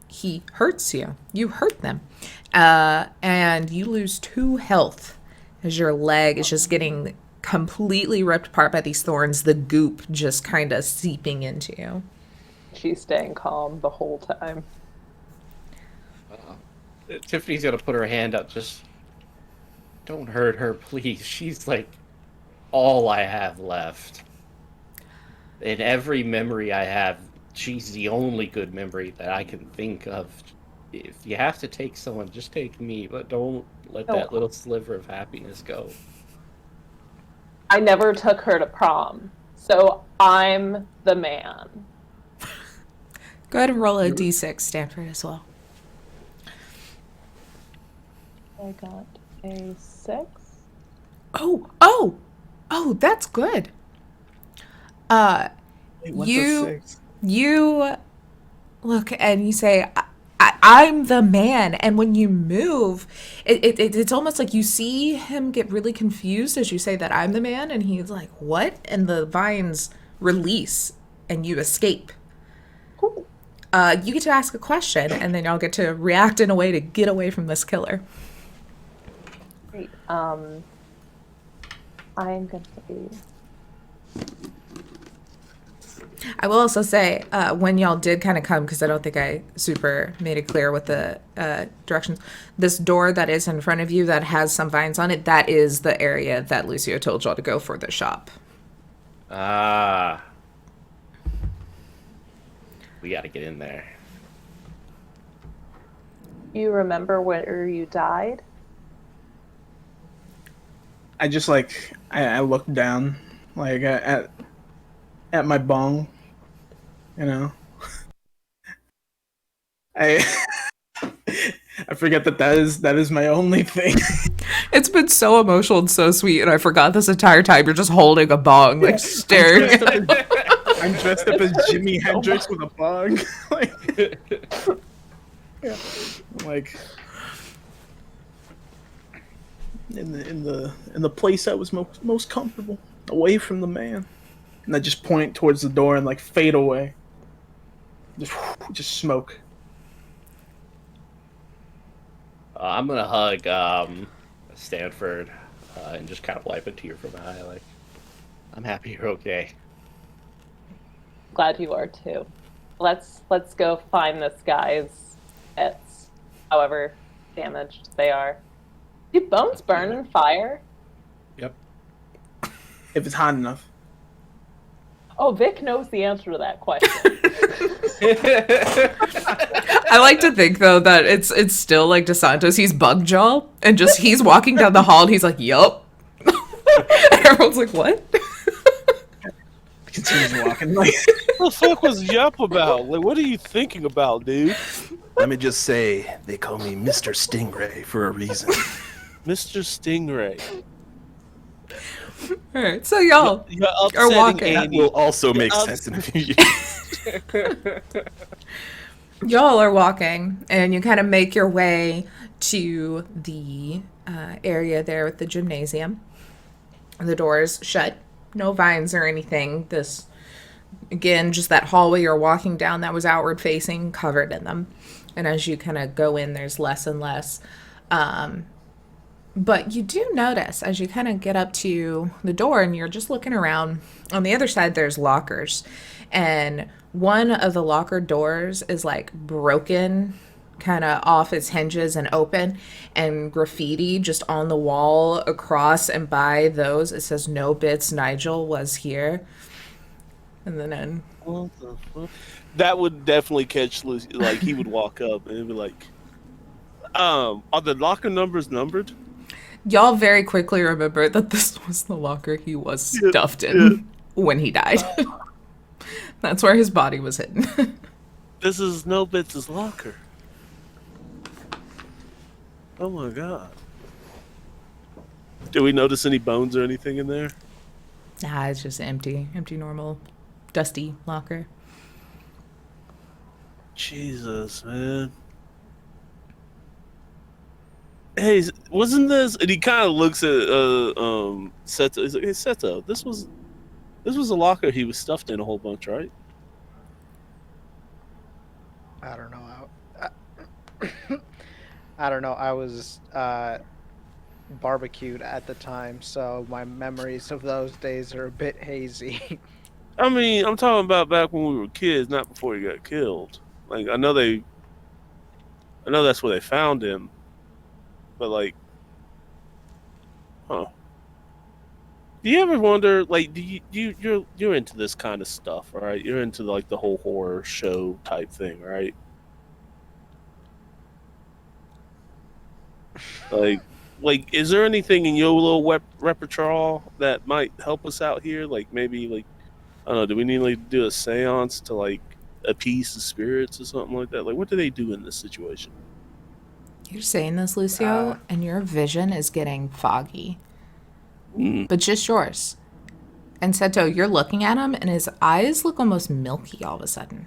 he hurts you. You hurt them, and you lose 2 health as your leg is just getting completely ripped apart by these thorns, the goop just kind of seeping into you. She's staying calm the whole time. Tiffany's gonna put her hand up. Just don't hurt her, please. She's like all I have left. In every memory I have, she's the only good memory that I can think of. If you have to take someone, just take me, but don't let that little sliver of happiness go. I never took her to prom, so I'm the man. Go ahead and roll a d6, Stanford, as well. I got a 6. Oh, that's good. what's a 6? You look and you say, I'm the man. And when you move, it's almost like you see him get really confused as you say that I'm the man. And he's like, what? And the vines release and you escape. Cool. You get to ask a question and then y'all get to react in a way to get away from this killer. Great. I'm going to be... I will also say, when y'all did kind of come, because I don't think I super made it clear with the directions, this door that is in front of you that has some vines on it, that is the area that Lucio told y'all to go for the shop. Ah. We gotta get in there. You remember where you died? I just I looked down at my bong, you know. I forget that is my only thing. It's been so emotional and so sweet, and I forgot this entire time you're just holding a bong, like staring. I'm dressed up as Jimi Hendrix with a bong. In the place I was most comfortable, away from the man. And I just point towards the door and fade away. Just smoke. I'm gonna hug Stanford and just kind of wipe a tear from my eye. I'm happy you're okay. Glad you are too. Let's go find this guy's pets, however damaged they are. Do bones burn in fire? Yep. If it's hot enough. Oh, Vic knows the answer to that question. I like to think though that it's still like DeSantos. He's Bugjaw, and just he's walking down the hall, and he's like, "Yup." And everyone's like, "What?" Continues walking. Like, What the fuck was Yup about? Like, what are you thinking about, dude? Let me just say, they call me Mr. Stingray for a reason. Mr. Stingray. All right, so y'all You're are upsetting walking. That Andy. will also make You're sense in a few years. Y'all are walking, and you kind of make your way to the area there with the gymnasium. The doors shut, no vines or anything. This, again, just that hallway you're walking down that was outward facing, covered in them. And as you kind of go in, there's less and less. But you do notice as you kind of get up to the door and you're just looking around, on the other side, there's lockers. And one of the locker doors is like broken, kind of off its hinges and open, and graffiti just on the wall across and by those. It says, "No bits, Nigel was here." And then What the fuck? That would definitely catch Lucy. Like, he would walk up and be like, are the locker numbers numbered? y'all very quickly remember that this was the locker he was stuffed in when he died. That's where his body was hidden. This is No Bits' locker. Oh my god. Do we notice any bones or anything in there? Nah, it's just empty, normal, dusty locker. Jesus, man. Hey, wasn't this? And he kind of looks at Seto. He's like, "Hey, Seto, this was a locker he was stuffed in a whole bunch, right?" I don't know. I don't know. I was barbecued at the time, so my memories of those days are a bit hazy. I mean, I'm talking about back when we were kids, not before he got killed. Like, I know that's where they found him, but like, huh? Do you ever wonder, like, you're into this kind of stuff, right? You're into like the whole horror show type thing, right? Like, is there anything in your little repertoire that might help us out here? Like, maybe, like, I don't know, do we need like do a seance to like appease the spirits or something like that? Like, what do they do in this situation? You're saying this, Lucio, and your vision is getting foggy. Mm. But just yours. And Seto, you're looking at him, and his eyes look almost milky all of a sudden.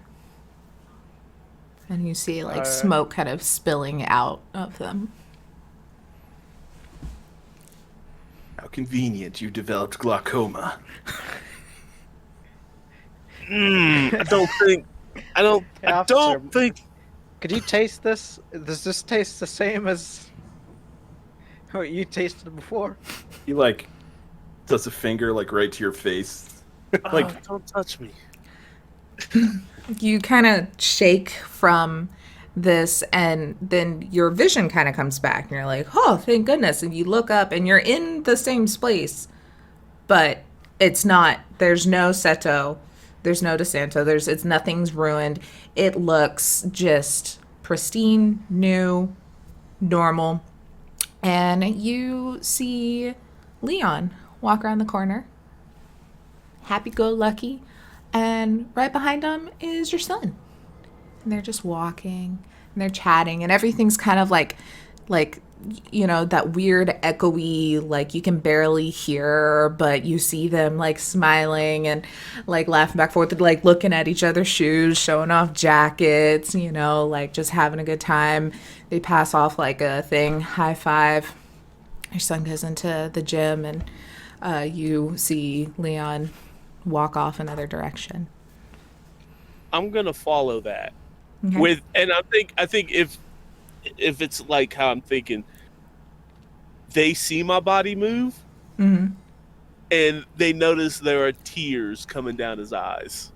And you see, like, smoke kind of spilling out of them. How convenient you developed glaucoma. I don't think. Could you taste this? Does this taste the same as what you tasted before? He like does a finger like right to your face. Like, don't touch me. You kind of shake from this, and then your vision kind of comes back, and you're like, oh, thank goodness. And you look up, and you're in the same space, but it's not. There's no Seto. There's no DeSanto. Nothing's ruined. It looks just pristine, new, normal. And you see Leon walk around the corner, happy-go-lucky, and right behind him is your son. And they're just walking, and they're chatting, and everything's kind of like, you know, that weird echoey, like you can barely hear, but you see them like smiling and like laughing back and forth, like looking at each other's shoes, showing off jackets, you know, like just having a good time. They pass off like a thing, high five. Your son goes into the gym, and you see Leon walk off another direction. I'm gonna follow that Okay. and I think if it's like how I'm thinking, they see my body move, Mm-hmm. and they notice there are tears coming down his eyes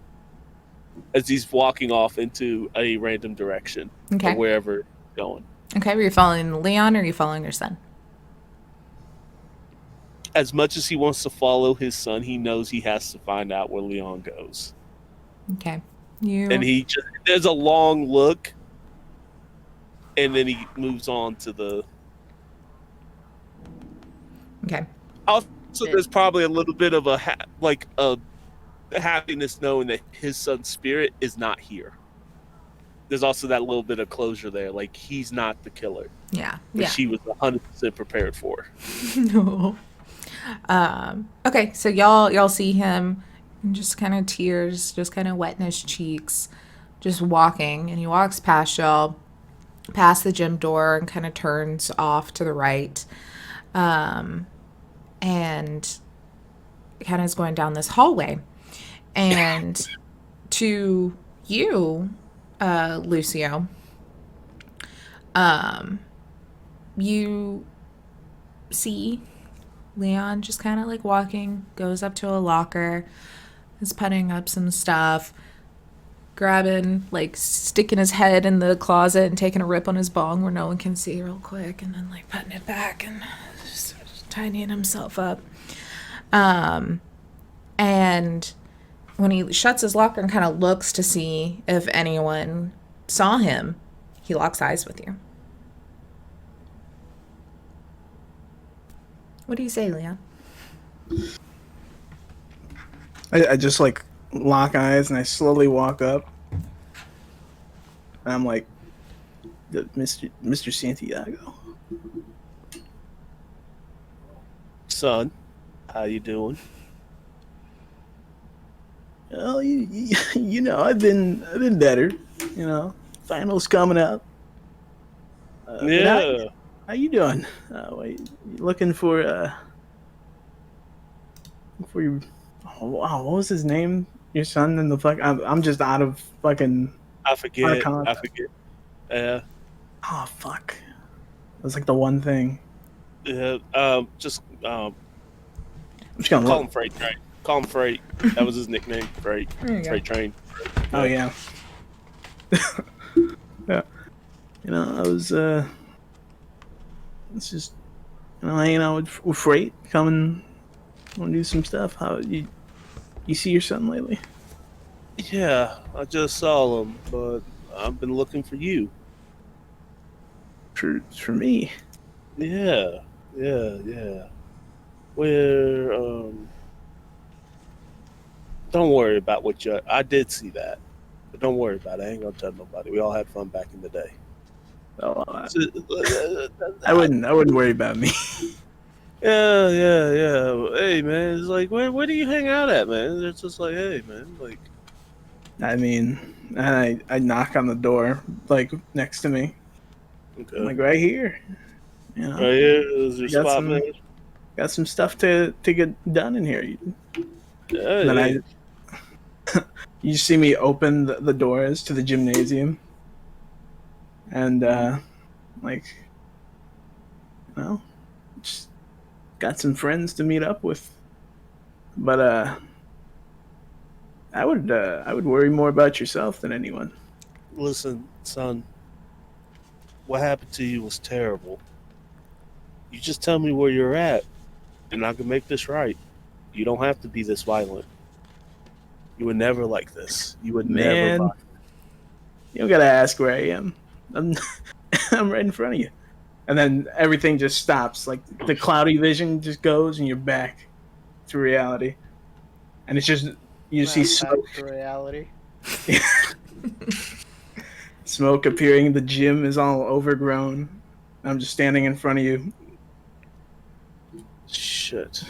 as he's walking off into a random direction, Okay. or wherever going. Okay, were you following Leon, or are you following your son? As much as he wants to follow his son, he knows he has to find out where Leon goes. Okay. And there's a long look and then he moves on to the. Okay. Also, there's probably a little bit of a happiness knowing that his son's spirit is not here. There's also that little bit of closure there, like he's not the killer, Yeah. which Yeah. she was 100% prepared for. No. Okay, so y'all see him, and just kind of tears, just kind of wetting his cheeks, just walking, and he walks past y'all, past the gym door, and kind of turns off to the right, and kind of is going down this hallway, and to you, Lucio, you see Leon just kind of like walking, goes up to a locker, is putting up some stuff, grabbing, like sticking his head in the closet and taking a rip on his bong where no one can see real quick, and then like putting it back and just tidying himself up. And when he shuts his locker and kind of looks to see if anyone saw him, he locks eyes with you. What do you say, Leon? I just like lock eyes and I slowly walk up. And I'm like, Mr. Santiago. Son, how you doing? Oh, you know, I've been better. You know, finals coming up. Yeah. How you doing? Wait, you looking for your? Oh, wow, what was his name? Your son in the fuck? I'm just out of fucking. I forget. Icon. I forget. Yeah. Oh fuck! That's like the one thing. Yeah. Just I'm just gonna call look. him Freight Train. Call him Freight. That was his nickname. Freight. There you go. Freight Train. Oh yeah. Yeah. You know, I was it's just hanging out with Freight, coming, want to do some stuff. How you see your son lately? Yeah, I just saw him, but I've been looking for you. For me? Yeah. Where don't worry about what you. I did see that, but don't worry about it. I ain't gonna tell nobody. We all had fun back in the day. Oh, I wouldn't worry about me. Yeah. Hey, man, it's like, where do you hang out at, man? It's just like, hey, man, like. I mean, and I knock on the door, like next to me. Okay. I'm like right here. You know, Right here is your got spot, some- man. got some stuff to get done in here. Yeah, And then yeah. you see me open the doors to the gymnasium, and like, you know, just got some friends to meet up with. But I would worry more about yourself than anyone. Listen, son, what happened to you was terrible. You just tell me where you're at, and I can make this right. You don't have to be this violent. You were never like this. You would Man, never. you don't gotta ask where I am. I'm I'm right in front of you. And then everything just stops. Like the cloudy vision just goes, and you're back to reality. And it's just you see smoke. Back to reality. Smoke appearing. The gym is all overgrown. I'm just standing in front of you. Shit.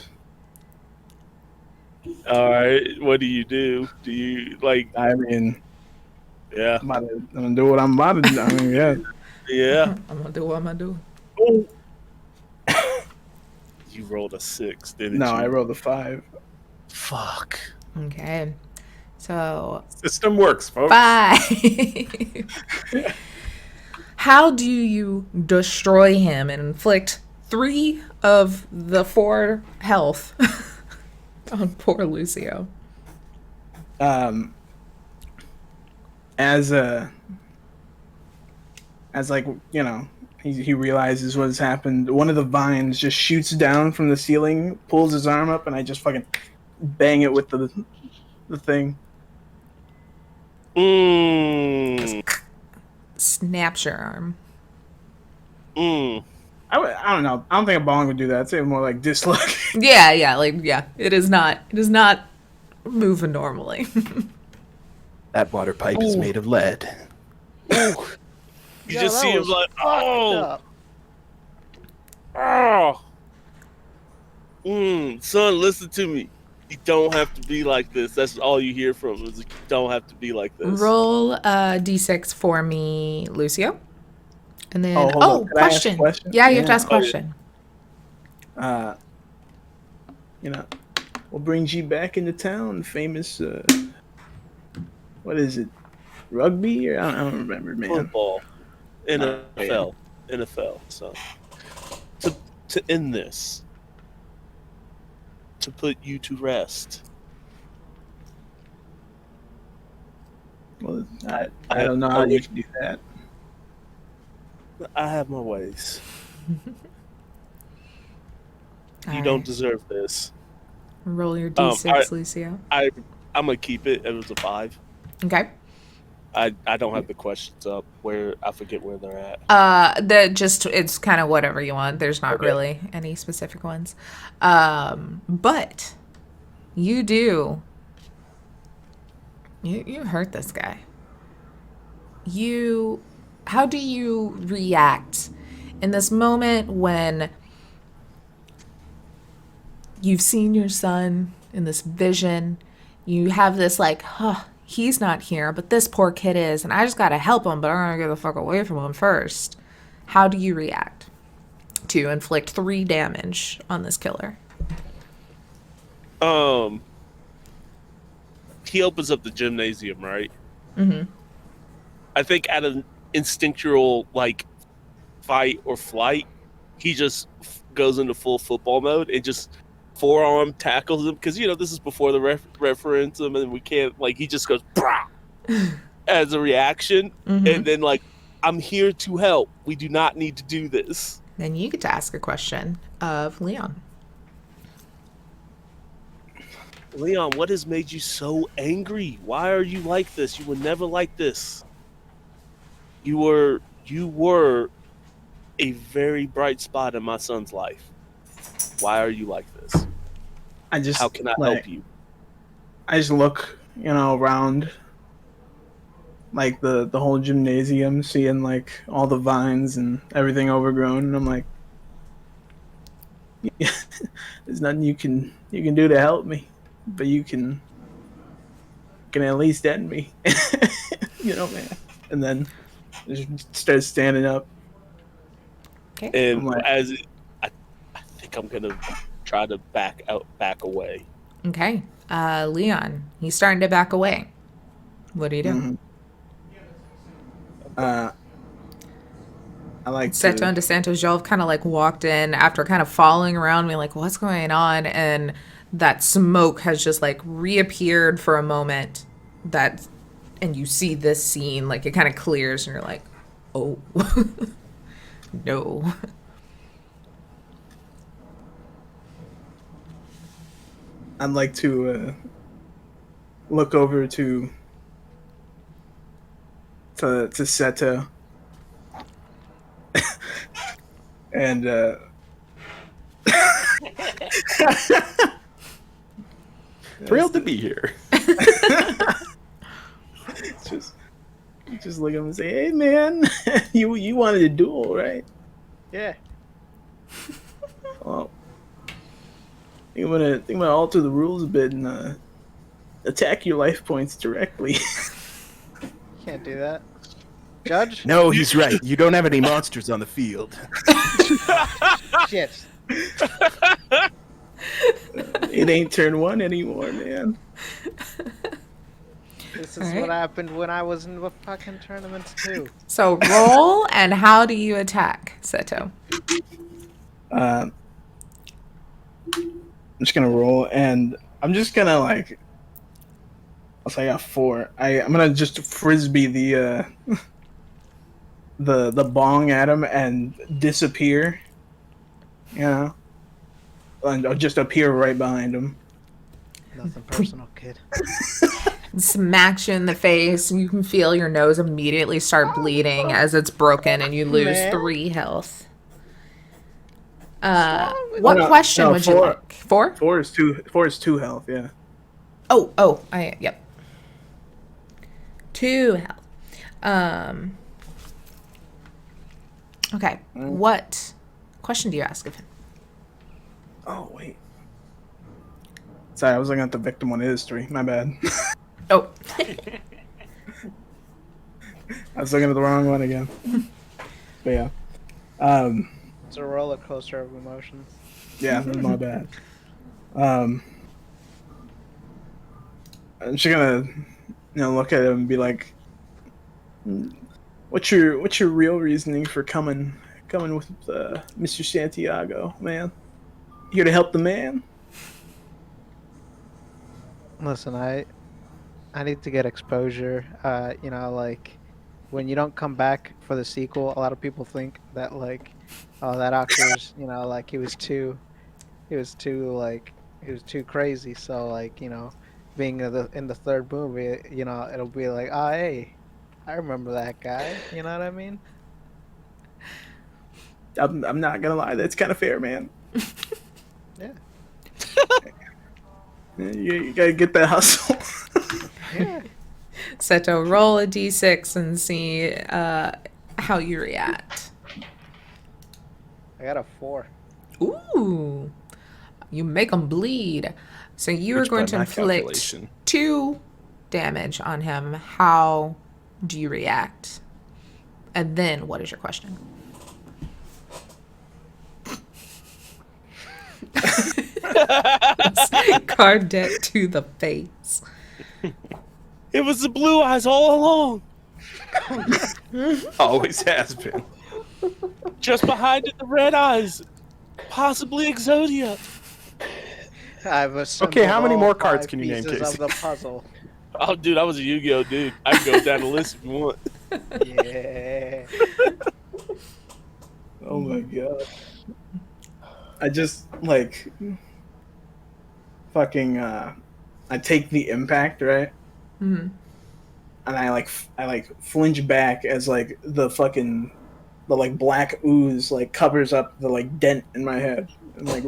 All right. What do you do? Do you like? I mean, Yeah. I'm gonna do what I'm about to do. I mean, yeah. Yeah. I'm gonna do what I'm gonna do. You rolled a 6, didn't No, you? I rolled a 5. Fuck. Okay. So System works, folks. 5. How do you destroy him and inflict 3 of the 4 health on poor Lucio? As like, you know, he realizes what has happened. One of the vines just shoots down from the ceiling, pulls his arm up, and I just fucking bang it with the thing. Mm. Snaps your arm. Mm. I don't know. I don't think a bong would do that. I'd say more like dislike. Yeah. It is not moving normally. That water pipe is made of lead. You just see him like, oh, son, listen to me. You don't have to be like this. That's all you hear from him is you don't have to be like this. Roll a d6 for me, Lucio. And then, hold on. Can I ask a question? Yeah, you have to ask a question. What brings you back into town? Famous, what is it? Rugby? Or I don't remember, man. Football. NFL. NFL. So, to end this, to put you to rest. Well, I don't know how you can do that. I have my ways. All You don't right. deserve this. Roll your d6, Lucio. I'm gonna keep it. It was a 5. Okay. I don't have the questions up. Where I forget where they're at. It's kind of whatever you want. There's not really any specific ones. But you do. You hurt this guy. How do you react in this moment when you've seen your son in this vision? You have this like, he's not here, but this poor kid is, and I just gotta help him, but I'm gonna get the fuck away from him first. How do you react to inflict 3 damage on this killer? He opens up the gymnasium, right? Mm-hmm. I think at an instinctual like fight or flight, he just goes into full football mode and just forearm tackles him because this is before the referendum and we can't he just goes brah! As a reaction, and then I'm here to help. We do not need to do this. Then you get to ask a question of Leon. Leon, what has made you so angry? Why are you like this? You were never like this. You were a very bright spot in my son's life. Why are you like this? How can I help you? I just look, around the whole gymnasium, seeing all the vines and everything overgrown, and I'm like, yeah, there's nothing you can do to help me, but you can at least end me, man. And then just start standing up. Okay. And I think I'm gonna try to back away. Okay. Leon, he's starting to back away. What do you do? I like Seto and DeSantos, y'all have kind of walked in after kind of following around me what's going on? And that smoke has just reappeared for a moment and you see this scene, it kind of clears and you're like, oh, no. I'd like to look over to Seto and Thrilled to be here. just look at him and say, "Hey, man, you wanted a duel, right?" Yeah. Well, I'm gonna alter the rules a bit and attack your life points directly. Can't do that. Judge? No, he's right. You don't have any monsters on the field. Shit. It ain't turn 1 anymore, man. This is what happened when I was in the fucking tournaments too. So roll, and how do you attack, Seto? I'm just gonna roll, and I'm just gonna I'll say I got 4. I'm gonna just frisbee the bong at him and disappear. And I'll just appear right behind him. Nothing personal, kid. smacks you in the face, and you can feel your nose immediately start bleeding as it's broken, and you lose Man. 3 health. wrong with What No, question no, would you 4. like? 4? 4 is 2 health. Yeah. Yep. 2 health. Okay. What question do you ask of him? Oh wait. Sorry, I was looking at the victim one. It is 3. My bad. Oh. I was looking at the wrong one again. But yeah. It's a roller coaster of emotions. Yeah, that's my bad. I'm just gonna, look at him and be like, "What's your real reasoning for coming with Mr. Santiago, man? Here to help the man?" Listen, I need to get exposure. Like when you don't come back for the sequel, a lot of people think that like, oh, that actor's, like he was too crazy. So like, being in the third movie, it'll be like, oh, hey, I remember that guy. You know what I mean? I'm not gonna lie, that's kind of fair, man. Yeah. You gotta get that hustle. Yeah. Seto, roll a d6 and see how you react. I got a 4. Ooh. You make them bleed. So you are Which, going by to my inflict calculation- 2 damage on him. How do you react? And then what is your question? Card deck to the face. It was the blue eyes all along. Always has been. Just behind it, the red eyes. Possibly Exodia. I've assembled Okay, how many all more cards 5 can you name, pieces Casey? of the puzzle. Oh, dude, I was a Yu-Gi-Oh dude. I can go down the list if you want. Yeah. Oh my god. I just like fucking I take the impact, right? Mm-hmm. And I flinch back as like the black ooze like covers up the like dent in my head and like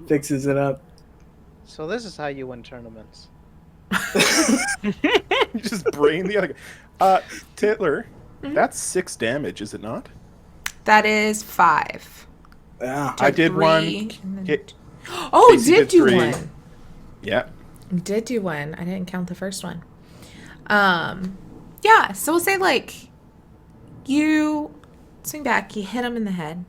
fixes it up. So this is how you win tournaments. You just brain the other guy. Titler, that's 6 damage, is it not? That is 5. Yeah. I did 3, one. and then Hit. Oh, Casey did did do 3. one. Yeah. Did do one. I didn't count the first one. Yeah, so we'll say like you swing back, you hit him in the head.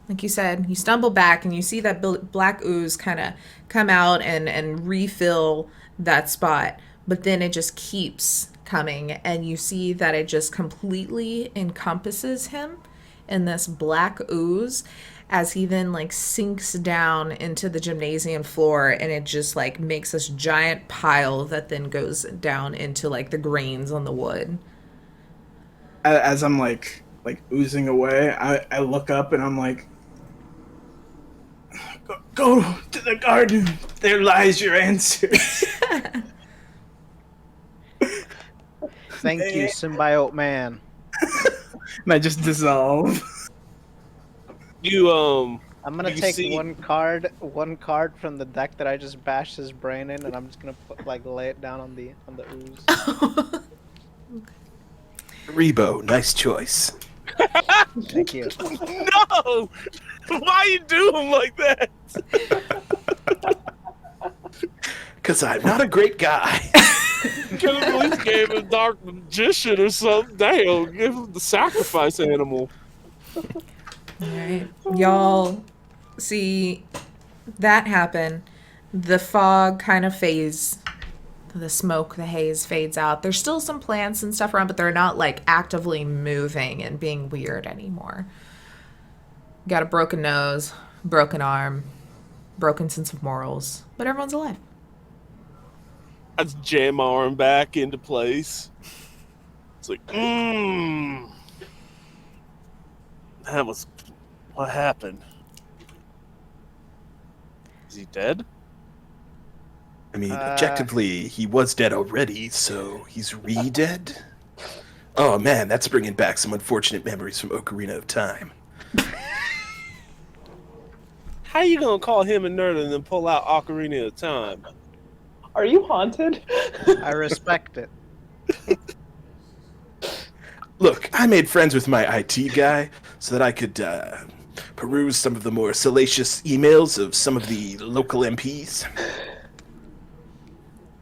Like you said, you stumble back and you see that black ooze kind of come out and refill that spot, but then it just keeps coming and you see that it just completely encompasses him in this black ooze as he then like sinks down into the gymnasium floor, and it just like makes this giant pile that then goes down into like the grains on the wood. As I'm like oozing away, I look up and I'm like, go to the garden. There lies your answer. Thank you, symbiote man. And I just dissolve. You I'm gonna You take see- one card from the deck that I just bashed his brain in, and I'm just gonna lay it down on the ooze. Rebo, nice choice. Thank you. no. Why you do him like that? Because I'm not a great guy. Could have at least gave him Dark Magician or something. Damn, give him the sacrifice animal. All right. Y'all see that happen. The fog kind of fades. The smoke, the haze fades out. There's still some plants and stuff around, but they're not like actively moving and being weird anymore. Got a broken nose, broken arm, broken sense of morals, but everyone's alive. I just jam my arm back into place. It's like, that was what happened. Is he dead? I mean, objectively, he was dead already, so he's re-dead? Oh man, that's bringing back some unfortunate memories from Ocarina of Time. How you gonna call him a nerd and then pull out Ocarina of Time? Are you haunted? I respect it. Look, I made friends with my IT guy so that I could peruse some of the more salacious emails of some of the local MPs.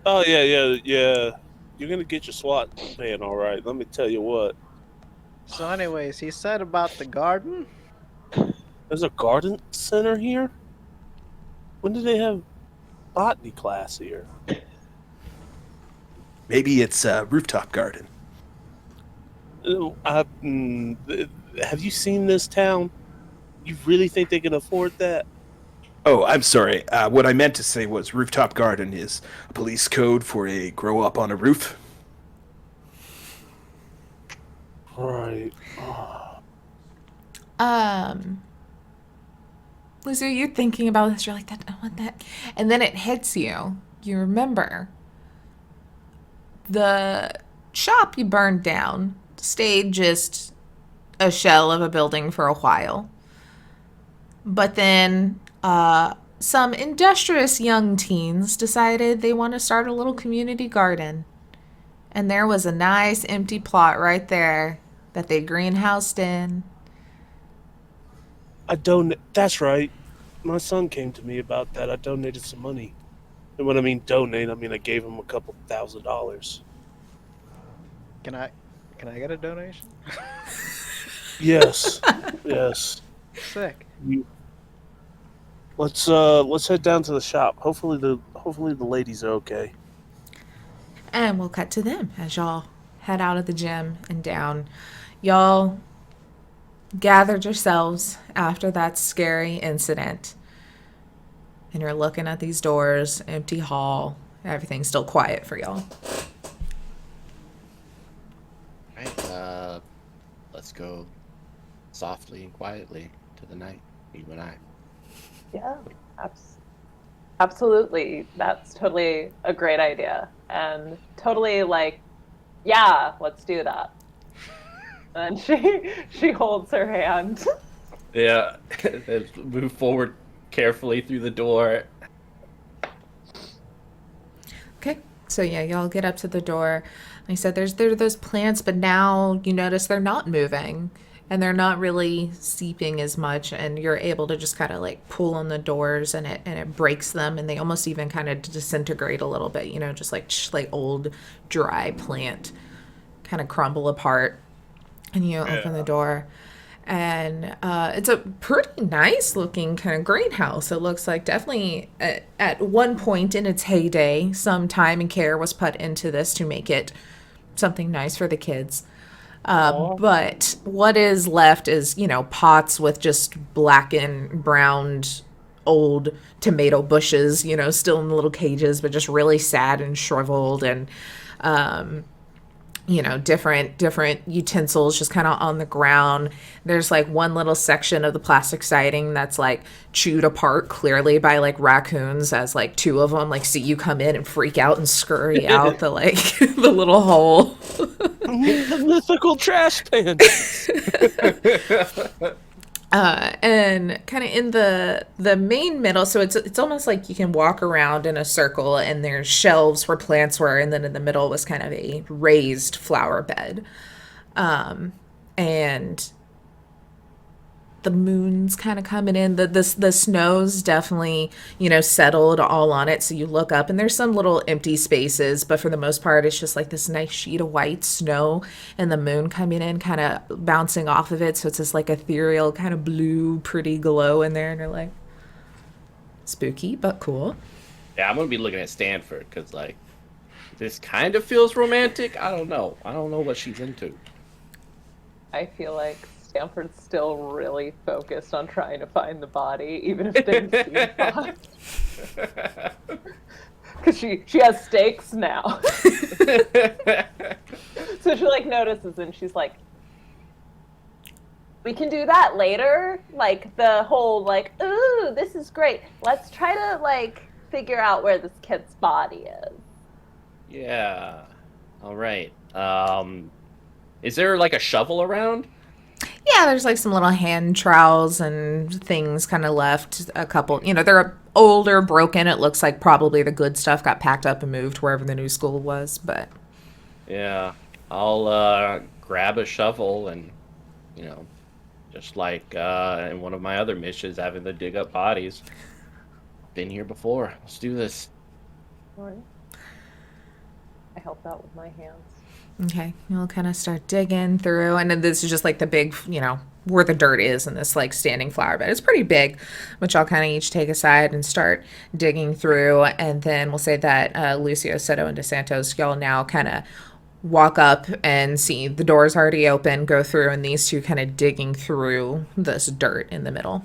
Oh yeah. You're gonna get your SWAT van, all right. Let me tell you what. So, anyways, he said about the garden. There's a garden center here. When did they have botany class here? Maybe it's a rooftop garden. Have you seen this town? You really think they can afford that? Oh, I'm sorry. What I meant to say was rooftop garden is a police code for a grow up on a roof. Right. Lizzie, you're thinking about this. You're like, that. I want that, and then it hits you. You remember the shop you burned down stayed just a shell of a building for a while, but then some industrious young teens decided they want to start a little community garden, and there was a nice empty plot right there that they greenhoused in. That's right. My son came to me about that. I donated some money. And when I mean donate, I mean I gave him a couple $1,000s. Can I get a donation? Yes. Yes. Sick. Let's head down to the shop. Hopefully the ladies are okay. And we'll cut to them as y'all head out of the gym and down. Y'all gathered yourselves after that scary incident. And you're looking at these doors, empty hall. Everything's still quiet for y'all. Right, let's go softly and quietly to the night, you and I. Yeah, absolutely. That's totally a great idea. And totally like, yeah, let's do that. And she holds her hand. Yeah, move forward carefully through the door. Okay, so yeah, y'all get up to the door. Like I said, there are those plants, but now you notice they're not moving and they're not really seeping as much, and you're able to just kind of like pull on the doors and it breaks them, and they almost even kind of disintegrate a little bit, you know, just like old dry plant kind of crumble apart. And you open the door, and it's a pretty nice looking kind of greenhouse. It looks like definitely at one point in its heyday, some time and care was put into this to make it something nice for the kids. But what is left is, you know, pots with just blackened, browned, old tomato bushes, you know, still in the little cages, but just really sad and shriveled, and you know, different utensils just kind of on the ground. There's like one little section of the plastic siding that's like chewed apart clearly by like raccoons, as like two of them like see you come in and freak out and scurry out the like the little hole. The mythical trash pan. And kind of in the main middle, so it's almost like you can walk around in a circle, and there's shelves where plants were, and then in the middle was kind of a raised flower bed, and the moon's kind of coming in. The snow's definitely, you know, settled all on it. So you look up and there's some little empty spaces, but for the most part, it's just like this nice sheet of white snow and the moon coming in, kind of bouncing off of it. So it's this like ethereal kind of blue, pretty glow in there. And you're like, spooky, but cool. Yeah, I'm going to be looking at Stanford because, like, this kind of feels romantic. I don't know. I don't know what she's into. I feel like Stanford's still really focused on trying to find the body, even if it didn't see the body. Because she has stakes now. So she like notices and she's like, we can do that later. Like the whole like, ooh, this is great. Let's try to like figure out where this kid's body is. Yeah. All right. Is there like a shovel around? Yeah, there's like some little hand trowels and things kind of left. A couple, they're older, broken. It looks like probably the good stuff got packed up and moved wherever the new school was, but. Yeah. I'll grab a shovel and, just like in one of my other missions, having to dig up bodies. Been here before. Let's do this. All right. I helped out with my hands. Okay, you'll kind of start digging through, and then this is just like the big, where the dirt is in this like standing flower bed. It's pretty big, which I'll kind of each take aside and start digging through, and then we'll say that Lucio, Soto, and DeSantos, y'all now kind of walk up and see the door's already open, go through, and these two kind of digging through this dirt in the middle.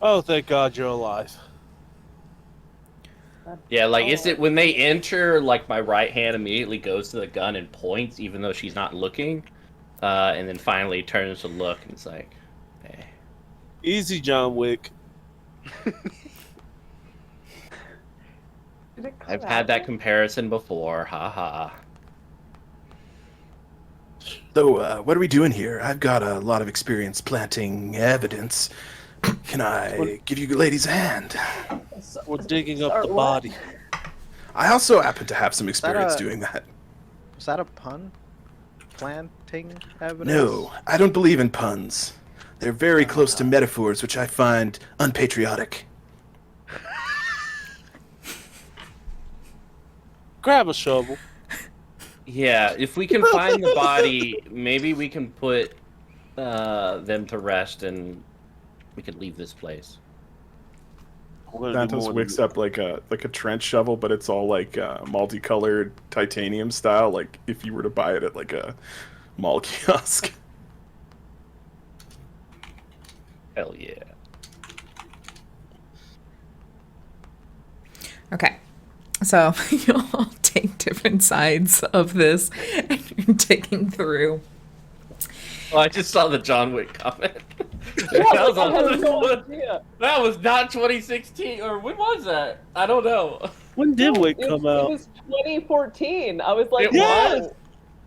Oh, thank God you're alive. Yeah, like, is it when they enter, like, my right hand immediately goes to the gun and points, even though she's not looking, and then finally turns to look, and it's like, hey. Easy, John Wick. I've had that comparison before, haha. So, what are we doing here? I've got a lot of experience planting evidence. Can I give you ladies a hand? We're digging up the body. I also happen to have some experience doing that. Was that a pun? Planting evidence? No, I don't believe in puns. They're very close to metaphors, which I find unpatriotic. Grab a shovel. Yeah, if we can find the body, maybe we can put them to rest and we could leave this place. Santos wicks up like a trench shovel, but it's all like multicolored titanium style, like if you were to buy it at like a mall kiosk. Hell yeah. Okay. So you'll all take different sides of this and you're digging through. Oh, I just saw the John Wick comment. That was not 2016, or when was that? I don't know. When did Wick come out? It was 2014. I was like, It was?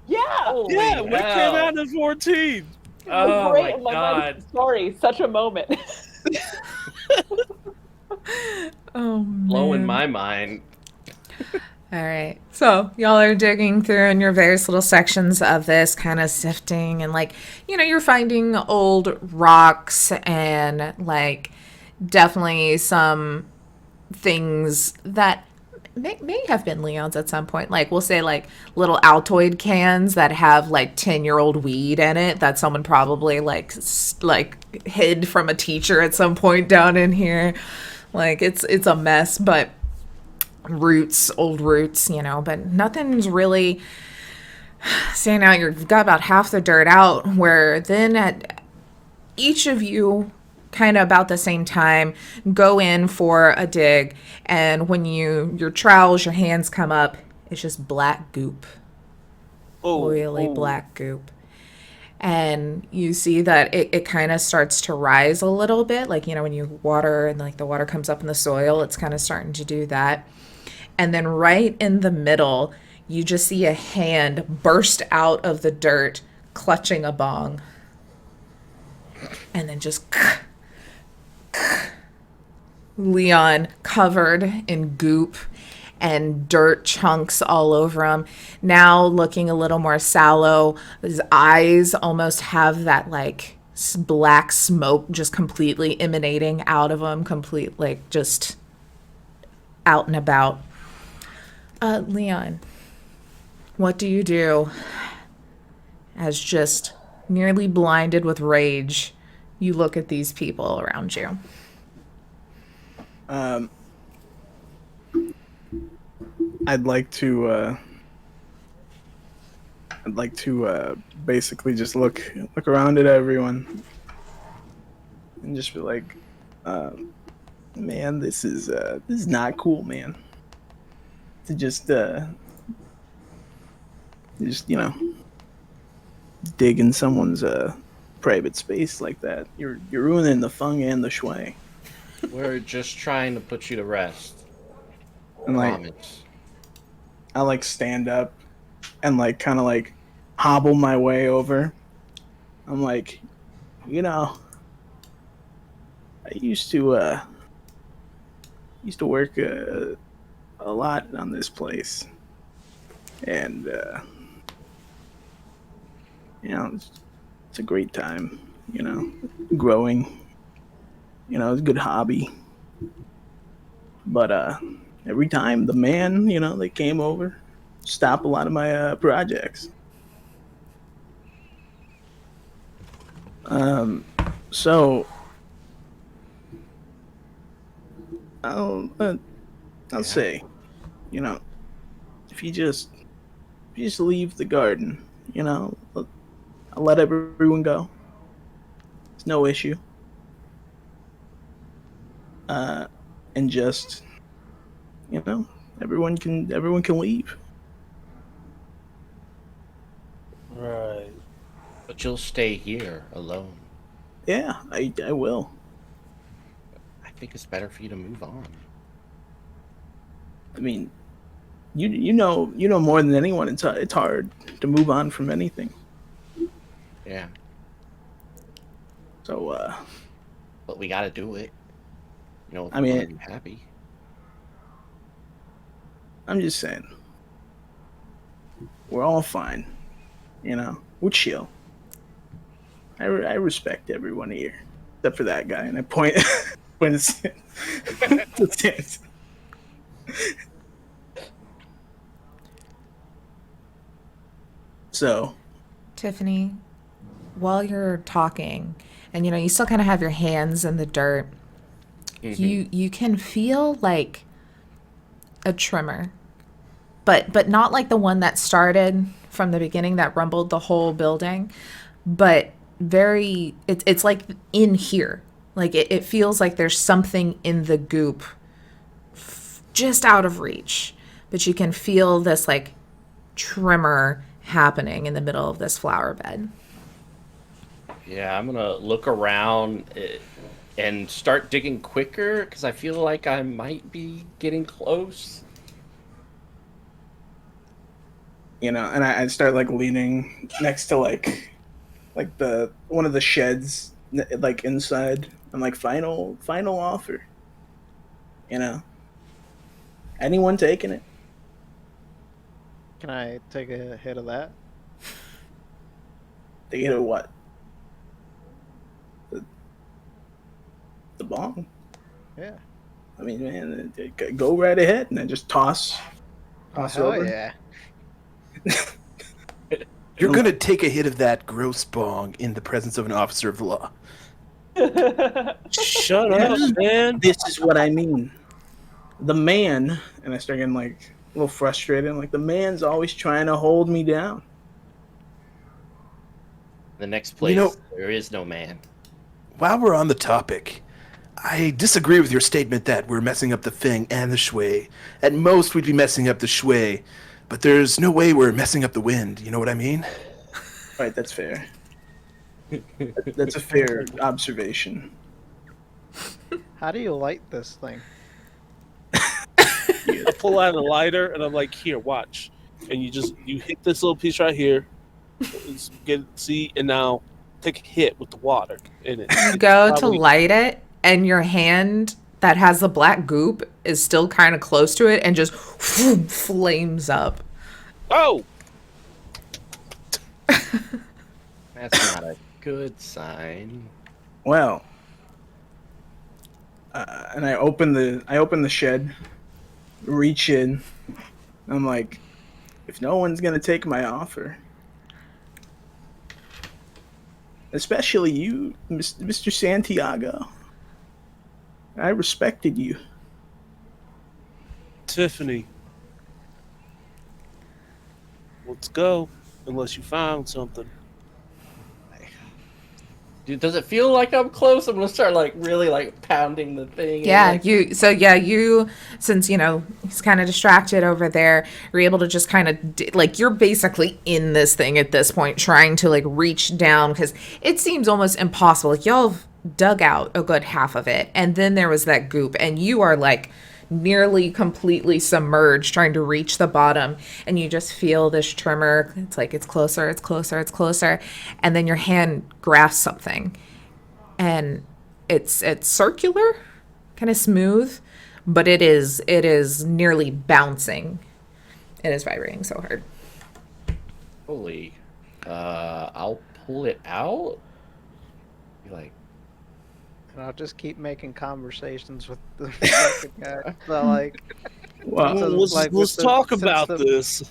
Yeah. Holy Yeah, Wick hell. came out in 14. Oh Great. my god. Mind. Sorry, such a moment. Oh, man. Blowing my mind. All right. So y'all are digging through in your various little sections of this, kind of sifting, and like, you're finding old rocks and like definitely some things that may have been Leon's at some point. Like, we'll say like little Altoid cans that have like 10-year-old weed in it that someone probably like hid from a teacher at some point down in here. Like, it's a mess, but old roots, but nothing's really standing out. You've got about half the dirt out, where then at each of you kind of about the same time go in for a dig, and when your trowels, your hands come up, it's just black goop. Oily black goop. And you see that it kind of starts to rise a little bit, like, when you water and like the water comes up in the soil, it's kind of starting to do that. And then right in the middle, you just see a hand burst out of the dirt, clutching a bong. And then just Leon covered in goop and dirt chunks all over him. Now looking a little more sallow. His eyes almost have that like black smoke just completely emanating out of him, like just out and about. Leon, what do you do? As just nearly blinded with rage, you look at these people around you. I'd like to basically just look around at everyone and just be like, man, this is not cool, man. To just dig in someone's private space like that. You're ruining the fun and the shui. We're just trying to put you to rest. and like Vomit. I like stand up and like kind of like hobble my way over. I'm like, you know, I used to work a lot on this place, and you know, it's a great time. You know, growing. You know, it's a good hobby. But every time the man, you know, they came over, stopped a lot of my projects. So I'll say, you know, if you just leave the garden, you know, I'll let everyone go. It's no issue. And just, you know, everyone can leave. Right. But you'll stay here alone. Yeah, I will. I think it's better for you to move on. I mean, you know more than anyone. It's hard to move on from anything. Yeah, So but we gotta do it. You know, if I we mean, want to be happy. I'm just saying, we're all fine. You know, we're chill. I respect everyone here, except for that guy, and I point to Sans. So, Tiffany, while you're talking, and you know, you still kind of have your hands in the dirt, you can feel like a tremor, but not like the one that started from the beginning that rumbled the whole building, but it's like in here. Like it feels like there's something in the goop just out of reach, but you can feel this like tremor happening in the middle of this flower bed. Yeah, I'm gonna look around and start digging quicker because I feel like I might be getting close. you know, and I start like leaning next to like the one of the sheds like inside. I'm like, final offer. You know, anyone taking it? Can I take a hit of that? They get a what? The bong. Yeah. I mean, man, go right ahead and then just toss Hell over. yeah. You're gonna take a hit of that gross bong in the presence of an officer of the law. Shut up, man. This is what I mean. The man, and I start getting like a little frustrated. I'm like, the man's always trying to hold me down. The next place, know- there is no man. While we're on the topic, I disagree with your statement that we're messing up the Feng and the Shui. At most, we'd be messing up the Shui, but there's no way we're messing up the wind. You know what I mean? Right, that's fair. That's a fair observation. How do you light this thing? I pull out a lighter and I'm like, here, watch. And you hit this little piece right here. And now take a hit with the water in it. You go to Probably- light it, and your hand that has the black goop is still kind of close to it and just flames up. Oh! That's not a good sign. Well, and I open the shed, reach in. I'm like, if no one's gonna take my offer, especially you, Mr. Santiago, I respected you. Tiffany. Let's go. Unless you found something. Dude, does it feel like I'm close? I'm gonna start like really like pounding the thing. Yeah, and, like, you since you know he's kind of distracted over there, you're able to just kind of like you're basically in this thing at this point, trying to like reach down because it seems almost impossible. Like y'all have dug out a good half of it, and then there was that goop, and you are like nearly completely submerged, trying to reach the bottom, and you just feel this tremor. It's like it's closer, it's closer, it's closer, and then your hand grasps something, and it's circular, kind of smooth, but it is nearly bouncing. It is vibrating so hard. Holy. I'll pull it out. Be like, And I'll just keep making conversations with the fucking guy. So, like, Well, So, let's like, with the- talk since about the- this.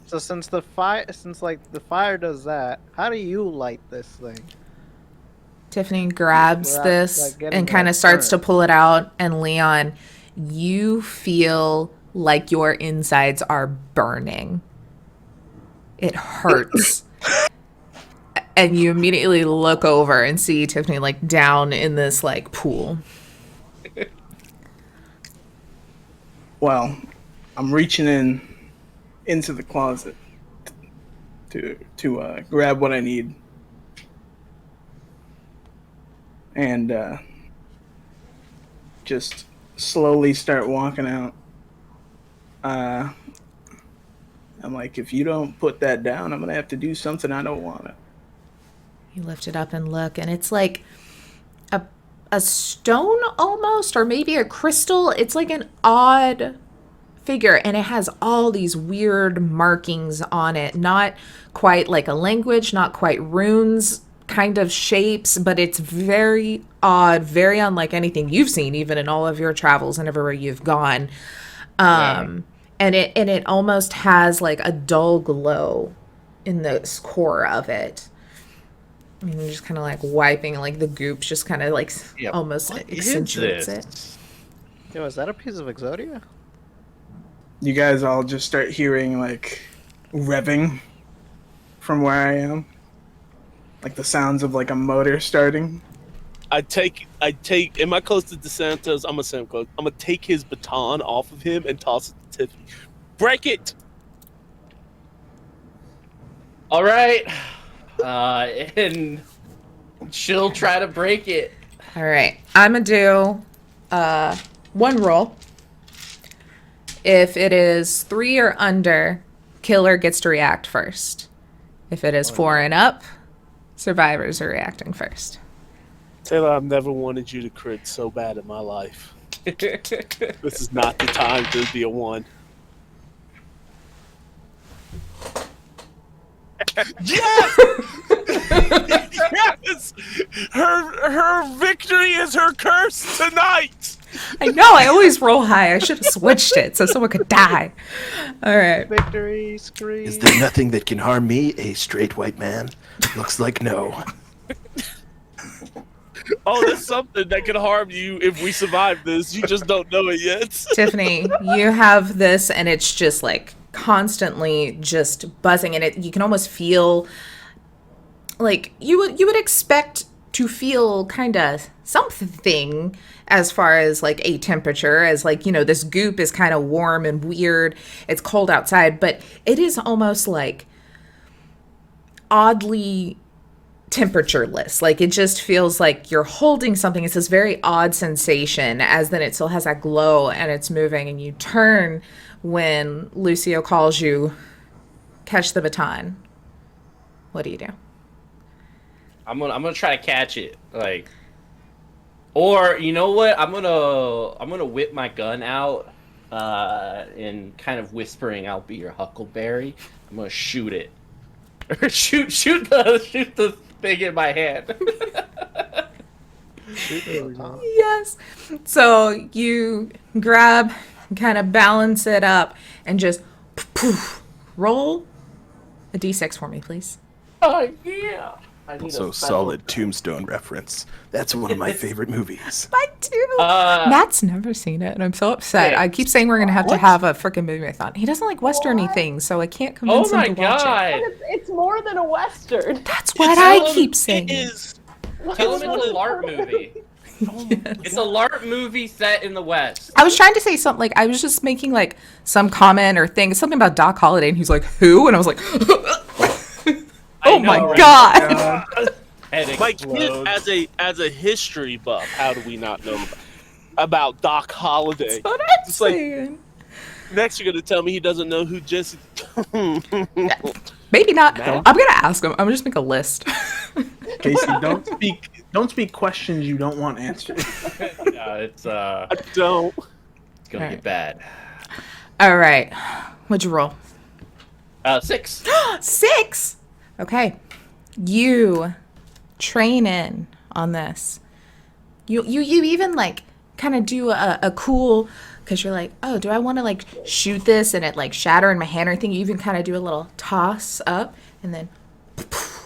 so since the fire does that, how do you light this thing? Tiffany grabs Without, this like, getting, and kind like, of starts to burned. pull it out. And Leon, you feel like your insides are burning. It hurts. And you immediately look over and see Tiffany like down in this like pool. Well, I'm reaching into the closet to grab what I need, and just slowly start walking out. I'm like, if you don't put that down, I'm gonna have to do something I don't want to. You lift it up and look, and it's like a stone almost, or maybe a crystal. It's like an odd figure, and it has all these weird markings on it. Not quite like a language, not quite runes kind of shapes, but it's very odd, very unlike anything you've seen, even in all of your travels and everywhere you've gone. And it almost has like a dull glow in the core of it. I mean, you're just kind of like wiping, like the goop just kind of like almost What is accentuates this? it. Yo, is that a piece of Exodia? You guys all just start hearing like revving from where I am, like the sounds of like a motor starting. I take. Am I close to DeSantos? I'm gonna say I'm close. I'm gonna take his baton off of him and toss it to Tiffany. Break it. all right. And she'll try to break it. All right, I'm gonna do one roll. If it is 3 or under, killer gets to react first. If it is 4 and up, survivors are reacting first. Taylor, I've never wanted you to crit so bad in my life. This is not the time to be a 1. Yes! Yes! Her victory is her curse tonight! I know, I always roll high. I should have switched it so someone could die. All right. Victory scream. Is there nothing that can harm me, a straight white man? Looks like no. Oh, there's something that could harm you if we survive this. You just don't know it yet. Tiffany, you have this, and it's just like constantly just buzzing, and you can almost feel like you would expect to feel kind of something as far as like a temperature, as like, you know, this goop is kind of warm and weird. It's cold outside, but it is almost like oddly temperatureless. Like it just feels like you're holding something. It's this very odd sensation, as then it still has that glow and it's moving, and you turn when Lucio calls you, catch the baton. What do you do? I'm gonna try to catch it, like, or you know what? I'm gonna whip my gun out, and kind of whispering, "I'll be your Huckleberry." I'm gonna shoot it, or shoot the thing in my hand. Yes. So you grab, kind of balance it up, and just poof, roll a d6 for me, please. Oh yeah! I need Also, a special- solid Tombstone reference. That's one of my favorite movies. I do. Uh, Matt's never seen it, and I'm so upset. Wait, I keep saying we're gonna have to what? have a freaking movie marathon. He doesn't like westerny things, so I can't Oh convince my him to watch it. god! It's more than a Western. That's what Tell I him keep saying. It is. Tell him it's a LARP movie. It's a LARP movie set in the West. I was trying to say something, like I was just making like some comment or thing, something about Doc Holliday, and he's like, "Who?" And I was like, "Oh my know, right? god!" Head Like explodes. as a history buff, how do we not know about? about Doc Holliday. That's what I'm It's like, saying. next you're gonna tell me he doesn't know who Jesse. Maybe not. Matt? I'm gonna ask him. I'm gonna just make a list. Casey, don't speak questions you don't want answered. Yeah, it's I don't. gonna get bad. All right. What'd you roll? 6. 6. Okay. You train in on this. You even like kind of do a cool, because you're like, oh, do I want to like shoot this and it like shatter in my hand or anything? You even kind of do a little toss up and then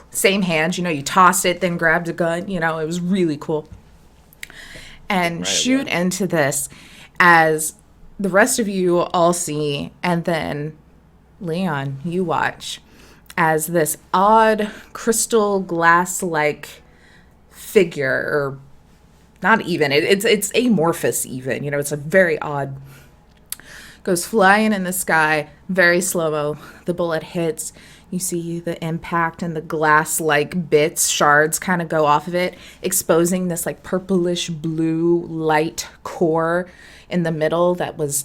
same hand, you tossed it, then grabbed a gun. It was really cool. And shoot into this as the rest of you all see, and then Leon, you watch as this odd crystal glass-like figure, or not even, it's amorphous even, it's a very odd, goes flying in the sky, very slow-mo. The bullet hits. You see the impact and the glass-like bits, shards kind of go off of it, exposing this like purplish blue light core in the middle that was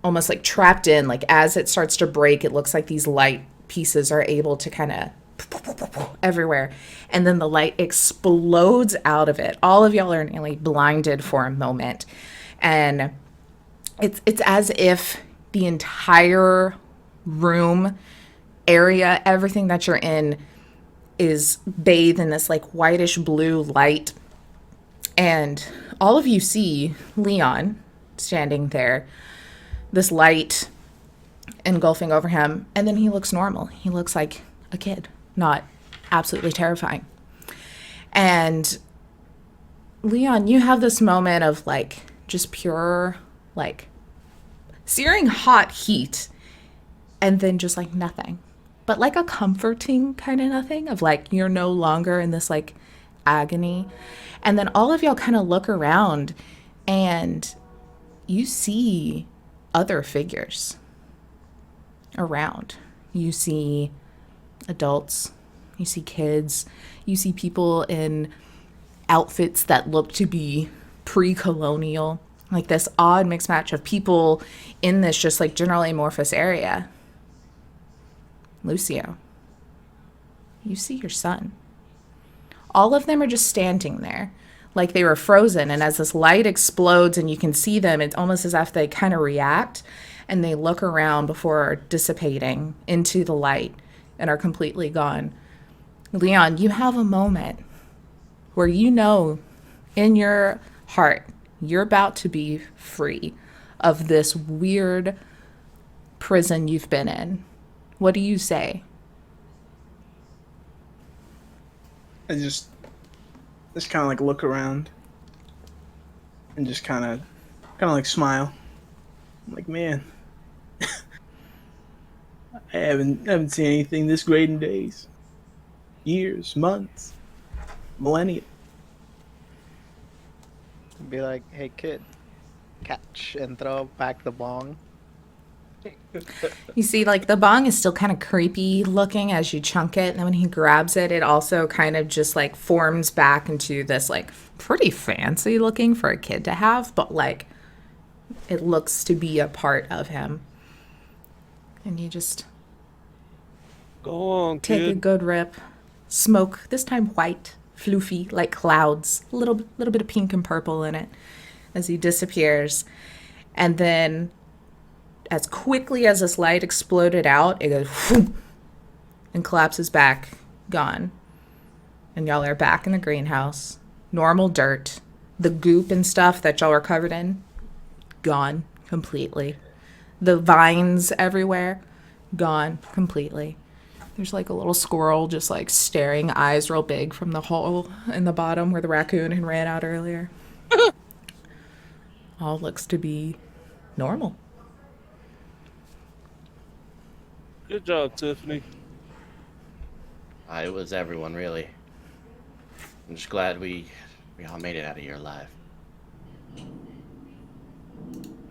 almost like trapped in. Like as it starts to break, it looks like these light pieces are able to kind of everywhere. And then the light explodes out of it. All of y'all are nearly blinded for a moment. And it's as if the entire room, area, everything that you're in is bathed in this like whitish blue light. And all of you see Leon standing there, this light engulfing over him, and then he looks normal. He looks like a kid, not absolutely terrifying. And Leon, you have this moment of like just pure like searing hot heat, and then just like nothing, but like a comforting kind of nothing of like you're no longer in this like agony. And then all of y'all kind of look around and you see other figures around. You see adults, you see kids, you see people in outfits that look to be pre-colonial, like this odd mixed match of people in this just like generally amorphous area. Lucio, you see your son. All of them are just standing there like they were frozen, and as this light explodes and you can see them, it's almost as if they kind of react and they look around before dissipating into the light and are completely gone. Leon, you have a moment where you know in your heart you're about to be free of this weird prison you've been in. What do you say? I just kind of like look around and just kind of like smile. I'm like, man, I haven't seen anything this great in days, years, months, millennia. Be like, hey kid, catch and throw back the bong. You see, like, the bong is still kind of creepy looking as you chunk it. And then when he grabs it, it also kind of just, like, forms back into this, like, pretty fancy looking for a kid to have. But, like, it looks to be a part of him. And you just Go on, take a kid. good rip. Smoke, this time white, floofy, like clouds. A little bit of pink and purple in it as he disappears. And then as quickly as this light exploded out, it goes whoop, and collapses back, gone. And y'all are back in the greenhouse. Normal dirt. The goop and stuff that y'all were covered in, gone completely. The vines everywhere, gone completely. There's like a little squirrel just like staring, eyes real big from the hole in the bottom where the raccoon had ran out earlier. All looks to be normal. Good job, Tiffany. It was everyone, really. I'm just glad we all made it out of here alive.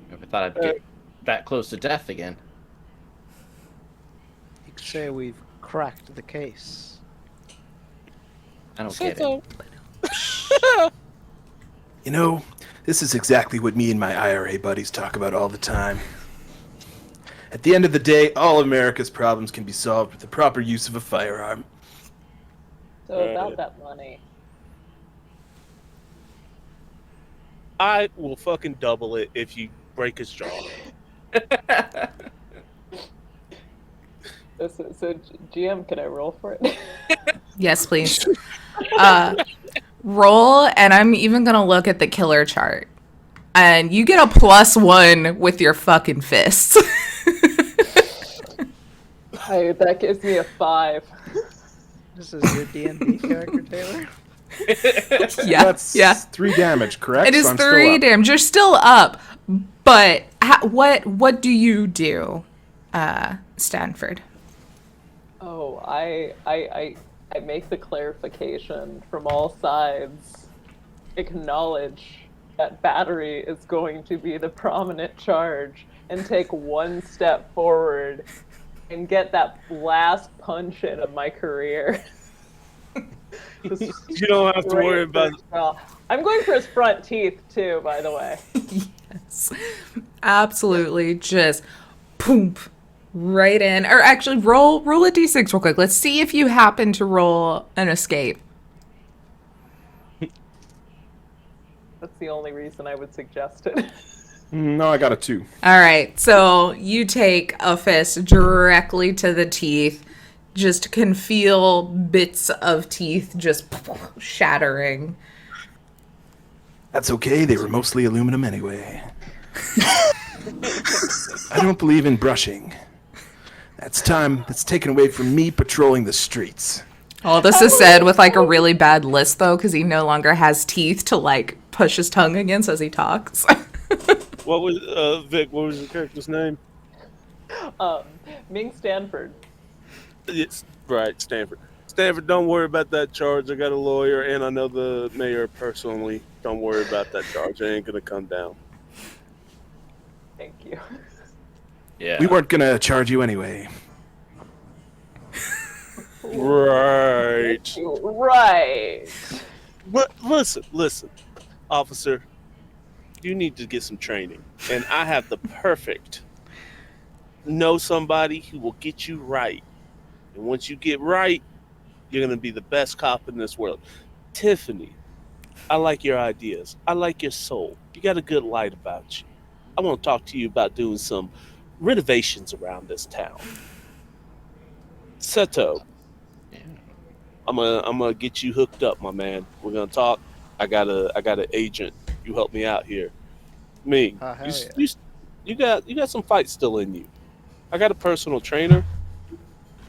Never thought I'd get that close to death again. You could say we've cracked the case. I don't get it. So, You know, This is exactly what me and my IRA buddies talk about all the time. At the end of the day, all America's problems can be solved with the proper use of a firearm. So about that money. I will fucking double it if you break his jaw. So GM, can I roll for it? Yes, please. Roll, and I'm even gonna look at the killer chart. And you get a +1 with your fucking fists. That gives me a 5. This is your D&D character, Taylor? Yeah, That's yeah. 3 damage, correct? It is So I'm still 3 up. damage. You're still up, but what do you do, Stanford? Oh, I make the clarification from all sides. Acknowledge that battery is going to be the prominent charge, and take one step forward and get that last punch in of my career. You don't have to worry about it. I'm going for his front teeth too, by the way. Yes, absolutely. Just poop right in. Or actually, roll a d6 real quick. Let's see if you happen to roll an escape. That's the only reason I would suggest it. No, I got a 2. All right, so you take a fist directly to the teeth. Just can feel bits of teeth just shattering. That's okay, they were mostly aluminum anyway. I don't believe in brushing. That's time that's taken away from me patrolling the streets. All this is said with like a really bad lisp though, because he no longer has teeth to like push his tongue against as he talks. What was Vic? What was your character's name? Ming Stanford. It's right, Stanford. Stanford, don't worry about that charge. I got a lawyer, and I know the mayor personally. Don't worry about that charge. It ain't gonna come down. Thank you. Yeah. We weren't gonna charge you anyway. Right. Right. But listen, officer. You need to get some training, and I have the perfect. Know somebody who will get you right, and once you get right, you're gonna be the best cop in this world. Tiffany, I like your ideas. I like your soul. You got a good light about you. I want to talk to you about doing some renovations around this town. Seto, I'm gonna get you hooked up, my man. We're gonna talk. I got an agent. You help me out here. Me, hell you got some fight still in you. I got a personal trainer,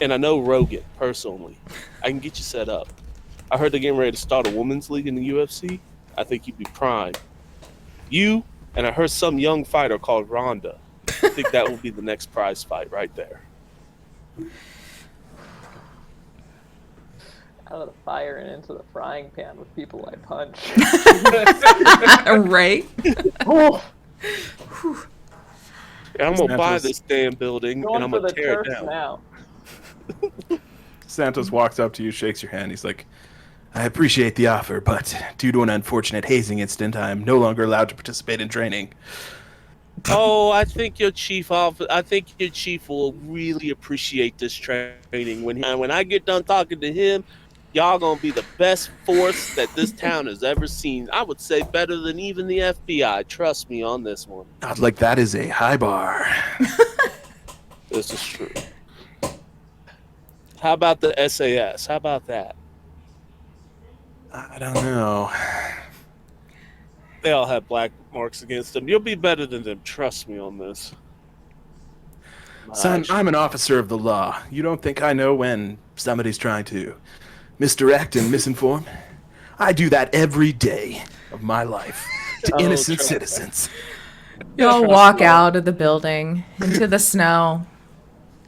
and I know Rogan personally. I can get you set up. I heard they're getting ready to start a women's league in the UFC. I think you'd be prime. You, and I heard some young fighter called Ronda. I think that will be the next prize fight right there. Out of the fire and into the frying pan with people I punch. Right? I'm gonna buy Santos- this damn building Going and I'm for gonna the tear it turf down. now. Santos walks up to you, shakes your hand. He's like, I appreciate the offer, but due to an unfortunate hazing incident, I am no longer allowed to participate in training. Oh, I think your chief will really appreciate this training. When I get done talking to him, y'all gonna be the best force that this town has ever seen. I would say better than even the FBI. Trust me on this one. Not like that is a high bar. This is true. How about the SAS? How about that? I don't know. They all have black marks against them. You'll be better than them. Trust me on this. Son, I'm an officer of the law. You don't think I know when somebody's trying to misdirect and misinform? I do that every day of my life to innocent trust- citizens. Y'all walk out of the building into the snow.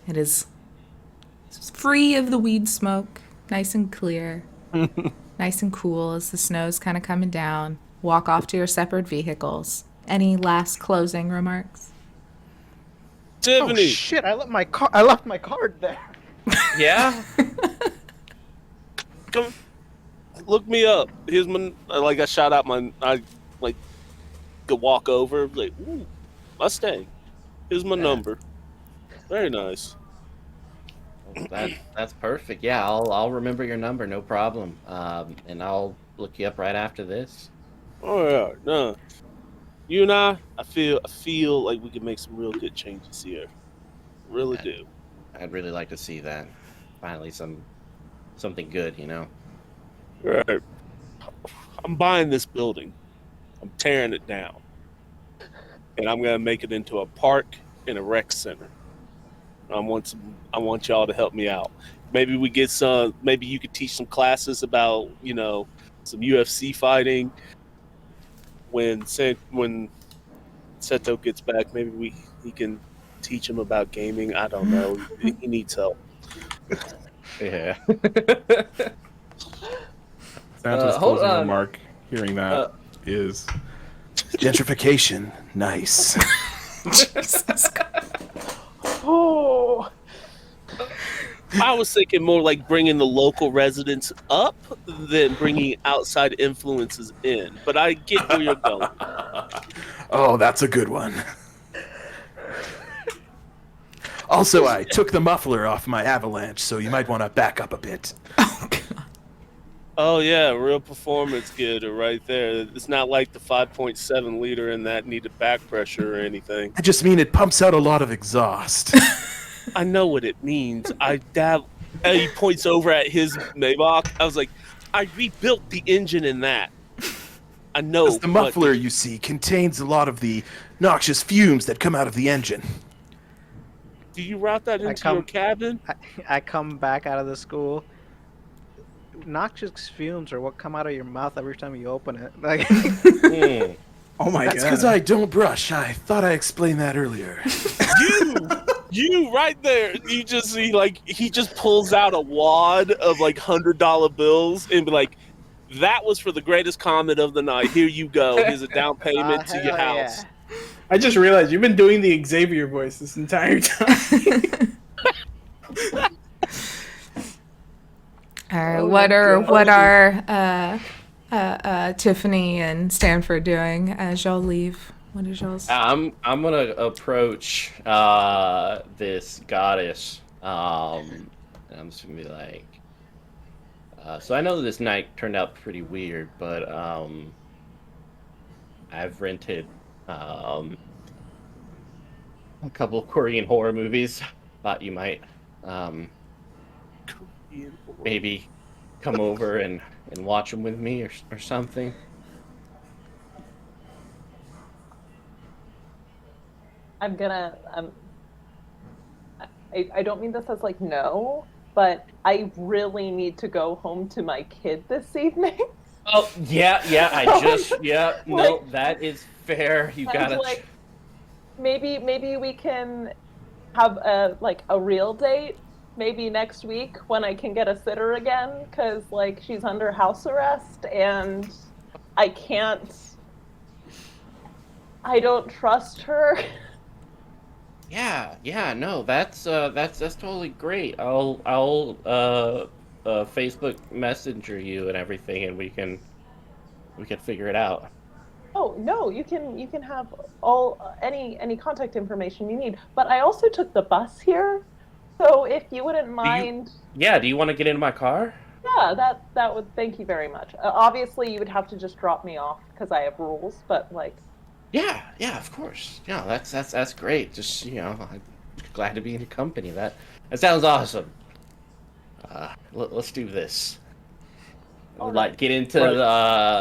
It is free of the weed smoke, nice and clear, nice and cool as the snow's kind of coming down. Walk off to your separate vehicles. Any last closing remarks? Oh Tiffany, shit! I left my card there. Yeah. come look me up. Here's my I shot out my could walk over, like, ooh, Mustang. Here's my Yeah. number. Very nice. That's perfect. Yeah, I'll remember your number, no problem. And I'll look you up right after this. All right, no. You and I feel like we can make some real good changes here. Really Yeah. do. I'd really like to see that. Finally, something good, you know. Right. I'm buying this building. I'm tearing it down. And I'm gonna make it into a park and a rec center. I want y'all to help me out. Maybe we get some. Maybe you could teach some classes about, some UFC fighting. When Seto gets back, maybe he can teach him about gaming. I don't know. He needs help. Yeah. Santa's hold closing on. remark, hearing that, is gentrification. Nice. Jesus God. Oh, I was thinking more like bringing the local residents up than bringing outside influences in. But I get where you're going. Oh, that's a good one. Also, I took the muffler off my avalanche, so you might want to back up a bit. Oh, God. Oh yeah, real performance getter right there. It's not like the 5.7 liter in that needed back pressure or anything. I just mean it pumps out a lot of exhaust. I know what it means. He points over at his Maybach. I was like, I rebuilt the engine in that. I know. Because the muffler, you see, contains a lot of the noxious fumes that come out of the engine. Do you route that into your cabin? I come back out of the school. Noxious fumes are what come out of your mouth every time you open it. Like, Oh my That's god. because I don't brush. I thought I explained that earlier. You right there. You just see he just pulls out a wad of $100 bills and be like, that was for the greatest comment of the night. Here you go. Here's a down payment to your hell house. yeah. I just realized you've been doing the Xavier voice this entire time. All right, Oh, what are Tiffany and Stanford doing as y'all leave? What is y'all's? I'm gonna approach this goddess. And I'm just gonna be like, so I know this night turned out pretty weird, but I've rented a couple of Korean horror movies. Thought you might maybe come over and watch them with me or something. I don't mean this as no, but I really need to go home to my kid this evening. Oh yeah, no, that is fair. You gotta. Maybe we can have a real date. Maybe next week when I can get a sitter again, because she's under house arrest and I don't trust her. Yeah, no, that's totally great. I'll Facebook Messenger you and everything, and we can figure it out. Oh no, you can have any contact information you need. But I also took the bus here, so if you wouldn't mind. Do you want to get in my car? Yeah, that would. Thank you very much. Obviously, you would have to just drop me off because I have rules. But Yeah, of course. Yeah, that's great. Just I'm glad to be in your company. That sounds awesome. Let's do this. Get into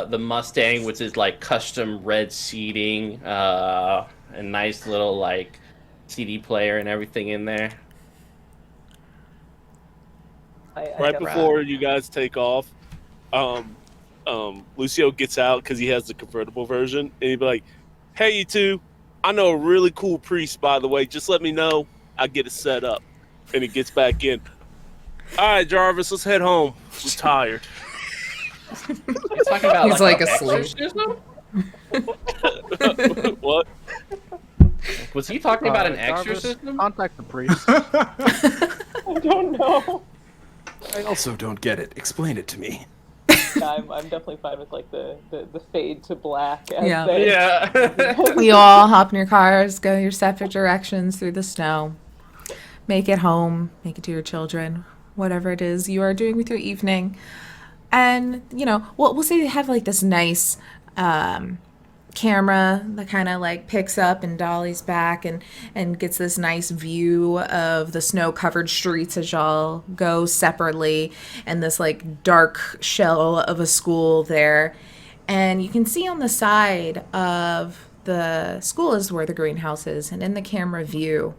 the Mustang, which is custom red seating, a nice little CD player and everything in there. Right before you guys take off, Lucio gets out because he has the convertible version, and he'd be like, "Hey, you two, I know a really cool priest, by the way. Just let me know. I'll get it set up." And he gets back in. All right, Jarvis, let's head home. We're tired. He's talking about He's asleep. exorcism? What? Was he talking about an Jarvis, exorcism? Contact the priest. I don't know. I also don't get it. Explain it to me. I'm definitely fine with like the fade to black. As Yeah. they, Yeah. You all hop in your cars, go your separate directions through the snow. Make it home, make it to your children, whatever it is you are doing with your evening. And, you know, we'll say they have like this nice camera that kind of like picks up and dollies back and gets this nice view of the snow-covered streets as y'all go separately, and this like dark shell of a school there. And you can see on the side of the school is where the greenhouse is, and in the camera view,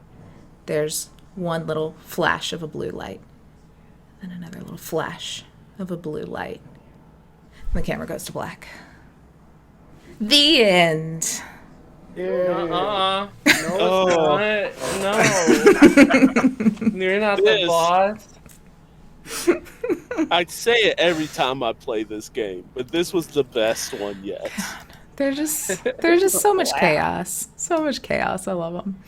there's one little flash of a blue light, and another little flash of a blue light. And the camera goes to black. The end. No, Oh. it's not. No. You're not the Yes. boss. I say it every time I play this game, but this was the best one yet. There's just so much chaos. So much chaos. I love them.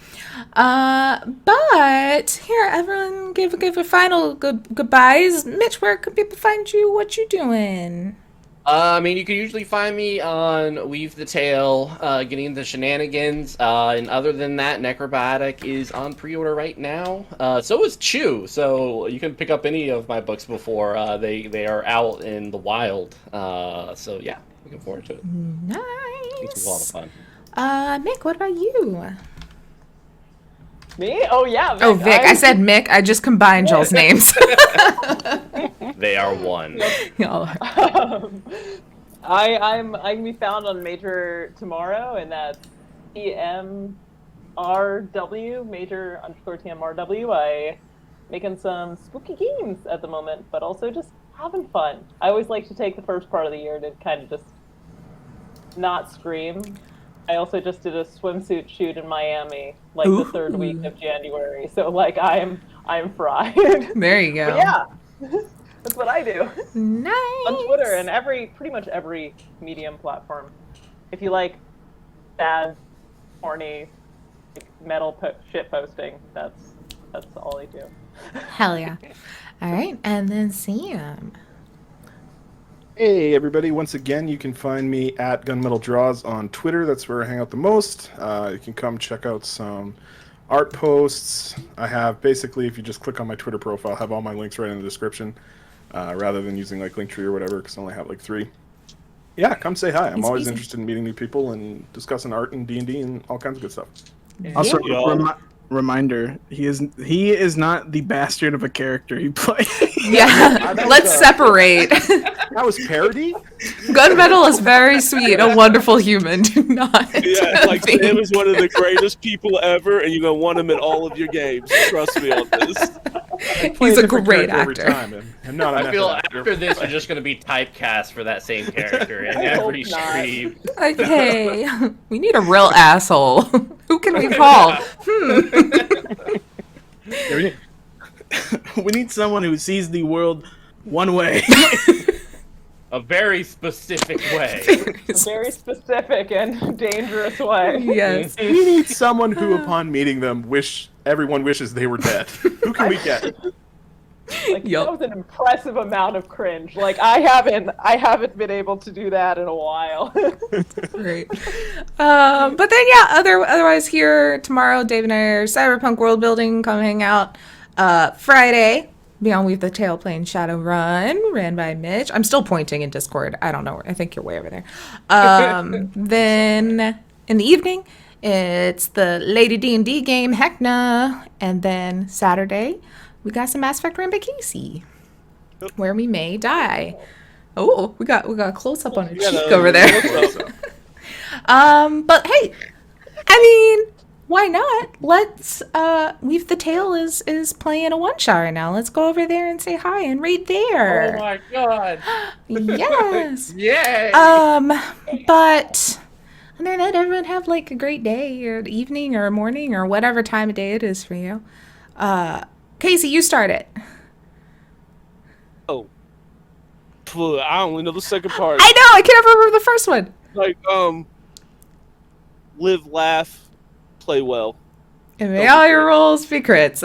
But here, everyone give a final goodbyes. Mitch, where can people find you? What you doing? I mean, you can usually find me on Weave the Tail, getting the shenanigans, and other than that, Necrobatic is on pre-order right now. So is Chew, so you can pick up any of my books before they are out in the wild. So yeah, looking forward to it. Nice. It's a lot of fun. Mick, what about you? me? Oh yeah. Oh, Vic. I said Mick. I just combined y'all's names. They are one. Y'all are- I can be found on Major tomorrow, and that's TMRW, Major_TMRW. I making some spooky games at the moment, but also just having fun. I always like to take the first part of the year to kind of just not scream. I also just did a swimsuit shoot in Miami, like the third week of January. So like I'm fried. There you go. But yeah, that's what I do Nice. on Twitter and pretty much every medium platform. If you like bad, horny, like, metal shit posting, that's all I do. Hell yeah. All right, and then Sam. Hey everybody, once again you can find me at Gunmetal Draws on Twitter. That's where I hang out the most. You can come check out some art posts. I have basically, if you just click on my Twitter profile, I have all my links right in the description, rather than using like Linktree or whatever, because I only have like 3. Yeah, come say hi. I'm Easy always peasy. interested in meeting new people and discussing art and D&D and all kinds of good stuff. Also, Yeah. reminder: he is not the bastard of a character he plays. Yeah, let's separate. That was parody? Gunmetal is very sweet, a wonderful human. Do not. Yeah, like be- Sam is one of the greatest people ever, and you're gonna want him in all of your games. Trust me on this. I play He's a different great character actor. every time, and not a I feel method actor. after this, you're just going to be typecast for that same character in I hope every not. stream. Okay, we need a real asshole. Who can we call? Yeah, we need someone who sees the world one way. A very specific way. A very specific and dangerous way. Yes. We need someone who, upon meeting them, everyone wishes they were dead. Who can we get? Like Yup. that was an impressive amount of cringe. Like I haven't been able to do that in a while. Great. But then yeah, otherwise here tomorrow, Dave and I are Cyberpunk World Building. Come hang out. Friday, Beyond Weave the Tail playing Shadowrun, ran by Mitch. I'm still pointing in Discord. I don't know. I think you're way over there. Then in the evening, it's the Lady D&D game Heckna, and then Saturday we got some Mass Effect ran by Casey, where we may die. Oh, we got a close up on a cheek over there. But hey, I mean, why not? Let's Weave the Tail is playing a one shot right now. Let's go over there and say hi and read there. Oh my god. Yes. Yay! But other than that, everyone have like a great day or evening or morning or whatever time of day it is for you. Casey, you start it. Oh, I only know the second part. I know, I can't remember the first one. Like, live, laugh, play well. And may all your rolls be crits.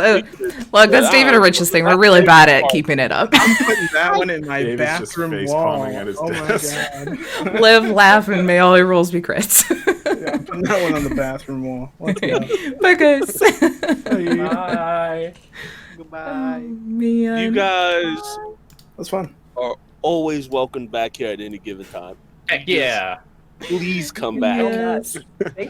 Look, that's David and Rich's thing. We're really bad at keeping it up. I'm putting that one in my David's just bathroom face wall. palming at his Oh desk. my god. Live, laugh, and may all your rolls be crits. Yeah, I'm putting that one on the bathroom wall. Let's go. Bye, guys. Bye. Goodbye. Man. You guys That's fun. are always welcome back here at any given time. Heck yeah. Please come back. Yes. Thank